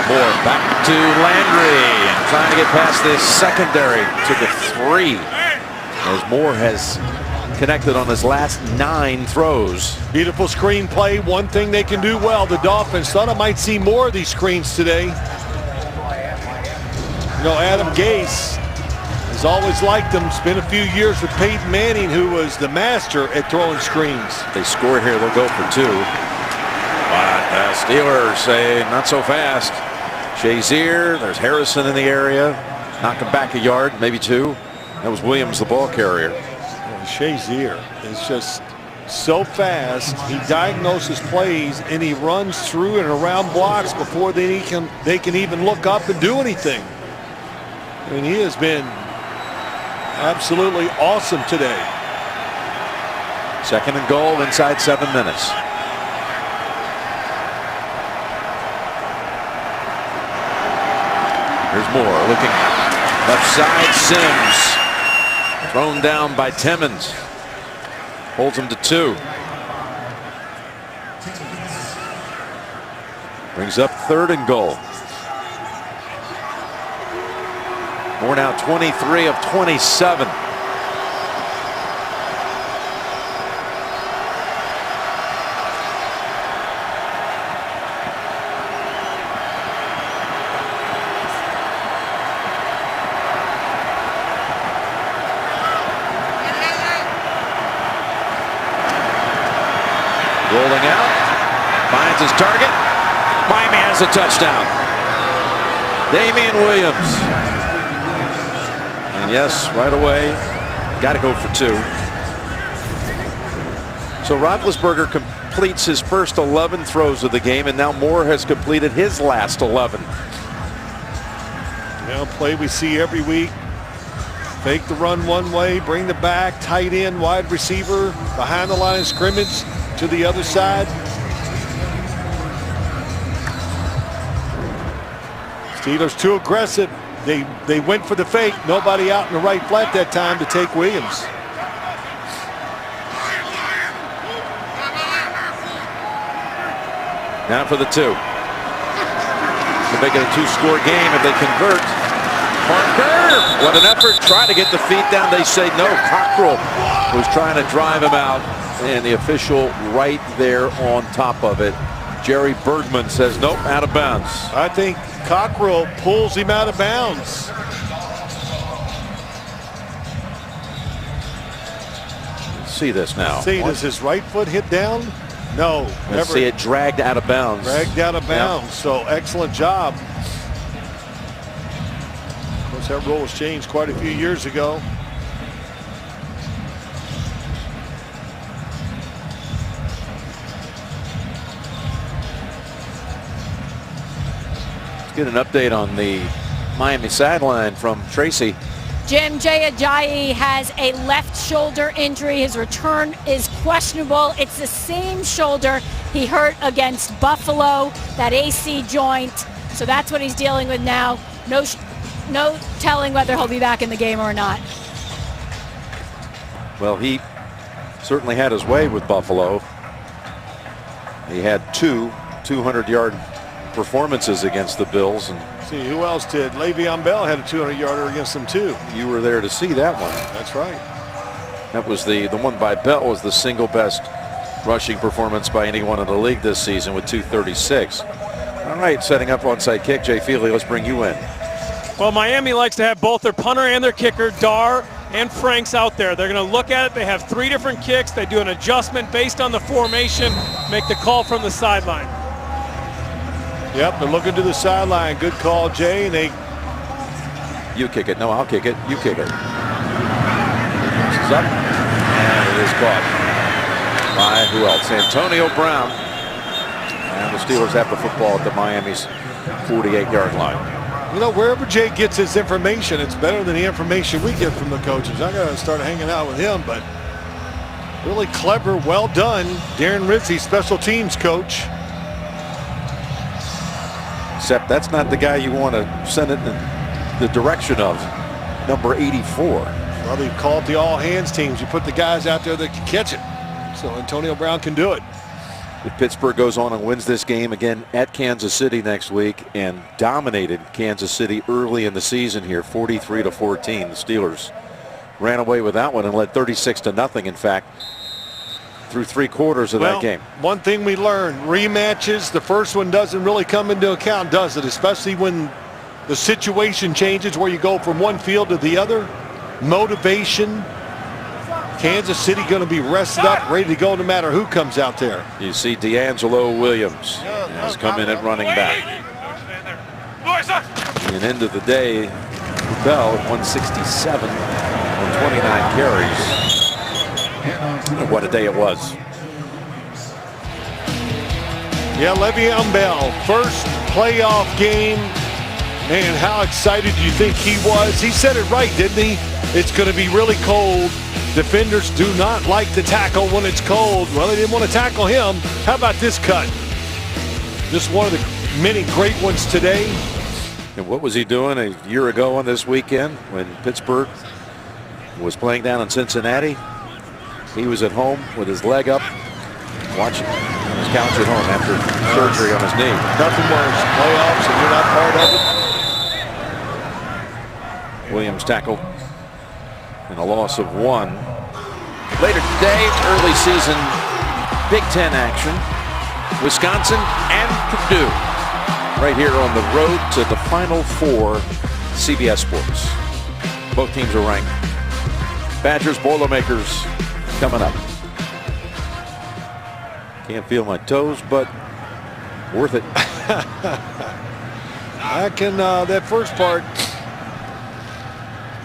Moore back to Landry and trying to get past this secondary to the 3 as Moore has connected on his last 9 throws. Beautiful screen play. One thing they can do well, the Dolphins. Thought I might see more of these screens today. You know, Adam Gase has always liked them. It's been a few years with Peyton Manning, who was the master at throwing screens. If they score here, they'll go for 2. But the Steelers say not so fast. Shazier, there's Harrison in the area. Knock him back a yard, maybe 2. That was Williams, the ball carrier. Shazier is just so fast. He diagnoses plays, and he runs through and around blocks before they can even look up and do anything. I mean, he has been absolutely awesome today. Second and goal inside 7 minutes. Here's Moore looking left side. Sims thrown down by Timmons. Holds him to 2. Brings up 3rd and goal. Moore now 23 of 27. Miami has a touchdown. Damian Williams. And yes, right away, got to go for 2. So Roethlisberger completes his first 11 throws of the game, and now Moore has completed his last 11. Play we see every week. Fake the run one way, bring the back, tight end, wide receiver, behind the line of scrimmage to the other side. Steelers too aggressive. They went for the fake. Nobody out in the right flat that time to take Williams. Now for the 2. They make it a 2-score game if they convert. Parker, what an effort. Trying to get the feet down. They say no. Cockrell was trying to drive him out. And the official right there on top of it. Jerry Bergman says nope, out of bounds. I think Cockrell pulls him out of bounds. Let's see this now. See, does his right foot hit down? No. Let's never. see it dragged out of bounds. Dragged out of bounds. Yep. So excellent job. Of course, that rule was changed quite a few years ago. Get an update on the Miami sideline from Tracy. Jim, Jay Ajayi has a left shoulder injury. His return is questionable. It's the same shoulder he hurt against Buffalo, that AC joint. So that's what he's dealing with now. No telling whether he'll be back in the game or not. Well, he certainly had his way with Buffalo. He had 2 200-yard performances against the Bills. And see, who else did? Le'Veon Bell had a 200-yarder against them too. You were there to see that one. That's right. That was the one by Bell was the single best rushing performance by anyone in the league this season with 236. All right, setting up onside kick. Jay Feely, let's bring you in. Well, Miami likes to have both their punter and their kicker, Dar and Franks, out there. They're going to look at it. They have 3 different kicks. They do an adjustment based on the formation, make the call from the sideline. Yep, they're looking to the sideline. Good call, Jay. And You kick it. No, I'll kick it. You kick it. This is up. And it is caught by who else? Antonio Brown. And the Steelers have the football at the Miami's 48-yard line. you know, wherever Jay gets his information, it's better than the information we get from the coaches. I got to start hanging out with him, but really clever, well done. Darren Rizzi, special teams coach. Except that's not the guy you want to send it in the direction of, number 84. Well, they call it the all-hands teams. You put the guys out there that can catch it. So Antonio Brown can do it. If Pittsburgh goes on and wins this game again at Kansas City next week and dominated Kansas City early in the season here, 43-14, the Steelers ran away with that one and led 36-0, in fact, through 3 quarters of that game. One thing we learned, rematches, the first one doesn't really come into account, does it? Especially when the situation changes where you go from one field to the other. Motivation. Kansas City going to be rested up, ready to go no matter who comes out there. You see D'Angelo Williams has come in at running back. And end of the day, Bell at 167 on 29 carries. What a day it was. Yeah, Le'Veon Bell, first playoff game. Man, how excited do you think he was? He said it right, didn't he? It's going to be really cold. Defenders do not like to tackle when it's cold. Well, they didn't want to tackle him. How about this cut? Just one of the many great ones today. And what was he doing a year ago on this weekend when Pittsburgh was playing down in Cincinnati? He was at home with his leg up, watching on his couch at home after surgery on his knee. Nothing worse. Playoffs and you're not part of it. Williams tackled and a loss of 1. Later today, early season Big Ten action. Wisconsin and Purdue right here on the road to the Final Four, CBS Sports. Both teams are ranked. Badgers, Boilermakers coming up. Can't feel my toes, but worth it. I can, that first part,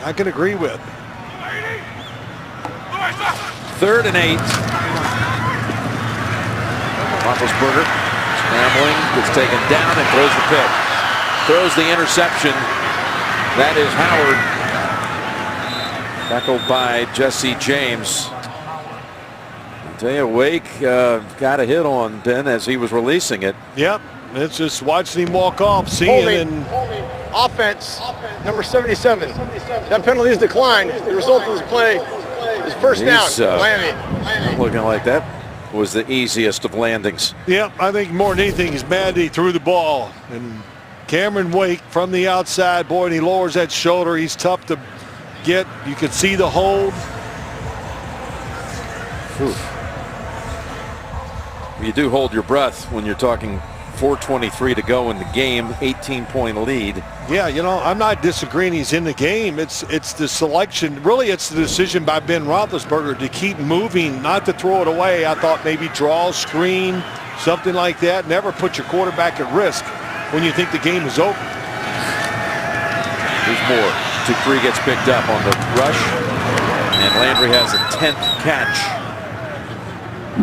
I can agree with. 3rd and 8. Roethlisberger scrambling, gets taken down and throws the pick. Throws the interception. That is Howard. Tackled by Jesse James. I'll tell you, Wake got a hit on Ben as he was releasing it. Yep. It's just watching him walk off, seeing Holding. Offense, number 77. That penalty is declined. The result of this play is first down, Miami. Looking like that was the easiest of landings. Yep, I think more than anything, he's mad he threw the ball. And Cameron Wake from the outside, boy, and he lowers that shoulder. He's tough to get. You can see the hold. Whew. You do hold your breath when you're talking 4:23 to go in the game, 18-point lead. Yeah, you know, I'm not disagreeing he's in the game. It's the selection. Really, it's the decision by Ben Roethlisberger to keep moving, not to throw it away. I thought maybe draw, screen, something like that. Never put your quarterback at risk when you think the game is over. There's more. Dupree gets picked up on the rush, and Landry has a 10th catch.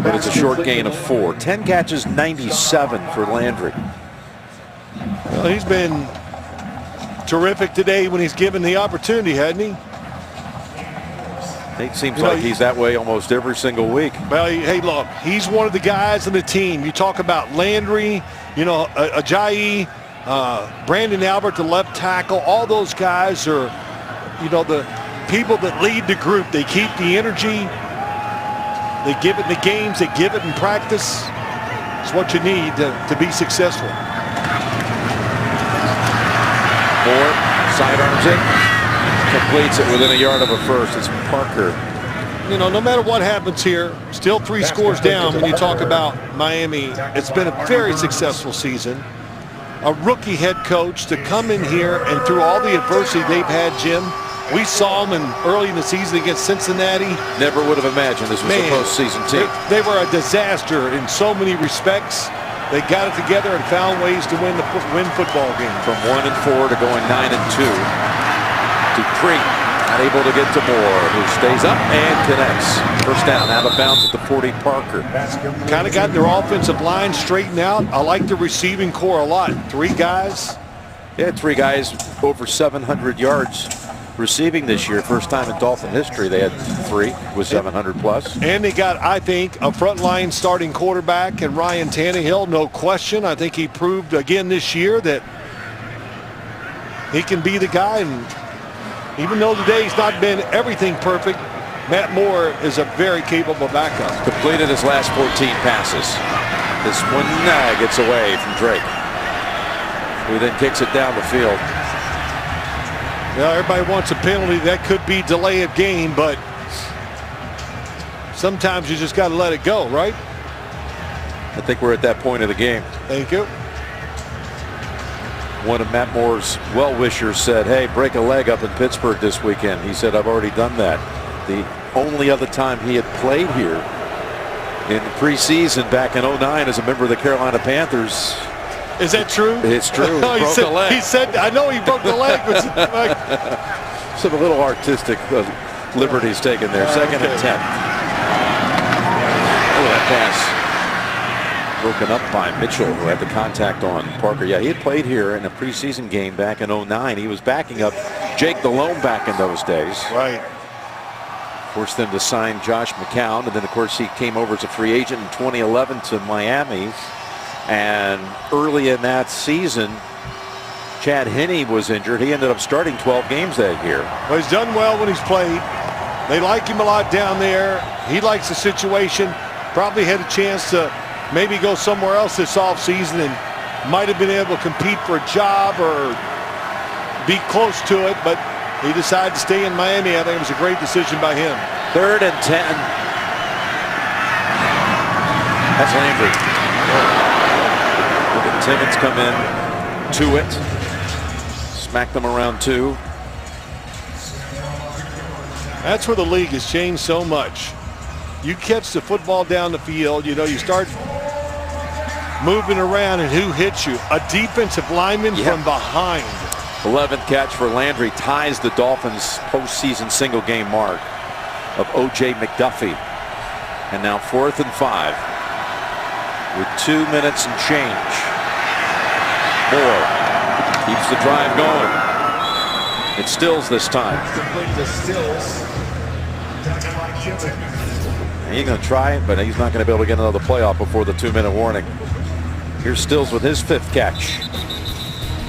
But it's a short gain of 4. 10 catches, 97 for Landry. Well, he's been terrific today when he's given the opportunity, hasn't he? It seems like he's that way almost every single week. Well, hey, look, he's one of the guys on the team. You talk about Landry, you know, Ajayi, Brandon Albert, the left tackle. All those guys are, you know, the people that lead the group. They keep the energy. They give it in the games. They give it in practice. It's what you need to be successful. Moore sidearms it. Completes it within a yard of a first. It's Parker. You know, no matter what happens here, still 3 scores down when you talk about Miami. It's been a very successful season. A rookie head coach to come in here and through all the adversity they've had, Jim. We saw them early in the season against Cincinnati. Never would have imagined this was a postseason team. They were a disaster in so many respects. They got it together and found ways to win football games. From 1-4 to going 9-2. Dupree not able to get to Moore, who stays up and connects. First down, out of bounds at the 40, Parker. Kind of got their offensive line straightened out. I like the receiving core a lot. 3 guys. They had 3 guys over 700 yards receiving this year. First time in Dolphin history they had 3 with 700 plus. And they got, I think, a frontline starting quarterback in Ryan Tannehill, no question. I think he proved again this year that he can be the guy. And even though today he's not been everything perfect, Matt Moore is a very capable backup. Completed his last 14 passes. This one gets away from Drake, who then kicks it down the field. Well, everybody wants a penalty. That could be delay of game, but sometimes you just got to let it go, right? I think we're at that point of the game. Thank you. One of Matt Moore's well-wishers said, hey, break a leg up in Pittsburgh this weekend. He said, I've already done that. The only other time he had played here in the preseason back in 09 as a member of the Carolina Panthers. Is that true? It's true. He broke a leg. He said, I know he broke the leg. But some little artistic liberties taken there. Second and 10. Oh, that pass broken up by Mitchell, who had the contact on Parker. Yeah, he had played here in a preseason game back in 09. He was backing up Jake Delhomme back in those days. Right. Forced them to sign Josh McCown, and then of course he came over as a free agent in 2011 to Miami. And early in that season, Chad Henne was injured. He ended up starting 12 games that year. Well, he's done well when he's played. They like him a lot down there. He likes the situation. Probably had a chance to maybe go somewhere else this offseason and might have been able to compete for a job or be close to it, but he decided to stay in Miami. I think it was a great decision by him. 3rd and 10. That's Landry. Look at Timmons come in to it. Smack them around 2. That's where the league has changed so much. You catch the football down the field, you know, you start moving around and who hits you. A defensive lineman from behind. 11th catch for Landry ties the Dolphins' postseason single game mark of O.J. McDuffie. And now 4th and 5 with 2 minutes and change. Moore keeps the drive going. It's Stills this time. He's going to try it, but he's not going to be able to get another playoff before the 2-minute warning. Here's Stills with his 5th catch.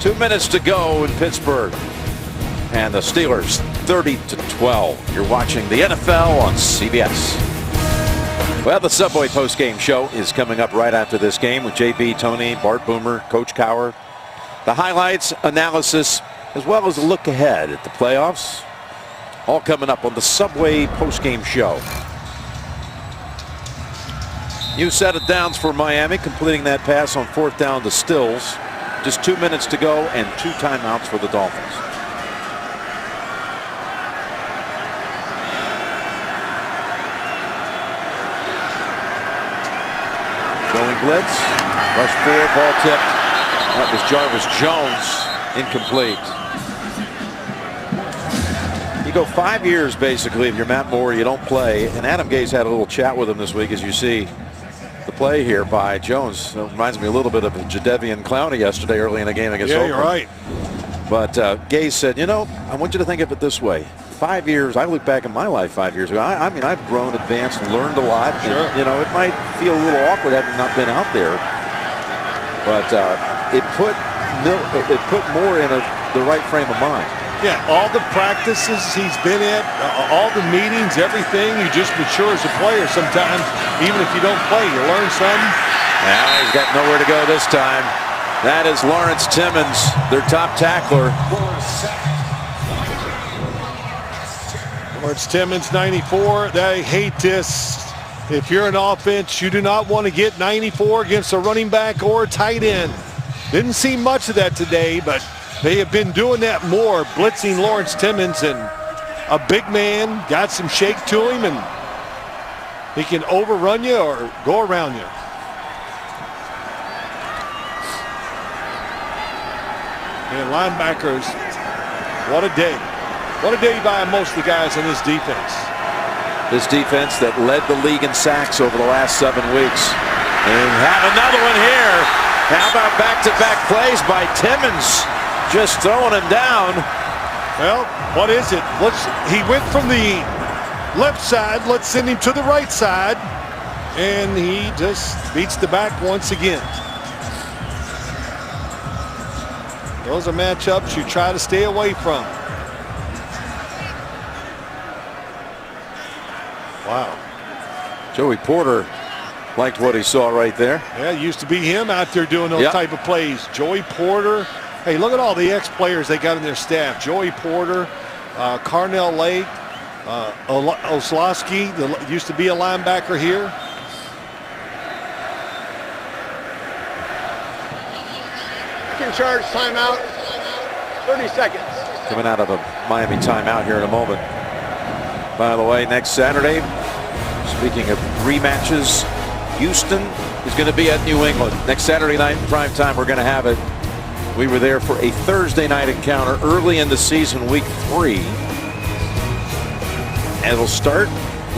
2 minutes to go in Pittsburgh. And the Steelers 30-12. You're watching the NFL on CBS. Well, the Subway postgame show is coming up right after this game with JB, Tony, Bart Boomer, Coach Cowher. The highlights, analysis, as well as a look ahead at the playoffs. All coming up on the Subway postgame show. New set of downs for Miami, completing that pass on 4th down to Stills. Just 2 minutes to go and 2 timeouts for the Dolphins. Going blitz. Rush 4, ball tipped. That was Jarvis Jones. Incomplete. You go 5 years basically if you're Matt Moore, you don't play. And Adam Gase had a little chat with him this week, as you see the play here by Jones. It reminds me a little bit of Jadeveon Clowney yesterday early in a game against Oakland. You're right. But Gase said, you know, I want you to think of it this way. 5 years, I look back in my life 5 years ago. I mean, I've grown, advanced, and learned a lot. Sure. And, you know, it might feel a little awkward having not been out there. But it put Moore in the right frame of mind. Yeah, all the practices he's been at, all the meetings, everything, you just mature as a player sometimes. Even if you don't play, you learn something. Now he's got nowhere to go this time. That is Lawrence Timmons, their top tackler. Lawrence Timmons, 94. They hate this. If you're an offense, you do not want to get 94 against a running back or a tight end. Didn't see much of that today, but they have been doing that more, blitzing Lawrence Timmons, and a big man, got some shake to him, and he can overrun you or go around you. And linebackers, what a day. What a day by most of the guys on this defense. This defense that led the league in sacks over the last 7 weeks. And have another one here. How about back-to-back plays by Timmons? Just throwing him down. Well, what is it? He went from the left side. Let's send him to the right side. And he just beats the back once again. Those are matchups you try to stay away from. Wow. Joey Porter liked what he saw right there. Yeah, it used to be him out there doing those type of plays. Joey Porter. Hey, look at all the ex-players they got in their staff. Joey Porter, Carnell Lake, Oslowski, used to be a linebacker here. In charge, timeout, 30 seconds. Coming out of a Miami timeout here in a moment. By the way, next Saturday, speaking of rematches, Houston is going to be at New England. Next Saturday night, prime time, we're going to have it. We were there for a Thursday night encounter early in the season, week 3. And it'll start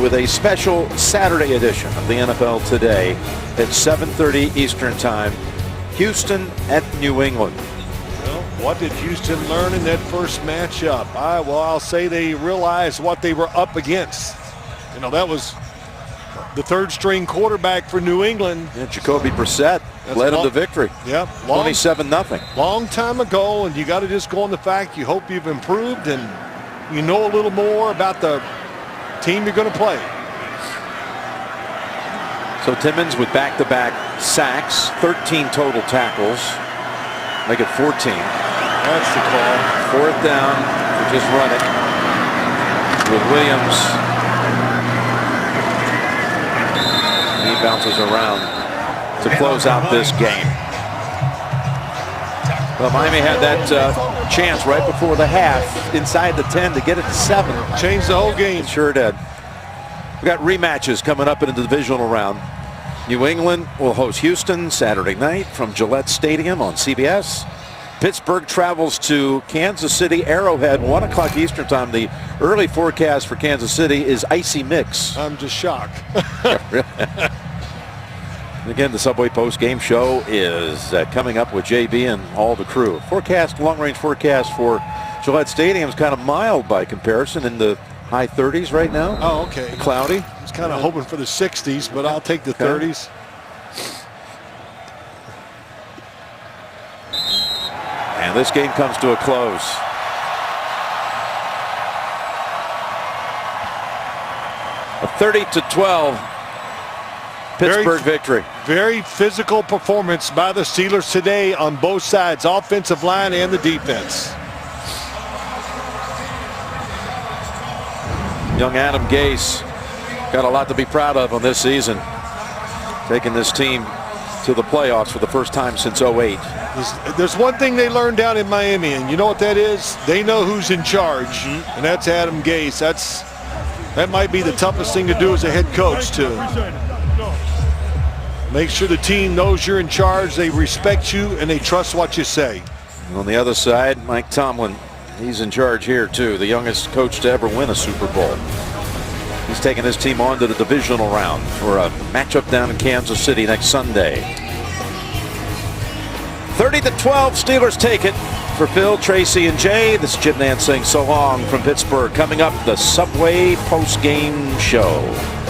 with a special Saturday edition of the NFL Today at 7:30 Eastern Time. Houston at New England. Well, what did Houston learn in that first matchup? I'll say they realized what they were up against. You know, that was the third-string quarterback for New England. Yeah, Jacoby Brissett led them to victory. Yep. 27-0. Long time ago, and you got to just go on the fact you hope you've improved and you know a little more about the team you're going to play. So Timmons with back-to-back sacks, 13 total tackles, make it 14. That's the call. 4th down, we just run it with Williams. He bounces around to close out this game. Well, Miami had that chance right before the half, inside the 10 to get it to 7. Changed the whole game. It sure did. We got rematches coming up in the divisional round. New England will host Houston Saturday night from Gillette Stadium on CBS. Pittsburgh travels to Kansas City, Arrowhead, 1 o'clock Eastern time. The early forecast for Kansas City is icy mix. I'm just shocked. Again, the Subway Post game show is coming up with JB and all the crew. Long-range forecast for Gillette Stadium is kind of mild by comparison, in the high 30s right now. Oh, okay. Cloudy. I was kind of hoping for the 60s, but I'll take the 30s. And this game comes to a close. A 30-12 Pittsburgh victory. Very physical performance by the Steelers today on both sides, offensive line and the defense. Young Adam Gase got a lot to be proud of on this season, taking this team to the playoffs for the first time since 08. There's one thing they learned down in Miami, and you know what that is? They know who's in charge, and that's Adam Gase. That might be the toughest thing to do as a head coach, too. Make sure the team knows you're in charge, they respect you, and they trust what you say. On the other side, Mike Tomlin, he's in charge here, too. The youngest coach to ever win a Super Bowl. He's taking his team on to the divisional round for a matchup down in Kansas City next Sunday. 30-12, Steelers take it. For Phil, Tracy, and Jay, this is Jim Nance saying so long from Pittsburgh. Coming up, the Subway post-game show.